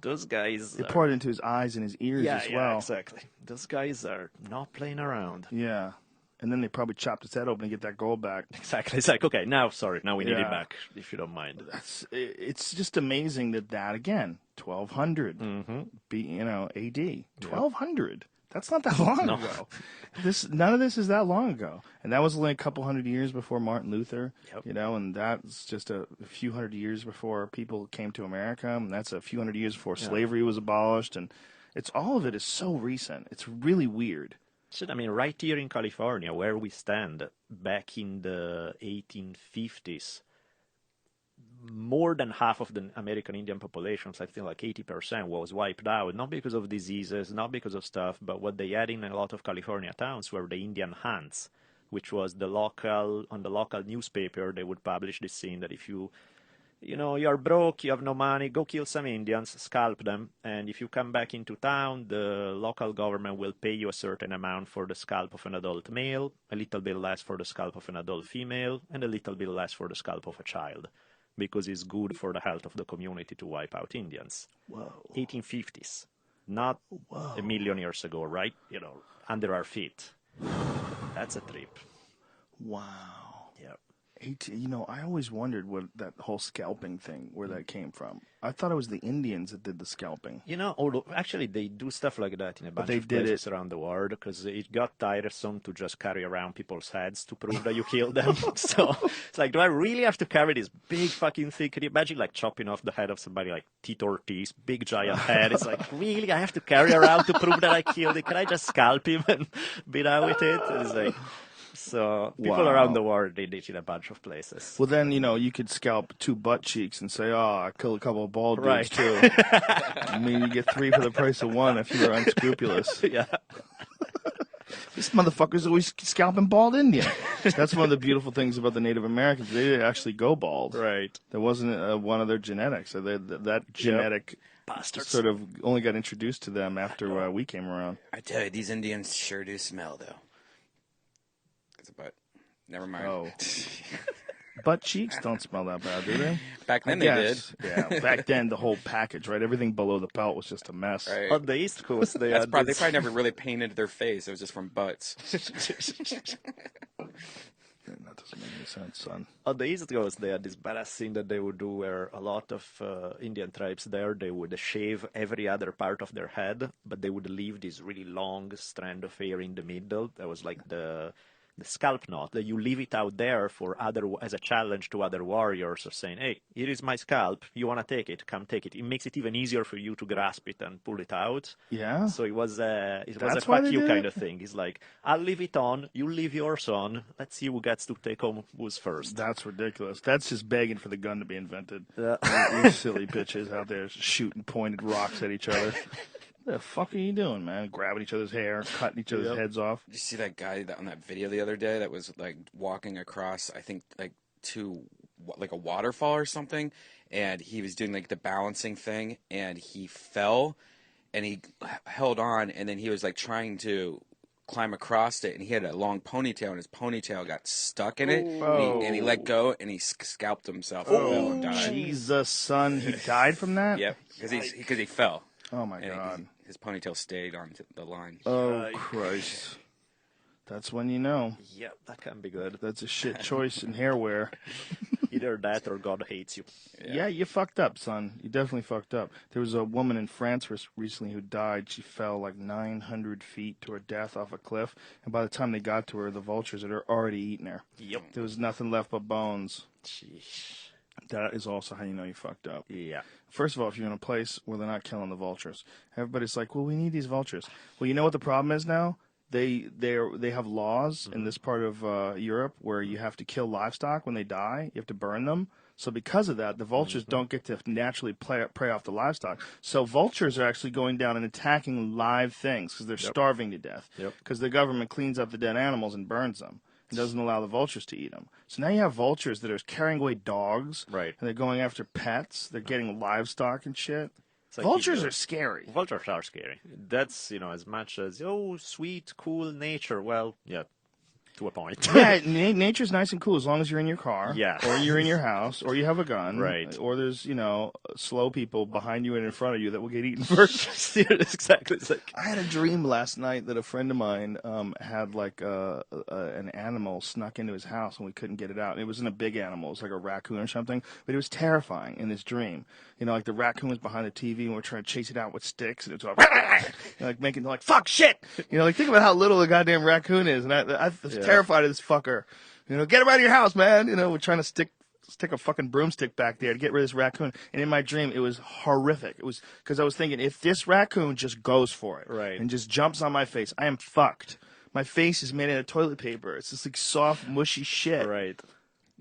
Those guys... They poured it into his eyes and his ears as well. Yeah, exactly. Those guys are not playing around. Yeah. And then they probably chopped his head open to get that gold back. Exactly. It's like, okay, now we need Yeah. it back, if you don't mind. It's just amazing that again, 1200 AD, 1200. That's not that long ago. None of this is that long ago, and that was only a couple hundred years before Martin Luther. Yep. And that's just a few hundred years before people came to America, and that's a few hundred years before slavery was abolished, and all of it is so recent. It's really weird. So, I mean, right here in California, where we stand, back in the 1850s, more than half of the American Indian population, I think like 80%, was wiped out, not because of diseases, not because of stuff, but what they had in a lot of California towns were the Indian hunts, which was on the local newspaper, they would publish this scene that if you're broke, you have no money, go kill some Indians, scalp them, and if you come back into town, the local government will pay you a certain amount for the scalp of an adult male, a little bit less for the scalp of an adult female, and a little bit less for the scalp of a child, because it's good for the health of the community to wipe out Indians. Whoa. 1850s, not a million years ago, right? Under our feet. That's a trip. Wow. Yeah. You know, I always wondered what that whole scalping thing, where that came from. I thought it was the Indians that did the scalping. You know, although actually they do stuff like that in a bunch they of did places around the world because it got tiresome to just carry around people's heads to prove that you killed them. So it's like, do I really have to carry this big fucking thing? Can you imagine like chopping off the head of somebody like Tito Ortiz, big giant head? It's like, really? I have to carry around to prove that I killed it? Can I just scalp him and be done with it? It's like... So people around the world did it in a bunch of places. Well, then, you know, you could scalp 2 butt cheeks and say, oh, I killed a couple of bald dudes, Right. too. I mean, you get 3 for the price of 1 if you're unscrupulous. Yeah. This motherfucker's always scalping bald Indian. That's one of the beautiful things about the Native Americans. They didn't actually go bald. Right. That wasn't one of their genetics. That genetic Bastards. sort of only got introduced to them after we came around. I tell you, these Indians sure do smell, though. But never mind. Oh. Butt cheeks don't smell that bad, do they? Back then they did. Yeah, back then the whole package, right? Everything below the pelt was just a mess. Right. On the East Coast, they They had probably this... never really painted their face. It was just from butts. That doesn't make any sense, son. On the East Coast, they had this badass thing that they would do where a lot of Indian tribes there, they would shave every other part of their head, but they would leave this really long strand of hair in the middle. That was like the scalp knot, that you leave it out there for as a challenge to other warriors of saying, hey, here is my scalp, you want to take it, come take it. It makes it even easier for you to grasp it and pull it out. Yeah? So it was a That's why fuck they you did kind it? of thing. It's like, I'll leave it on, you leave yours on, let's see who gets to take home who's first. That's ridiculous. That's just begging for the gun to be invented. Yeah. You silly bitches out there shooting pointed rocks at each other. What the fuck are you doing, man? Grabbing each other's hair, cutting each other's heads off. Did you see that guy on that video the other day that was like walking across, I think, like to like a waterfall or something, and he was doing like the balancing thing, and he fell, and he held on, and then he was like trying to climb across it, and he had a long ponytail, and his ponytail got stuck in it, and he let go, and he scalped himself and died. Jesus, son. He died from that? Yep, because he fell. Oh, my And God. his ponytail stayed on the line. Oh, Christ. That's when you know. Yeah, that can be good. That's a shit choice in hair wear. Either that or God hates you. Yeah, you fucked up, son. You definitely fucked up. There was a woman in France recently who died. She fell like 900 feet to her death off a cliff. And by the time they got to her, the vultures had already eaten her. Yep. There was nothing left but bones. Sheesh. That is also how you know you fucked up. Yeah. First of all, if you're in a place where they're not killing the vultures, everybody's like, well, we need these vultures. Well, you know what the problem is now? They have laws in this part of Europe where you have to kill livestock when they die. You have to burn them. So because of that, the vultures don't get to naturally prey off the livestock. So vultures are actually going down and attacking live things because they're starving to death. Because the government cleans up the dead animals and burns them. It doesn't allow the vultures to eat them. So now you have vultures that are carrying away dogs. Right. And they're going after pets. They're getting livestock and shit. Like vultures are scary. Vultures are scary. That's, as much as, sweet, cool nature. Well, yeah, to a point. Yeah, nature's nice and cool as long as you're in your car. Yeah. Or you're in your house, or you have a gun. Right. Or there's, slow people behind you and in front of you that will get eaten first. Exactly. It's like... I had a dream last night that a friend of mine had like an animal snuck into his house and we couldn't get it out. And it wasn't a big animal. It was like a raccoon or something. But it was terrifying in this dream. Like the raccoon was behind the TV and we're trying to chase it out with sticks. And it was like, fuck, shit. Think about how little the goddamn raccoon is. And I was terrified of this fucker. Get him out of your house, man. We're trying to stick a fucking broomstick back there to get rid of this raccoon. And in my dream, it was horrific. It was because I was thinking, if this raccoon just goes for it and just jumps on my face, I am fucked. My face is made out of toilet paper. It's just like soft, mushy shit. Right.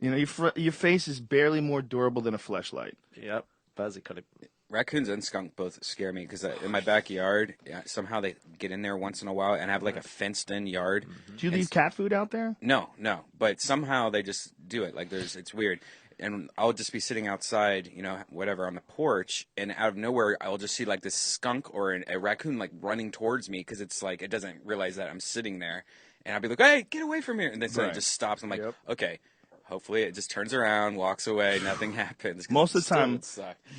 Your face is barely more durable than a fleshlight. Yep. Basically. Raccoons and skunk both scare me because in my backyard, somehow they get in there once in a while, and I have like a fenced-in yard. Do you leave cat food out there? No, but somehow they just do it. It's weird. And I'll just be sitting outside, whatever, on the porch, and out of nowhere, I'll just see like this skunk or a raccoon like running towards me because it's like it doesn't realize that I'm sitting there, and I'll be like, "Hey, get away from here!" And then so it just stops. I'm like, "Okay." Hopefully it just turns around, walks away, nothing happens. Most of the time,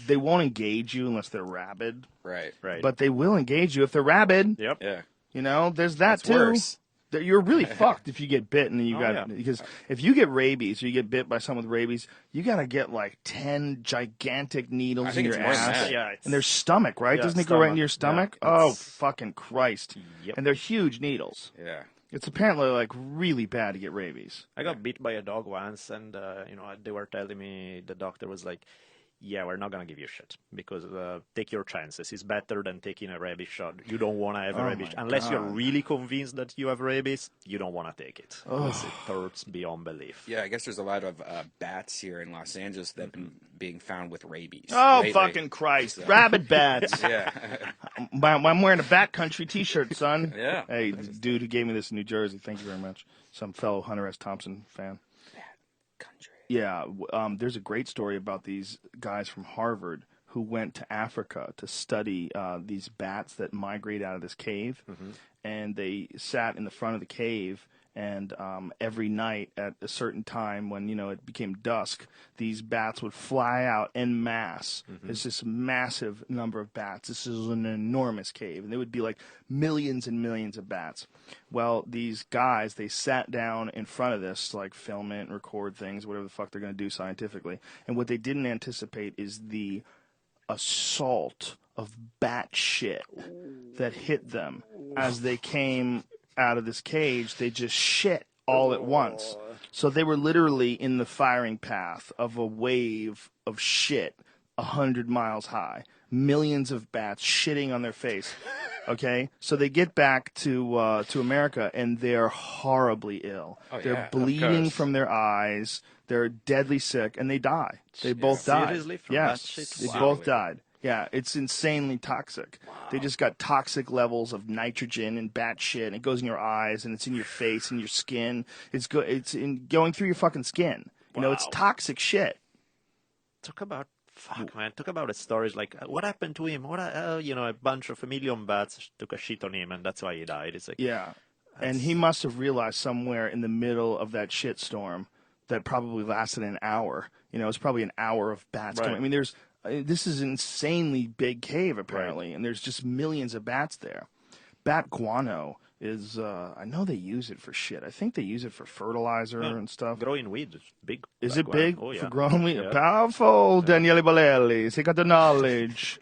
they won't engage you unless they're rabid. Right. But they will engage you if they're rabid. Yep. Yeah. There's that That's too. worse. You're really fucked if you get bit and then because if you get rabies or you get bit by someone with rabies, you gotta get like 10 gigantic needles in your ass. Yeah, and their stomach, right? Yeah, Doesn't it go right into your stomach? Yeah, oh, fucking Christ. Yep. And they're huge needles. Yeah. It's apparently like really bad to get rabies. I got bit by a dog once, and they were telling me, the doctor was like, "Yeah, we're not gonna give you shit because take your chances. It's better than taking a rabies shot. You don't want to have a rabies unless you're really convinced that you have rabies. You don't want to take it because it hurts beyond belief." Yeah, I guess there's a lot of bats here in Los Angeles that have been being found with rabies. Oh, lately. fucking Christ. Rabid bats. Yeah. I'm wearing a Bat Country t-shirt, son. Yeah. Hey, dude who gave me this in New Jersey, thank you very much. Some fellow Hunter S. Thompson fan. Country. Yeah, there's a great story about these guys from Harvard who went to Africa to study these bats that migrate out of this cave. And they sat in the front of the cave, and every night at a certain time when, it became dusk, these bats would fly out en masse. There's this massive number of bats. This is an enormous cave, and there would be like millions and millions of bats. Well, these guys, they sat down in front of this to like film it and record things, whatever the fuck they're going to do scientifically. And what they didn't anticipate is the assault of bat shit that hit them as they came out of this cage. They just shit all at once. So they were literally in the firing path of a wave of shit 100 miles high. Millions of bats shitting on their face. Okay? So they get back to America, and they're horribly ill. They're bleeding from their eyes. They're deadly sick, and they die. They both died. Seriously? From yes, that shit? they Wow. both died. Yeah, it's insanely toxic. Wow. They just got toxic levels of nitrogen and bat shit, and it goes in your eyes, and it's in your face and your skin. It's going through your fucking skin. It's toxic shit. Talk about stories like, what happened to him? A bunch of 1 million bats took a shit on him, and that's why he died. It's like, yeah, and he must have realized somewhere in the middle of that shit storm that probably lasted an hour. It's probably an hour of bats coming. I mean, this is an insanely big cave, apparently, and there's just millions of bats there. Bat guano is, I know they use it for shit. I think they use it for fertilizer and stuff. Growing weed is big. Is it big for growing weed? Yeah. Powerful, Daniele Bolelli. He got the knowledge.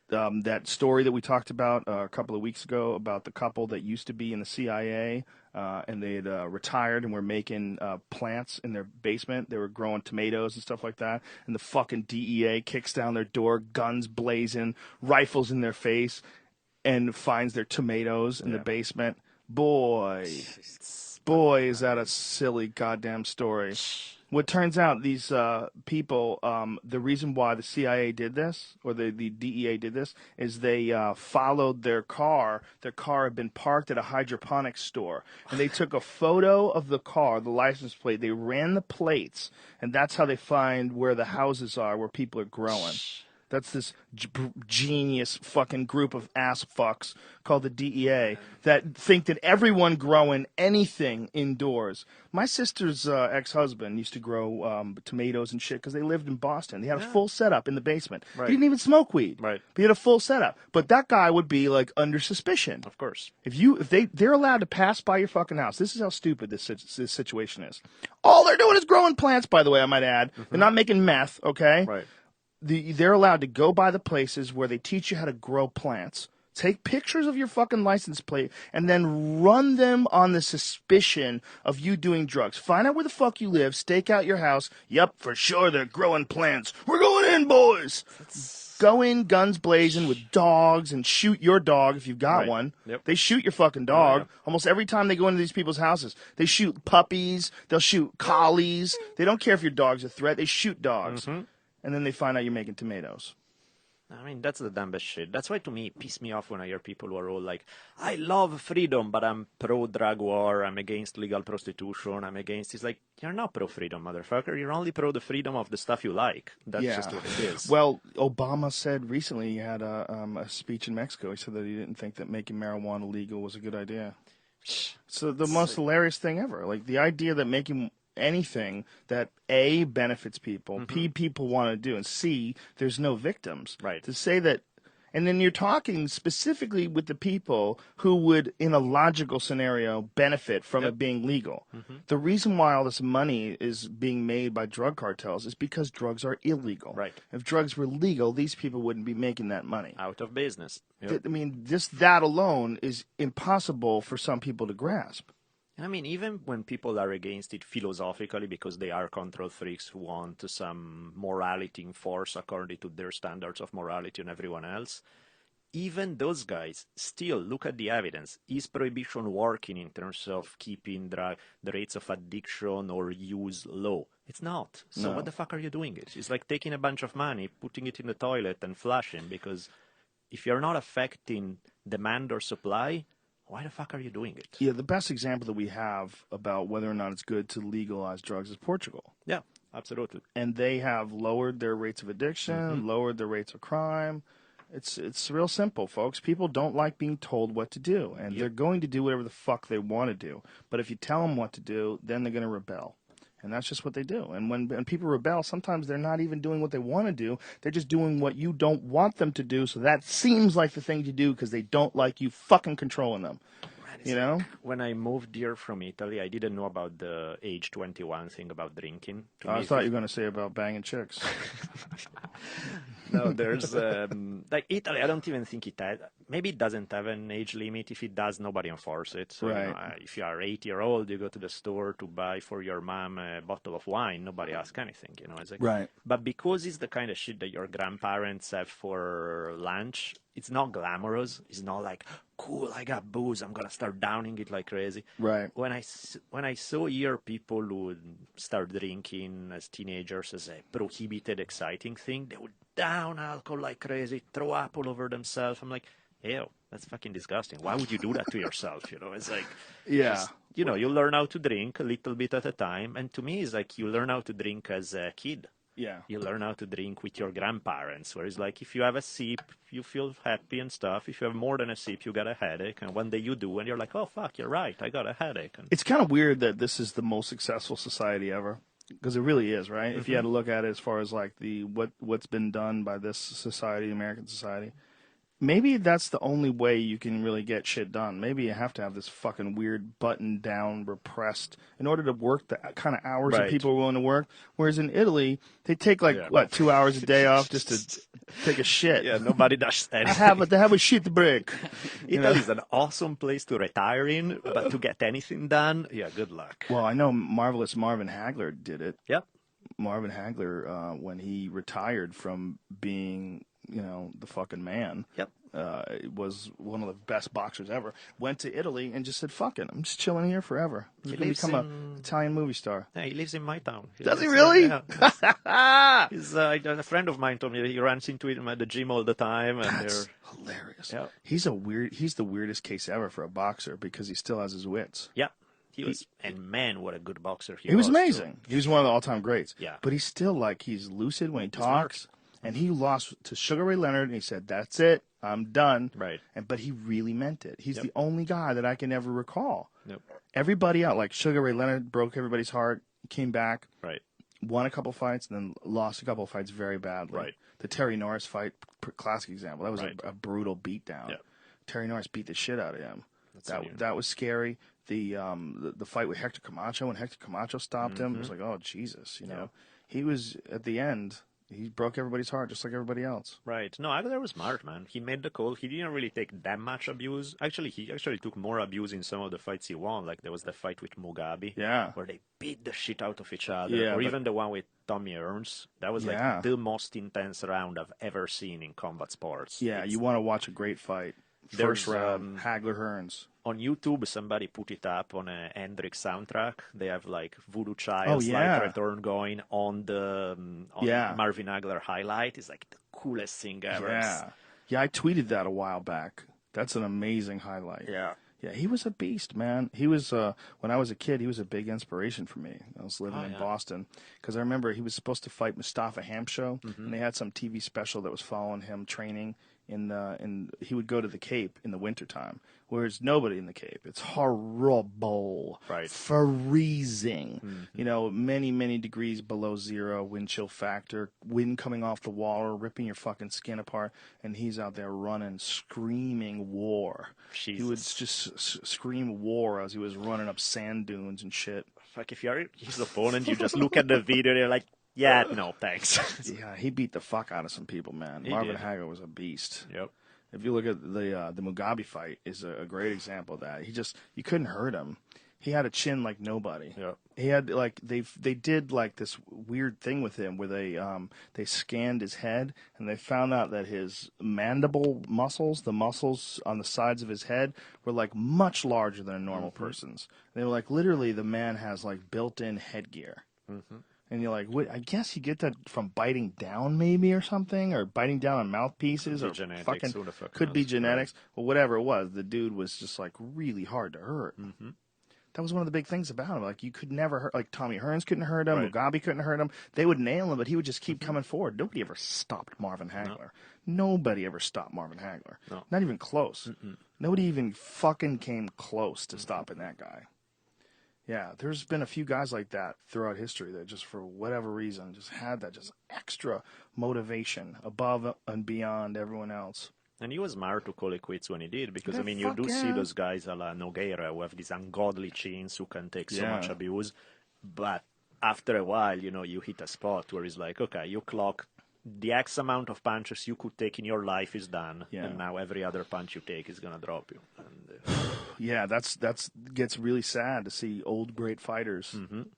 That story that we talked about a couple of weeks ago about the couple that used to be in the CIA, and they had retired and were making plants in their basement. They were growing tomatoes and stuff like that. And the fucking DEA kicks down their door, guns blazing, rifles in their face, and finds their tomatoes in the basement. Boy, is that a silly goddamn story. What turns out, these people, the reason why the CIA did this, or the DEA did this, is they followed their car. Their car had been parked at a hydroponics store. And they took a photo of the car, the license plate. They ran the plates. And that's how they find where the houses are, where people are growing. That's this genius fucking group of ass fucks called the DEA that think that everyone growing anything indoors. My sister's ex-husband used to grow tomatoes and shit because they lived in Boston. They had a full setup in the basement. Right. He didn't even smoke weed. Right. But he had a full setup. But that guy would be like under suspicion. Of course. If they're allowed to pass by your fucking house. This is how stupid this situation is. All they're doing is growing plants, by the way, I might add. They're not making meth, okay? Right. They're allowed to go by the places where they teach you how to grow plants, take pictures of your fucking license plate, and then run them on the suspicion of you doing drugs. Find out where the fuck you live, stake out your house. Yep, for sure they're growing plants. We're going in, boys! Go in, guns blazing, with dogs, and shoot your dog if you've got one. Yep. They shoot your fucking dog. Almost every time they go into these people's houses. They shoot puppies. They'll shoot collies. They don't care if your dog's a threat. They shoot dogs. And then they find out you're making tomatoes. I mean, that's the dumbest shit. That's why, to me, it pisses me off when I hear people who are all like, I love freedom, but I'm pro-drug war, I'm against legal prostitution, I'm against... It's like, you're not pro-freedom, motherfucker. You're only pro the freedom of the stuff you like. That's just what it is. Well, Obama said recently, he had a speech in Mexico. He said that he didn't think that making marijuana legal was a good idea. So the most hilarious thing ever. Like, the idea that making anything that A, benefits people, P, people want to do, and C, there's no victims. Right. To say that, And then you're talking specifically with the people who would, in a logical scenario, benefit from it being legal. The reason why all this money is being made by drug cartels is because drugs are illegal. Right. If drugs were legal, these people wouldn't be making that money. Out of business. Yep. I mean, just that alone is impossible for some people to grasp. I mean, even when people are against it philosophically because they are control freaks who want some morality enforced according to their standards of morality and everyone else, even those guys still look at the evidence. Is prohibition working in terms of keeping the rates of addiction or use low? It's not. So what the fuck are you doing it? It's like taking a bunch of money, putting it in the toilet and flushing, because if you're not affecting demand or supply, why the fuck are you doing it? Yeah, the best example that we have about whether or not it's good to legalize drugs is Portugal. Yeah, absolutely. And they have lowered their rates of addiction, lowered their rates of crime. It's real simple, folks. People don't like being told what to do, and they're going to do whatever the fuck they want to do. But if you tell them what to do, then they're going to rebel. And that's just what they do. And when people rebel, sometimes they're not even doing what they want to do. They're just doing what you don't want them to do. So that seems like the thing to do because they don't like you fucking controlling them. You know? When I moved here from Italy, I didn't know about the age 21 thing about drinking. I thought you were going to say about banging chicks. No, there's like Italy. I don't even think it has. Maybe it doesn't have an age limit. If it does, nobody enforces it. So, Right. you know, if you are 8-year-old, you go to the store to buy for your mom a bottle of wine. Nobody asks anything. You know, it's like, Right. But because it's the kind of shit that your grandparents have for lunch, it's not glamorous. It's not like, cool, I got booze, I'm gonna start downing it like crazy. Right. When I saw here people who would start drinking as teenagers as a prohibited, exciting thing, they would down alcohol like crazy, throw up all over themselves. I'm like, ew, that's fucking disgusting. Why would you do that to yourself? You know, it's like, Yeah. you know, you learn how to drink a little bit at a time, and to me, it's like you learn how to drink as a kid. Yeah. You learn how to drink with your grandparents, where it's like if you have a sip, you feel happy and stuff. If you have more than a sip, you got a headache. And one day you do, and you're like, oh, fuck, you're right, I got a headache. And It's kind of weird that this is the most successful society ever, because it really is, right? If you had to look at it as far as like what's been done by this society, American society, maybe that's the only way you can really get shit done. Maybe you have to have this fucking weird button-down, repressed, in order to work the kind of hours that Right. people are willing to work. Whereas in Italy, they take 2 hours a day off just to take a shit. yeah, nobody does They anything. have a shit break. Italy is an awesome place to retire in, but to get anything done, yeah, good luck. Well, I know Marvelous Marvin Hagler did it. Yep. Marvin Hagler, when he retired from being, the fucking man, Yep. was one of the best boxers ever, went to Italy and just said, fuck it, I'm just chilling here forever. I'm going to become an Italian movie star. Yeah, he lives in my town. Does he really? Yeah. He's, a friend of mine told me he runs into him at the gym all the time. And That's they're, hilarious. Yeah. He's the weirdest case ever for a boxer because he still has his wits. yeah. He was, and man, what a good boxer he was. He was too. amazing. He was one of the all-time greats. Yeah. But he's still he's lucid when he talks. And he lost to Sugar Ray Leonard, and he said, "That's it, I'm done." Right. But he really meant it. He's the only guy that I can ever recall. Yep. Everybody out, like Sugar Ray Leonard, broke everybody's heart, came back, Right. won a couple fights, and then lost a couple fights very badly. Right. The Terry Norris fight, classic example. That was Right. a brutal beatdown. Yeah. Terry Norris beat the shit out of him. weird. That was scary. The fight with Hector Camacho, when Hector Camacho stopped him, it was like, oh Jesus, He was at the end. He broke everybody's heart just like everybody else. Right. No, Aguilar was smart, man. He made the call. He didn't really take that much abuse. Actually, he took more abuse in some of the fights he won. Like there was the fight with Mugabe, Yeah. where they beat the shit out of each other. Yeah, or but- even the one with Tommy Ernst. That was Yeah. like the most intense round I've ever seen in combat sports. Yeah, It's- you want to watch a great fight. First There's, round, Hagler Hearns. on YouTube, somebody put it up on a Hendrix soundtrack. They have like Voodoo Child's yeah. like return going on the Yeah. Marvin Hagler highlight. It's like the coolest thing ever. Yeah, I tweeted that a while back. That's an amazing highlight. Yeah. Yeah, he was a beast, man. He was, when I was a kid, he was a big inspiration for me. I was living in Boston. Because I remember he was supposed to fight Mustafa Hamsho, and they had some TV special that was following him training he would go to the Cape in the wintertime, where there's nobody in the Cape. It's horrible, Right. freezing. You know, many degrees below zero, wind chill factor, wind coming off the water, ripping your fucking skin apart, and he's out there running, screaming war. Jesus. He would just scream war as he was running up sand dunes and shit. Like, if you're his opponent, you just look at the video and you're like, yeah, no, thanks. Yeah, he beat the fuck out of some people, man. Marvin Hagler was a beast. Yep. If you look at the Mugabe fight, is a great example of that. You couldn't hurt him. He had a chin like nobody. Yep. He had like they did like this weird thing with him where they scanned his head and they found out that his mandible muscles, the muscles on the sides of his head, were like much larger than a normal person's. They were like literally the man has like built-in headgear. And you're like, what? I guess you get that from biting down, maybe, or something, or biting down on mouthpieces, or genetics, fucking who the fuck could be knows, genetics, or whatever it was. The dude was just like really hard to hurt. That was one of the big things about him. Like you could never hurt. Like Tommy Hearns couldn't hurt him. Right. Mugabe couldn't hurt him. They would nail him, but he would just keep coming forward. Nobody ever stopped Marvin Hagler. Nobody ever stopped Marvin Hagler. No. Not even close. Nobody even fucking came close to stopping that guy. Yeah, there's been a few guys like that throughout history that just for whatever reason just had that just extra motivation above and beyond everyone else. And he was smart to call it quits when he did, because, Yeah, I mean, you fuck do yeah. see those guys a la Nogueira who have these ungodly chins who can take so much abuse. But after a while, you know, you hit a spot where it's like, okay, you clock the X amount of punches you could take in your life is done, and now every other punch you take is going to drop you. And, yeah, that's gets really sad to see old great fighters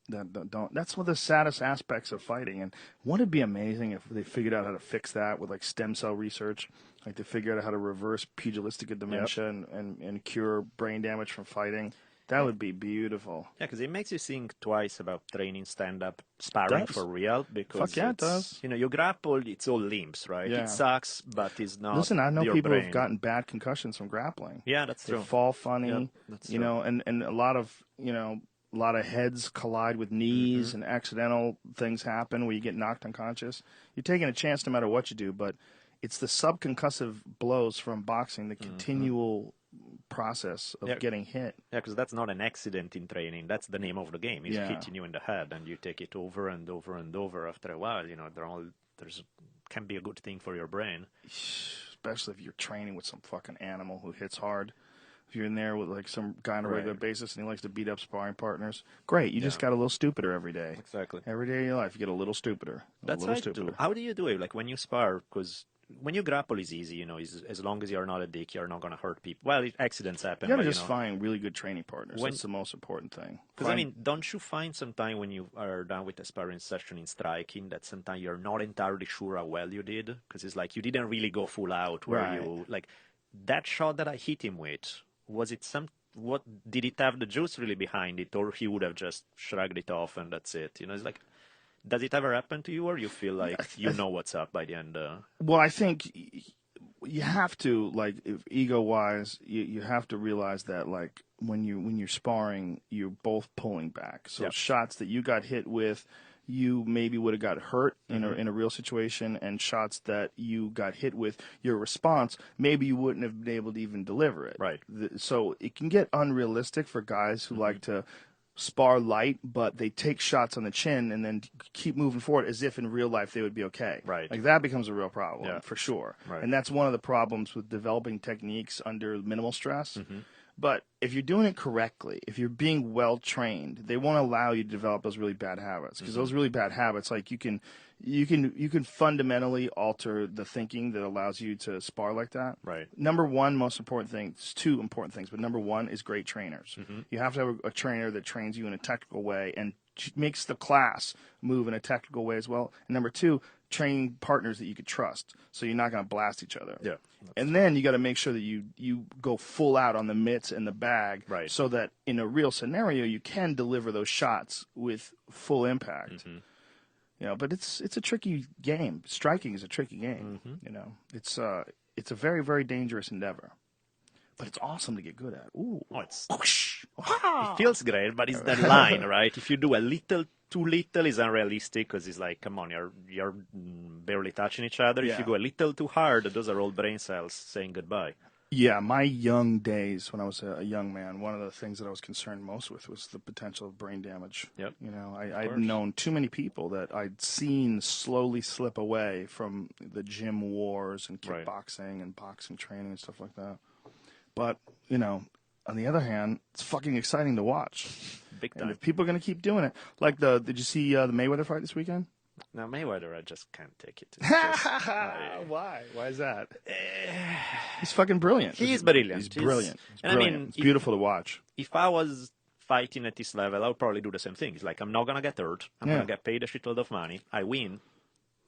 that don't. That's one of the saddest aspects of fighting. And wouldn't it be amazing if they figured out how to fix that with like stem cell research? Like they figured out how to reverse pugilistic dementia and cure brain damage from fighting. That would be beautiful. Yeah, because it makes you think twice about training stand-up sparring for real. Because Fuck yeah, it does. You know, you grapple, it's all limbs, right? Yeah. It sucks, but it's not. Listen, I know your people brain. who've gotten bad concussions from grappling. Yeah, that's They true. fall funny, Yep, that's you true. know, and a lot of heads collide with knees and accidental things happen where you get knocked unconscious. You're taking a chance no matter what you do, but it's the subconcussive blows from boxing, the continual process of getting hit. Yeah, because that's not an accident in training. That's the name of the game. It's hitting you in the head, and you take it over and over and over. After a while, you know, there's can be a good thing for your brain. Especially if you're training with some fucking animal who hits hard. If you're in there with like some guy on a regular basis and he likes to beat up sparring partners, great. You just got a little stupider every day. Exactly. Every day of your life, you get a little stupider. That's how I do. How do you do it? Like when you spar, because when you grapple is easy, you know, as long as you're not a dick, you're not going to hurt people. Well, accidents happen. You got to but, just find really good training partners. That's the most important thing. Because, I mean, don't you find sometimes when you are done with a sparring session in striking that sometimes you're not entirely sure how well you did? Because it's like you didn't really go full out where you, like, that shot that I hit him with, was it what did it have the juice really behind it, or he would have just shrugged it off and that's it? You know, it's like, does it ever happen to you, or you feel like you know what's up by the end? Well, I think you have to, like, if ego-wise, you have to realize that, like, when you're sparring, you're both pulling back. So shots that you got hit with, you maybe would have got hurt in a real situation, and shots that you got hit with, your response, maybe you wouldn't have been able to even deliver it. Right. So it can get unrealistic for guys who like to spar light, but they take shots on the chin and then keep moving forward as if in real life they would be okay. Right. Like that becomes a real problem for sure. Right. And that's one of the problems with developing techniques under minimal stress. But if you're doing it correctly, if you're being well trained, they won't allow you to develop those really bad habits, because those really bad habits, like you can fundamentally alter the thinking that allows you to spar like that. Right. Number one, most important thing, it's two important things, but number one is great trainers. You have to have a trainer that trains you in a technical way and makes the class move in a technical way as well. And number two, training partners that you could trust, so you're not going to blast each other. Yeah. And then you got to make sure that you go full out on the mitts and the bag, so that in a real scenario you can deliver those shots with full impact. You know, but it's a tricky game. Striking is a tricky game. You know, it's a very, very dangerous endeavor, but it's awesome to get good at. Ooh, it's punch. It feels great, but it's that line, right? If you do a little too little, is unrealistic because it's like, come on, you're barely touching each other. Yeah. If you go a little too hard, those are all brain cells saying goodbye. Yeah, my young days when I was a young man, one of the things that I was concerned most with was the potential of brain damage. Yep. You know, I'd known too many people that I'd seen slowly slip away from the gym wars and kickboxing and boxing training and stuff like that. But, you know, on the other hand, it's fucking exciting to watch. Big time. And if people are going to keep doing it, like did you see the Mayweather fight this weekend? Now, Mayweather, I just can't take it. Why? Why is that? He's fucking brilliant. He's brilliant. He's brilliant. It's and brilliant. I mean, it's beautiful to watch. If I was fighting at this level, I would probably do the same thing. It's like, I'm not going to get hurt. I'm going to get paid a shitload of money. I win.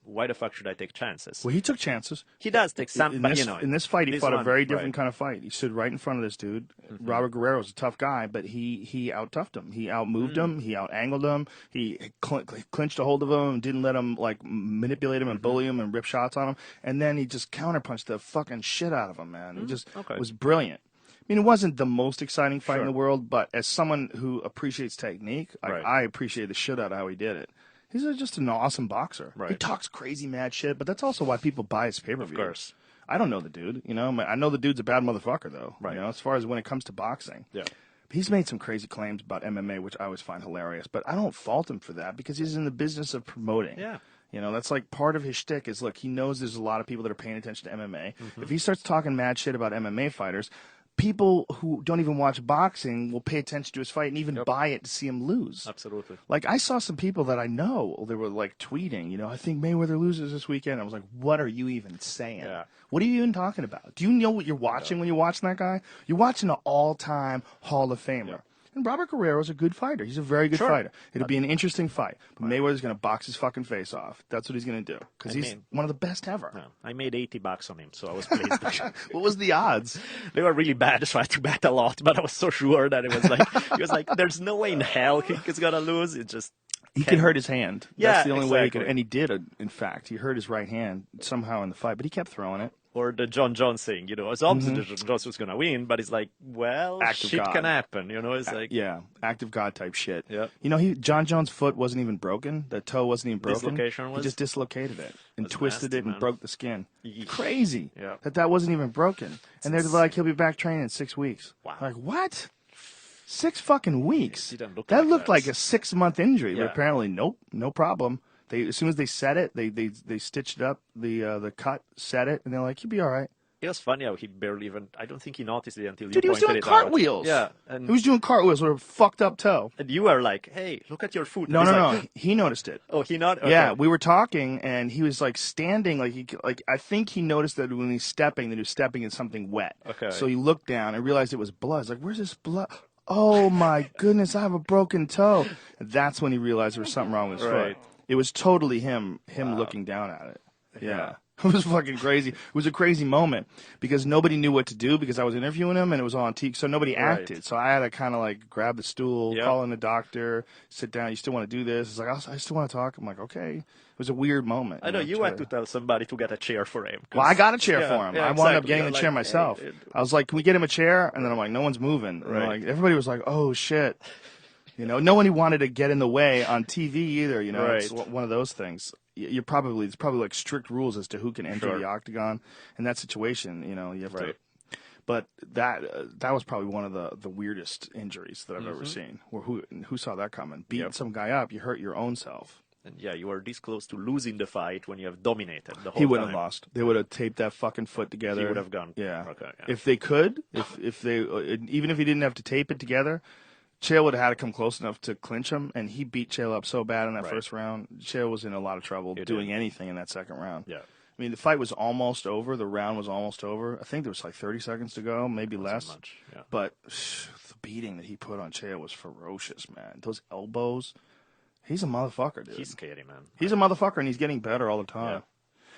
Why the fuck should I take chances? Well, he took chances. He does take some, but in this fight, he fought a very different right. kind of fight. He stood right in front of this dude. Mm-hmm. Robert Guerrero's a tough guy, but he out-toughed him. He out-moved him. He out-angled him. He clinched a hold of him and didn't let him like manipulate him and bully him and rip shots on him. And then he just counterpunched the fucking shit out of him, man. He just was brilliant. I mean, it wasn't the most exciting fight in the world, but as someone who appreciates technique, I appreciate the shit out of how he did it. He's just an awesome boxer. Right. He talks crazy mad shit, but that's also why people buy his pay-per-view. Of course. I don't know the dude, you know. I know the dude's a bad motherfucker, though. Right. You know, as far as when it comes to boxing. Yeah. He's made some crazy claims about MMA, which I always find hilarious, but I don't fault him for that because he's in the business of promoting. Yeah. You know, that's like part of his shtick is, look, he knows there's a lot of people that are paying attention to MMA. If he starts talking mad shit about MMA fighters, people who don't even watch boxing will pay attention to his fight and even buy it to see him lose. Absolutely. Like, I saw some people that I know, they were, like, tweeting, you know, I think Mayweather loses this weekend. I was like, what are you even saying? Yeah. What are you even talking about? Do you know what you're watching when you're watching that guy? You're watching an all-time Hall of Famer. Yeah. And Robert Guerrero's a good fighter. He's a very good fighter. It'll be an interesting fight. But Mayweather's going to box his fucking face off. That's what he's going to do. Because he's one of the best ever. No, I made $80 on him, so I was pleased. What was the odds? They were really bad, so I had to bet a lot. But I was so sure that it was like, he was like, there's no way in hell he's going to lose. It just... He could hurt his hand. Yeah, that's the only way he could. And he did, in fact. He hurt his right hand somehow in the fight, but he kept throwing it. Or the John Jones thing, you know, it's obviously John Jones was going to win, but it's like, well, shit can happen, you know, it's like... Yeah, act of God type shit. Yeah. You know, John Jones' foot wasn't even broken. The toe wasn't even broken. Dislocation was? He just dislocated it and twisted nasty, it and man. broke the skin. Crazy. Yeah. That wasn't even broken. And they're like, he'll be back training in 6 weeks. Wow. Like, what? 6 fucking weeks? He didn't look that like looked that. like a 6-month injury, Yeah. but apparently, nope, no problem. As soon as they set it, they stitched up the cut, set it, and they're like, you'll be all right. It was funny how he barely even... I don't think he noticed it until Dude, you he was pointed doing it cartwheels. out. Yeah. And he was doing cartwheels with a fucked up toe. you were like, hey, look at your foot. No, He's like, He noticed it. Oh, he not? Okay. Yeah, we were talking, and he was like standing, I think he noticed that when he's stepping, that he was stepping in something wet. Okay. So he looked down and realized it was blood. He's like, "Where's this blood? Oh my goodness, I have a broken toe." And that's when he realized there was something wrong with his Right. foot. It was totally him looking down at it. Yeah. It was fucking crazy. It was a crazy moment because nobody knew what to do because I was interviewing him and it was on TV, so nobody acted. So I had to kind of like grab the stool, call in the doctor, sit down. You still want to do this? It's like, I still want to talk. I'm like, okay. It was a weird moment. I know you had to tell somebody to get a chair for him. Well, I got a chair for him. Yeah, I wound up exactly. getting the chair myself. I was like, can we get him a chair? And then I'm like, no one's moving. And like, everybody was like, oh shit. You know, no one wanted to get in the way on TV either. You know, it's one of those things. There's probably like strict rules as to who can enter the octagon in that situation. You know, you have to. But that was probably one of the weirdest injuries that I've ever seen. Who saw that coming? Beating some guy up, you hurt your own self. And yeah, you were this close to losing the fight when you have dominated the whole He wouldn't time. have lost. They would have taped that fucking foot together. He would have gone. Yeah. Okay, yeah. If they could, if they even if he didn't have to tape it together. Chael would have had to come close enough to clinch him, and he beat Chael up so bad in that first round. Chael was in a lot of trouble doing anything in that second round. Yeah. I mean, the fight was almost over. The round was almost over. I think there was like 30 seconds to go, maybe less. Much. Yeah. But the beating that he put on Chael was ferocious, man. Those elbows. He's a motherfucker, dude. He's scary, man. He's a motherfucker, and he's getting better all the time. Yeah.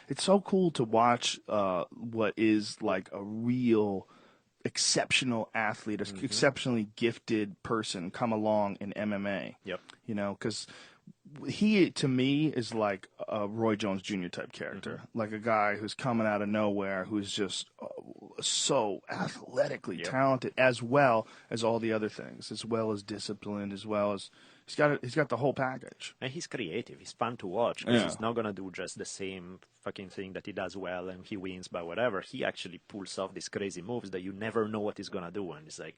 It's so cool to watch what is like a real exceptional athlete, an exceptionally gifted person come along in MMA. Yep. You know, because he, to me, is like a Roy Jones Jr. type character, like a guy who's coming out of nowhere, who's just so athletically talented, as well as all the other things, as well as disciplined, as well as he's got the whole package. And he's creative. He's fun to watch because he's not gonna do just the same fucking thing that he does well and he wins by whatever. He actually pulls off these crazy moves that you never know what he's gonna do, and it's like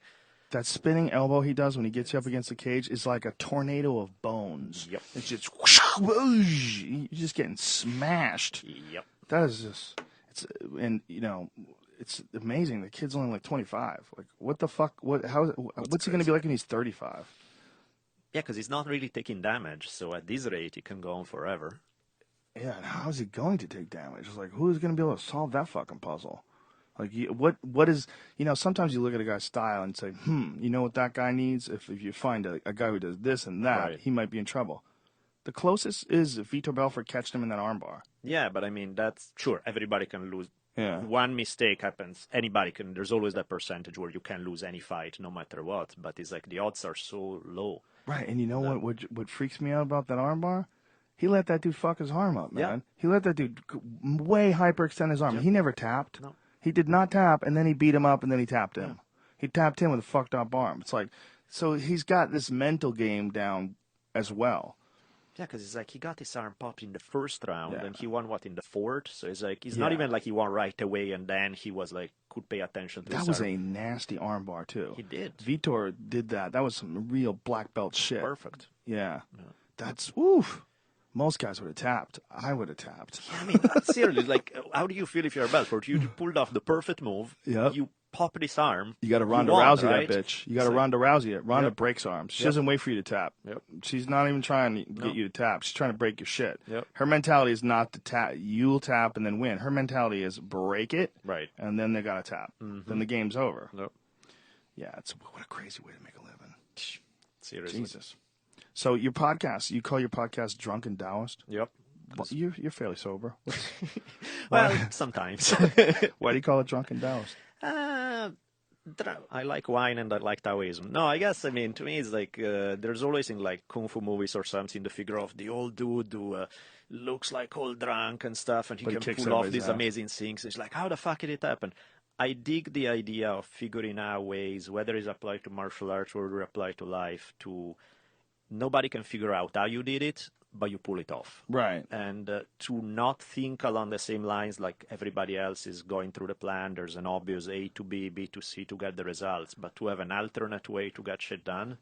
that spinning elbow he does when he gets you up against the cage is like a tornado of bones. Yep. It's just you're just getting smashed. Yep. That is just it's amazing. The kid's only like 25. Like, what the fuck? What's he going to be like when he's 35? Yeah, because he's not really taking damage. So at this rate, he can go on forever. Yeah, and how is he going to take damage? It's like, who's going to be able to solve that fucking puzzle? Like, what is, sometimes you look at a guy's style and say, you know what that guy needs? If you find a guy who does this and that, he might be in trouble. The closest is Vitor Belfort catching him in that armbar. Yeah, but I mean, that's sure. Everybody can lose. Yeah. One mistake happens. Anybody can. There's always that percentage where you can lose any fight, no matter what. But it's like the odds are so low. Right, and you know what freaks me out about that armbar? He let that dude fuck his arm up, man. Yeah. He let that dude way hyperextend his arm. Yeah. He never tapped. No. He did not tap, and then he beat him up, and then he tapped him. Yeah. He tapped him with a fucked up arm. It's like, so he's got this mental game down as well. Yeah, because it's like he got his arm popped in the first round, and he won, in the fourth? So it's like, it's not even like he won right away, and then he was like, could pay attention to his That was arm. a nasty armbar, too. He did. Vitor did that. That was some real black belt shit. Perfect. Yeah. That's, oof. Most guys would have tapped. I would have tapped. Yeah, I mean, seriously, like, how do you feel if you're Belfort? You pulled off the perfect move. Yep. You pop this arm. You got to Ronda Rousey right? that bitch. You got to Ronda Rousey it. Ronda breaks arms. She doesn't wait for you to tap. Yep. She's not even trying to get you to tap. She's trying to break your shit. Yep. Her mentality is not to tap. You'll tap and then win. Her mentality is break it. Right. And then they got to tap. Then the game's over. Yep. Yeah, what a crazy way to make a living. Seriously. Jesus. So your podcast, you call your podcast Drunken Taoist? Yep. Well, you're fairly sober. Well, sometimes. Why do you call it Drunken Taoist? I like wine and I like Taoism. No, I guess, I mean, to me, it's like there's always in like kung fu movies or something the figure of the old dude who looks like all drunk and stuff, and he can pull off these amazing things. It's like, how the fuck did it happen? I dig the idea of figuring out ways, whether it's applied to martial arts or applied to life, to nobody can figure out how you did it, but you pull it off. Right. And to not think along the same lines like everybody else is going through the plan. There's an obvious A to B, B to C to get the results, but to have an alternate way to get shit done,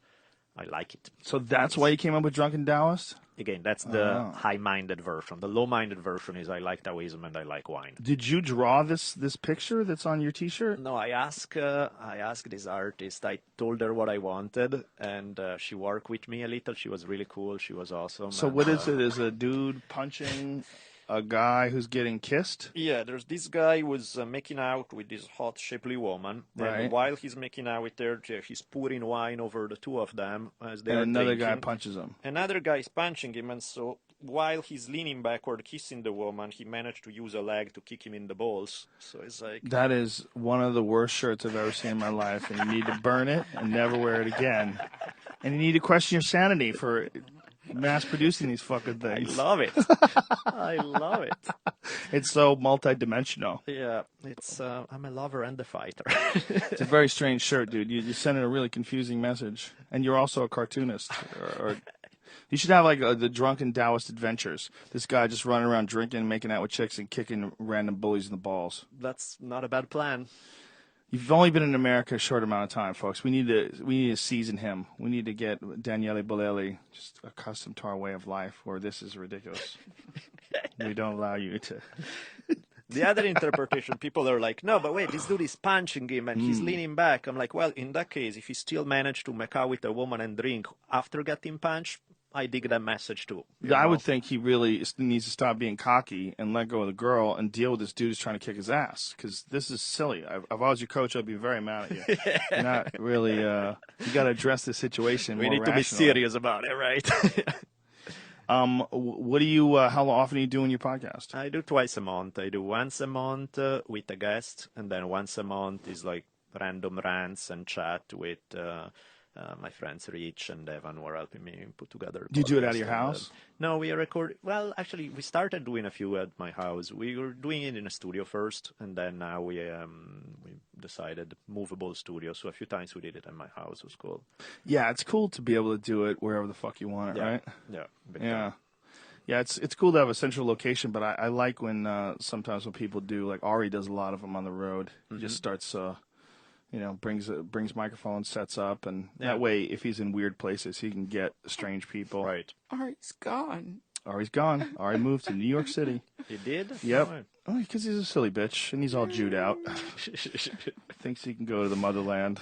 I like it. So that's why you came up with Drunken Taoist? Again, that's the high-minded version. The low-minded version is I like Taoism and I like wine. Did you draw this picture that's on your T-shirt? No, I asked this artist. I told her what I wanted, and she worked with me a little. She was really cool. She was awesome. So what is it? Is a dude punching a guy who's getting kissed? Yeah, there's this guy who was making out with this hot, shapely woman. Right. And while he's making out with her, he's pouring wine over the two of them as they are another drinking. guy punches him. Another guy is punching him, and so while he's leaning backward, kissing the woman, he managed to use a leg to kick him in the balls. So it's like... That is one of the worst shirts I've ever seen in my life, and you need to burn it and never wear it again. And you need to question your sanity for mass producing these fucking things. I love it. I love it. It's so multi-dimensional. Yeah, it's I'm a lover and a fighter. It's a very strange shirt, dude. You're sending a really confusing message. And you're also a cartoonist. Or you should have like the Drunken Taoist Adventures. This guy just running around drinking, making out with chicks, and kicking random bullies in the balls. That's not a bad plan. You've only been in America a short amount of time, folks. We need to season him. We need to get Daniele Bolelli just accustomed to our way of life, where this is ridiculous. We don't allow you to. The other interpretation, people are like, no, but wait, this dude is punching him and he's leaning back. I'm like, well, in that case, if he still managed to make out with a woman and drink after getting punched, I dig that message too. I would think he really needs to stop being cocky and let go of the girl and deal with this dude who's trying to kick his ass, because this is silly. If I was your coach, I'd be very mad at you. You're not really. You got to address this situation. We need to be serious about it, right? What do you? How often are you doing your podcast? I do twice a month. I do once a month with a guest, and then once a month is like random rants and chat with. My friends Rich and Evan were helping me put together. Do you do it out of your house? No, we are recording. Well, actually, we started doing a few at my house. We were doing it in a studio first, and then now we decided movable studio. So a few times we did it in my house. It was cool. Yeah, it's cool to be able to do it wherever the fuck you want it, right? Yeah. Big Yeah. time. Yeah, it's cool to have a central location, but I like when sometimes when people do, like Ari does a lot of them on the road. He just starts, brings microphones, sets up, and that way, if he's in weird places, he can get strange people. Right. Ari's gone. Ari's gone. Ari moved to New York City. He did? Yep. Right. Oh, because he's a silly bitch, and he's all Jewed out. Thinks he can go to the motherland.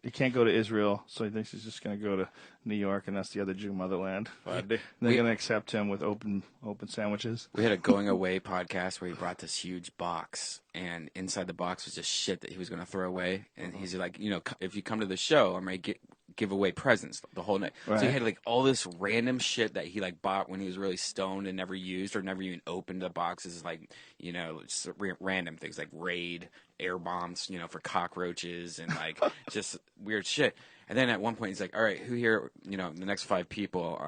He can't go to Israel, so he thinks he's just going to go to New York, and that's the other Jew motherland. They're going to accept him with open sandwiches. We had a going away podcast where he brought this huge box, and inside the box was just shit that he was going to throw away. And he's like, if you come to the show, I'm going to give away presents the whole night. Right. So he had like all this random shit that he like bought when he was really stoned and never used or never even opened the boxes, like just random things like Raid, air bombs, for cockroaches and like just weird shit. And then at one point he's like, all right, who here, the next 5 people,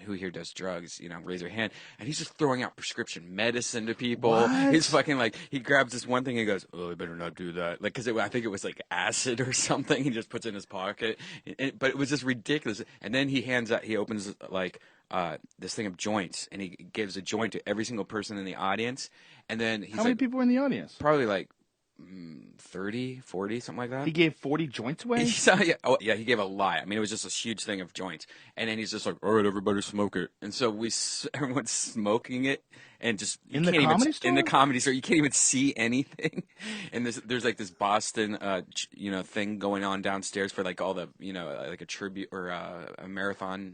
who here does drugs, raise your hand. And he's just throwing out prescription medicine to people. What? He's fucking like, he grabs this one thing and he goes, oh, I better not do that. Like, cause I think it was like acid or something. He just puts it in his pocket. But it was just ridiculous. And then he opens like, this thing of joints and he gives a joint to every single person in the audience. And then he's How many people were in the audience? Probably like 30, 40, something like that. He gave 40 joints away? He gave a lot. I mean, it was just a huge thing of joints. And then he's just like, all right, everybody smoke it. And so everyone's smoking it and just... In the comedy store? In the comedy store. You can't even see anything. And there's like this Boston, thing going on downstairs for like all the, like a tribute or a marathon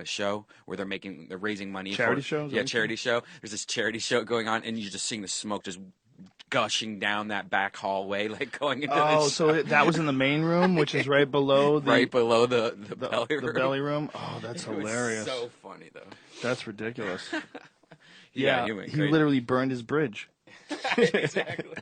show where they're raising money. Charity shows? Yeah, charity show. There's this charity show going on and you're just seeing the smoke just gushing down that back hallway, like going into the Oh, so that was in the main room, which is right below the belly room. Oh, that's It was hilarious. so funny though. That's ridiculous. Yeah, he literally burned his bridge. Exactly.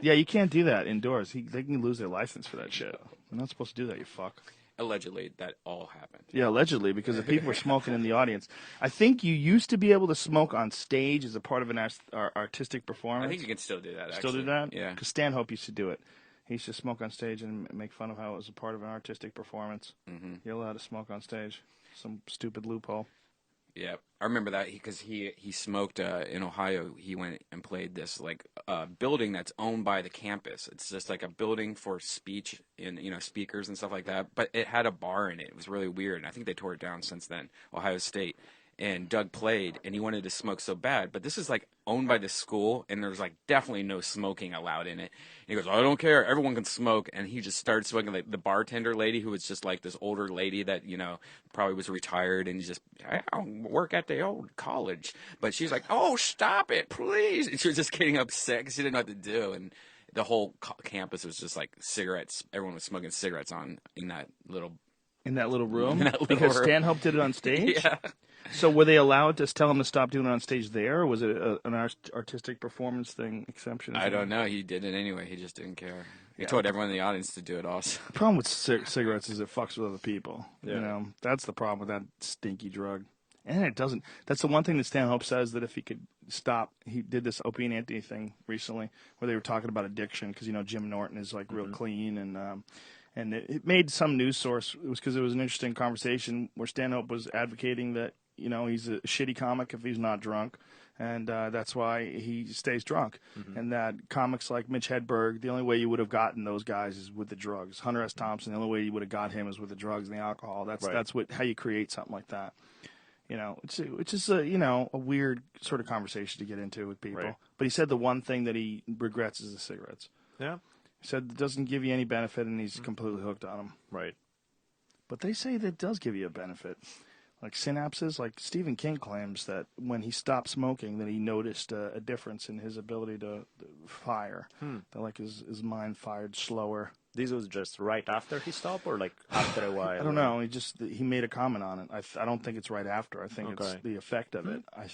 Yeah, you can't do that indoors. They can lose their license for that shit. You're not supposed to do that, you fuck. Allegedly, that all happened. Yeah, allegedly, because if people were smoking in the audience. I think you used to be able to smoke on stage as a part of an artistic performance. I think you can still do that, Still do that? Yeah. Because Stanhope used to do it. He used to smoke on stage and make fun of how it was a part of an artistic performance. Mm-hmm. You're allowed to smoke on stage. Some stupid loophole. Yeah, I remember that because he smoked in Ohio. He went and played this like building that's owned by the campus. It's just like a building for speech and speakers and stuff like that. But it had a bar in it. It was really weird, and I think they tore it down since then. Ohio State. And Doug played, and he wanted to smoke so bad. But this is like owned by the school, and there's like definitely no smoking allowed in it. And he goes, I don't care, everyone can smoke. And he just started smoking. Like the bartender lady, who was just like this older lady that probably was retired, and I don't work at the old college. But she's like, oh, stop it, please. And she was just getting upset because she didn't know what to do. And the whole campus was just like cigarettes. Everyone was smoking cigarettes in that little room? Because Because Stanhope did it on stage? Yeah. So were they allowed to tell him to stop doing it on stage there, or was it an artistic performance thing exception? I don't know. He did it anyway. He just didn't care. He told everyone in the audience to do it also. The problem with cigarettes is it fucks with other people. Yeah. That's the problem with that stinky drug. And it doesn't. That's the one thing that Stanhope says, that if he could stop, he did this Opie and Anthony thing recently where they were talking about addiction because, Jim Norton is like real clean and it made some news source. It was because it was an interesting conversation where Stanhope was advocating that, he's a shitty comic if he's not drunk. And that's why he stays drunk. Mm-hmm. And that comics like Mitch Hedberg, the only way you would have gotten those guys is with the drugs. Hunter S. Thompson, the only way you would have got him is with the drugs and the alcohol. That's how you create something like that. Which is a weird sort of conversation to get into with people. Right. But he said the one thing that he regrets is the cigarettes. Yeah. He said it doesn't give you any benefit, and he's completely hooked on them. Right. But they say that it does give you a benefit. Like synapses, like Stephen King claims that when he stopped smoking, that he noticed a difference in his ability to fire. That like his mind fired slower. This was just right after he stopped, or like after a while? I don't know. He made a comment on it. I don't think it's right after. I think it's the effect of it. I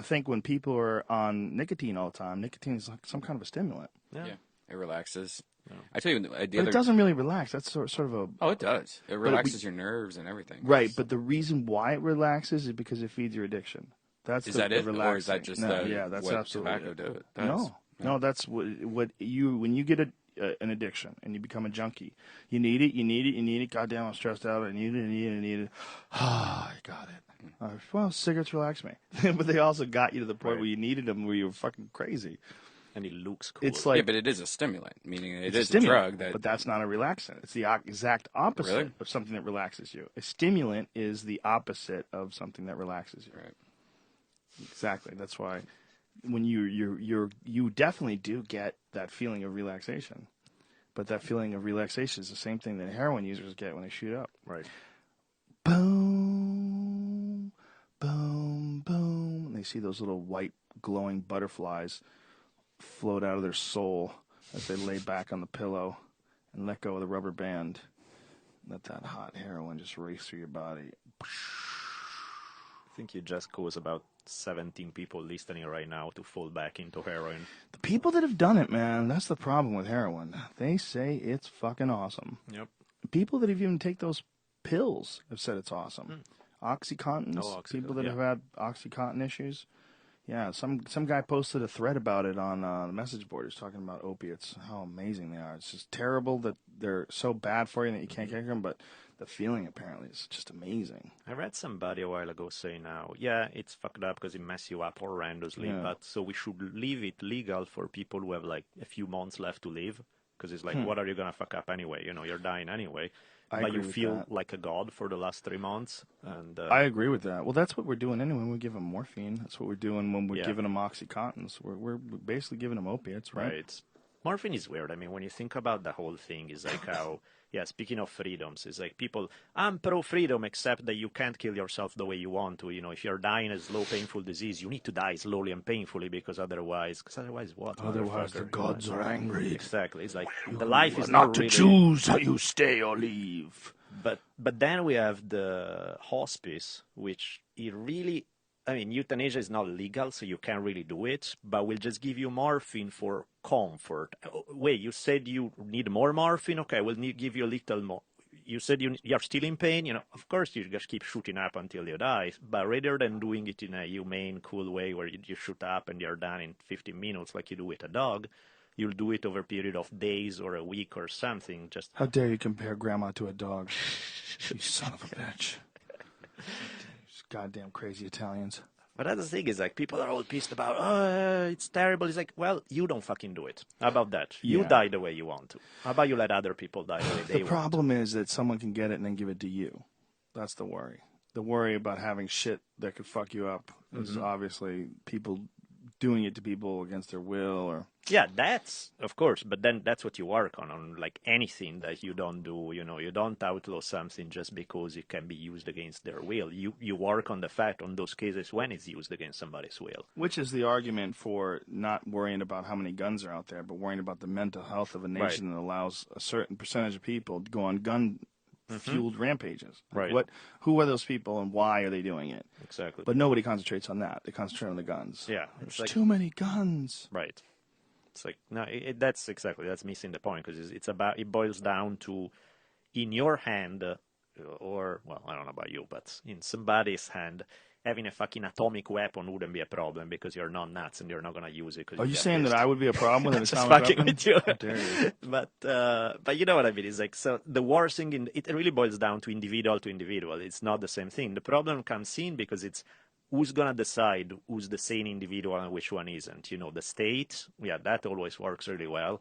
think when people are on nicotine all the time, nicotine is like some kind of a stimulant. Yeah. It relaxes. No. I tell you, but it doesn't really relax. That's sort of a... Oh, it does. It relaxes your nerves and everything. Right, but the reason why it relaxes is because it feeds your addiction. Is that it? Or is that just that's absolutely tobacco does? No, that's what you when you get an addiction and you become a junkie, you need it, you need it, you need it. Goddamn, I'm stressed out. I need it, I need it, I need it. Ah, I got it. Well, cigarettes relax me, but they also got you to the point where you needed them, where you were fucking crazy. And it looks cool. It's like, yeah, but it is a stimulant, meaning it is a a drug that. But that's not a relaxant. It's the exact opposite Really? of something that relaxes you. A stimulant is the opposite of something that relaxes you. Right. Exactly. That's why when you definitely do get that feeling of relaxation, but that feeling of relaxation is the same thing that heroin users get when they shoot up. Right. Boom, boom, boom. And they see those little white glowing butterflies float out of their soul as they lay back on the pillow and let go of the rubber band. Let that hot heroin just race through your body. I think you just caused about 17 people listening right now to fall back into heroin. The people that have done it, man, that's the problem with heroin. They say it's fucking awesome. Yep. People that have even take those pills have said it's awesome. Oxycontins, people that have had Oxycontin issues. Yeah, some guy posted a thread about it on the message board. He's talking about opiates, how amazing they are. It's just terrible that they're so bad for you that you can't take them, but the feeling apparently is just amazing. I read somebody a while ago say now, yeah, it's fucked up because it messes you up horrendously, but so we should leave it legal for people who have like a few months left to live, because it's like, what are you going to fuck up anyway? You know, you're dying anyway. But you feel like a god for the last 3 months. And I agree with that. Well, that's what we're doing anyway when we give them morphine. That's what we're doing when we're giving them Oxycontins. We're basically giving them opiates, right? Right. Morphine is weird. I mean, when you think about the whole thing, it's like how, speaking of freedoms, it's like people, I'm pro-freedom, except that you can't kill yourself the way you want to. You know, if you're dying a slow, painful disease, you need to die slowly and painfully because otherwise what? Otherwise the gods are angry. Exactly. It's like the life is not not to really... choose how you stay or leave. But then we have the hospice, which it really... I mean, euthanasia is not legal, so you can't really do it, but we'll just give you morphine for comfort. Wait, you said you need more morphine? Okay, we'll give you a little more. You said you're still in pain? You know, of course you just keep shooting up until you die, but rather than doing it in a humane, cool way where you shoot up and you're done in 15 minutes like you do with a dog, you'll do it over a period of days or a week or something. Just how dare you compare grandma to a dog? You son of a bitch. Goddamn crazy Italians. But that's the thing is, like, people are all pissed about, oh, it's terrible. It's like, well, you don't fucking do it. How about that? You die the way you want to. How about you let other people die the way they want to? The problem is that someone can get it and then give it to you. That's the worry. The worry about having shit that could fuck you up is obviously people doing it to people against their will or... Yeah, that's, of course, but then that's what you work on like anything that you don't do, you know, you don't outlaw something just because it can be used against their will. You work on the fact on those cases when it's used against somebody's will. Which is the argument for not worrying about how many guns are out there, but worrying about the mental health of a nation that allows a certain percentage of people to go on gun-fueled rampages. Right. Who are those people and why are they doing it? Exactly. But nobody concentrates on that. They concentrate on the guns. Yeah. There's like, too many guns. Right. It's like, no, that's missing the point, because it boils down to in your hand, or, well, I don't know about you, but in somebody's hand, having a fucking atomic weapon wouldn't be a problem because you're not nuts and you're not going to use it. Are you saying that I would be a problem with an just atomic fucking weapon? with you. How dare you. But you know what I mean. It's like, so the worst thing, it really boils down to individual. It's not the same thing. The problem comes in because it's who's going to decide who's the sane individual and which one isn't. You know, the state, that always works really well.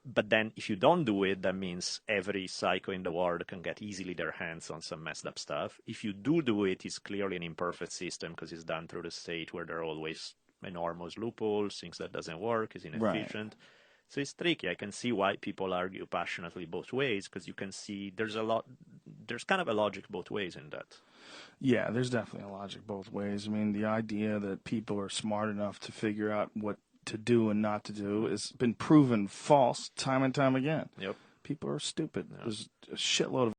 But then if you don't do it, that means every psycho in the world can get easily their hands on some messed up stuff. If you do it, it's clearly an imperfect system because it's done through the state where there are always enormous loopholes, things that doesn't work, is inefficient. Right. So it's tricky. I can see why people argue passionately both ways, because you can see there's kind of a logic both ways in that. Yeah, there's definitely a logic both ways. I mean, the idea that people are smart enough to figure out what to do and not to do has been proven false time and time again. Yep. People are stupid. There's a shitload of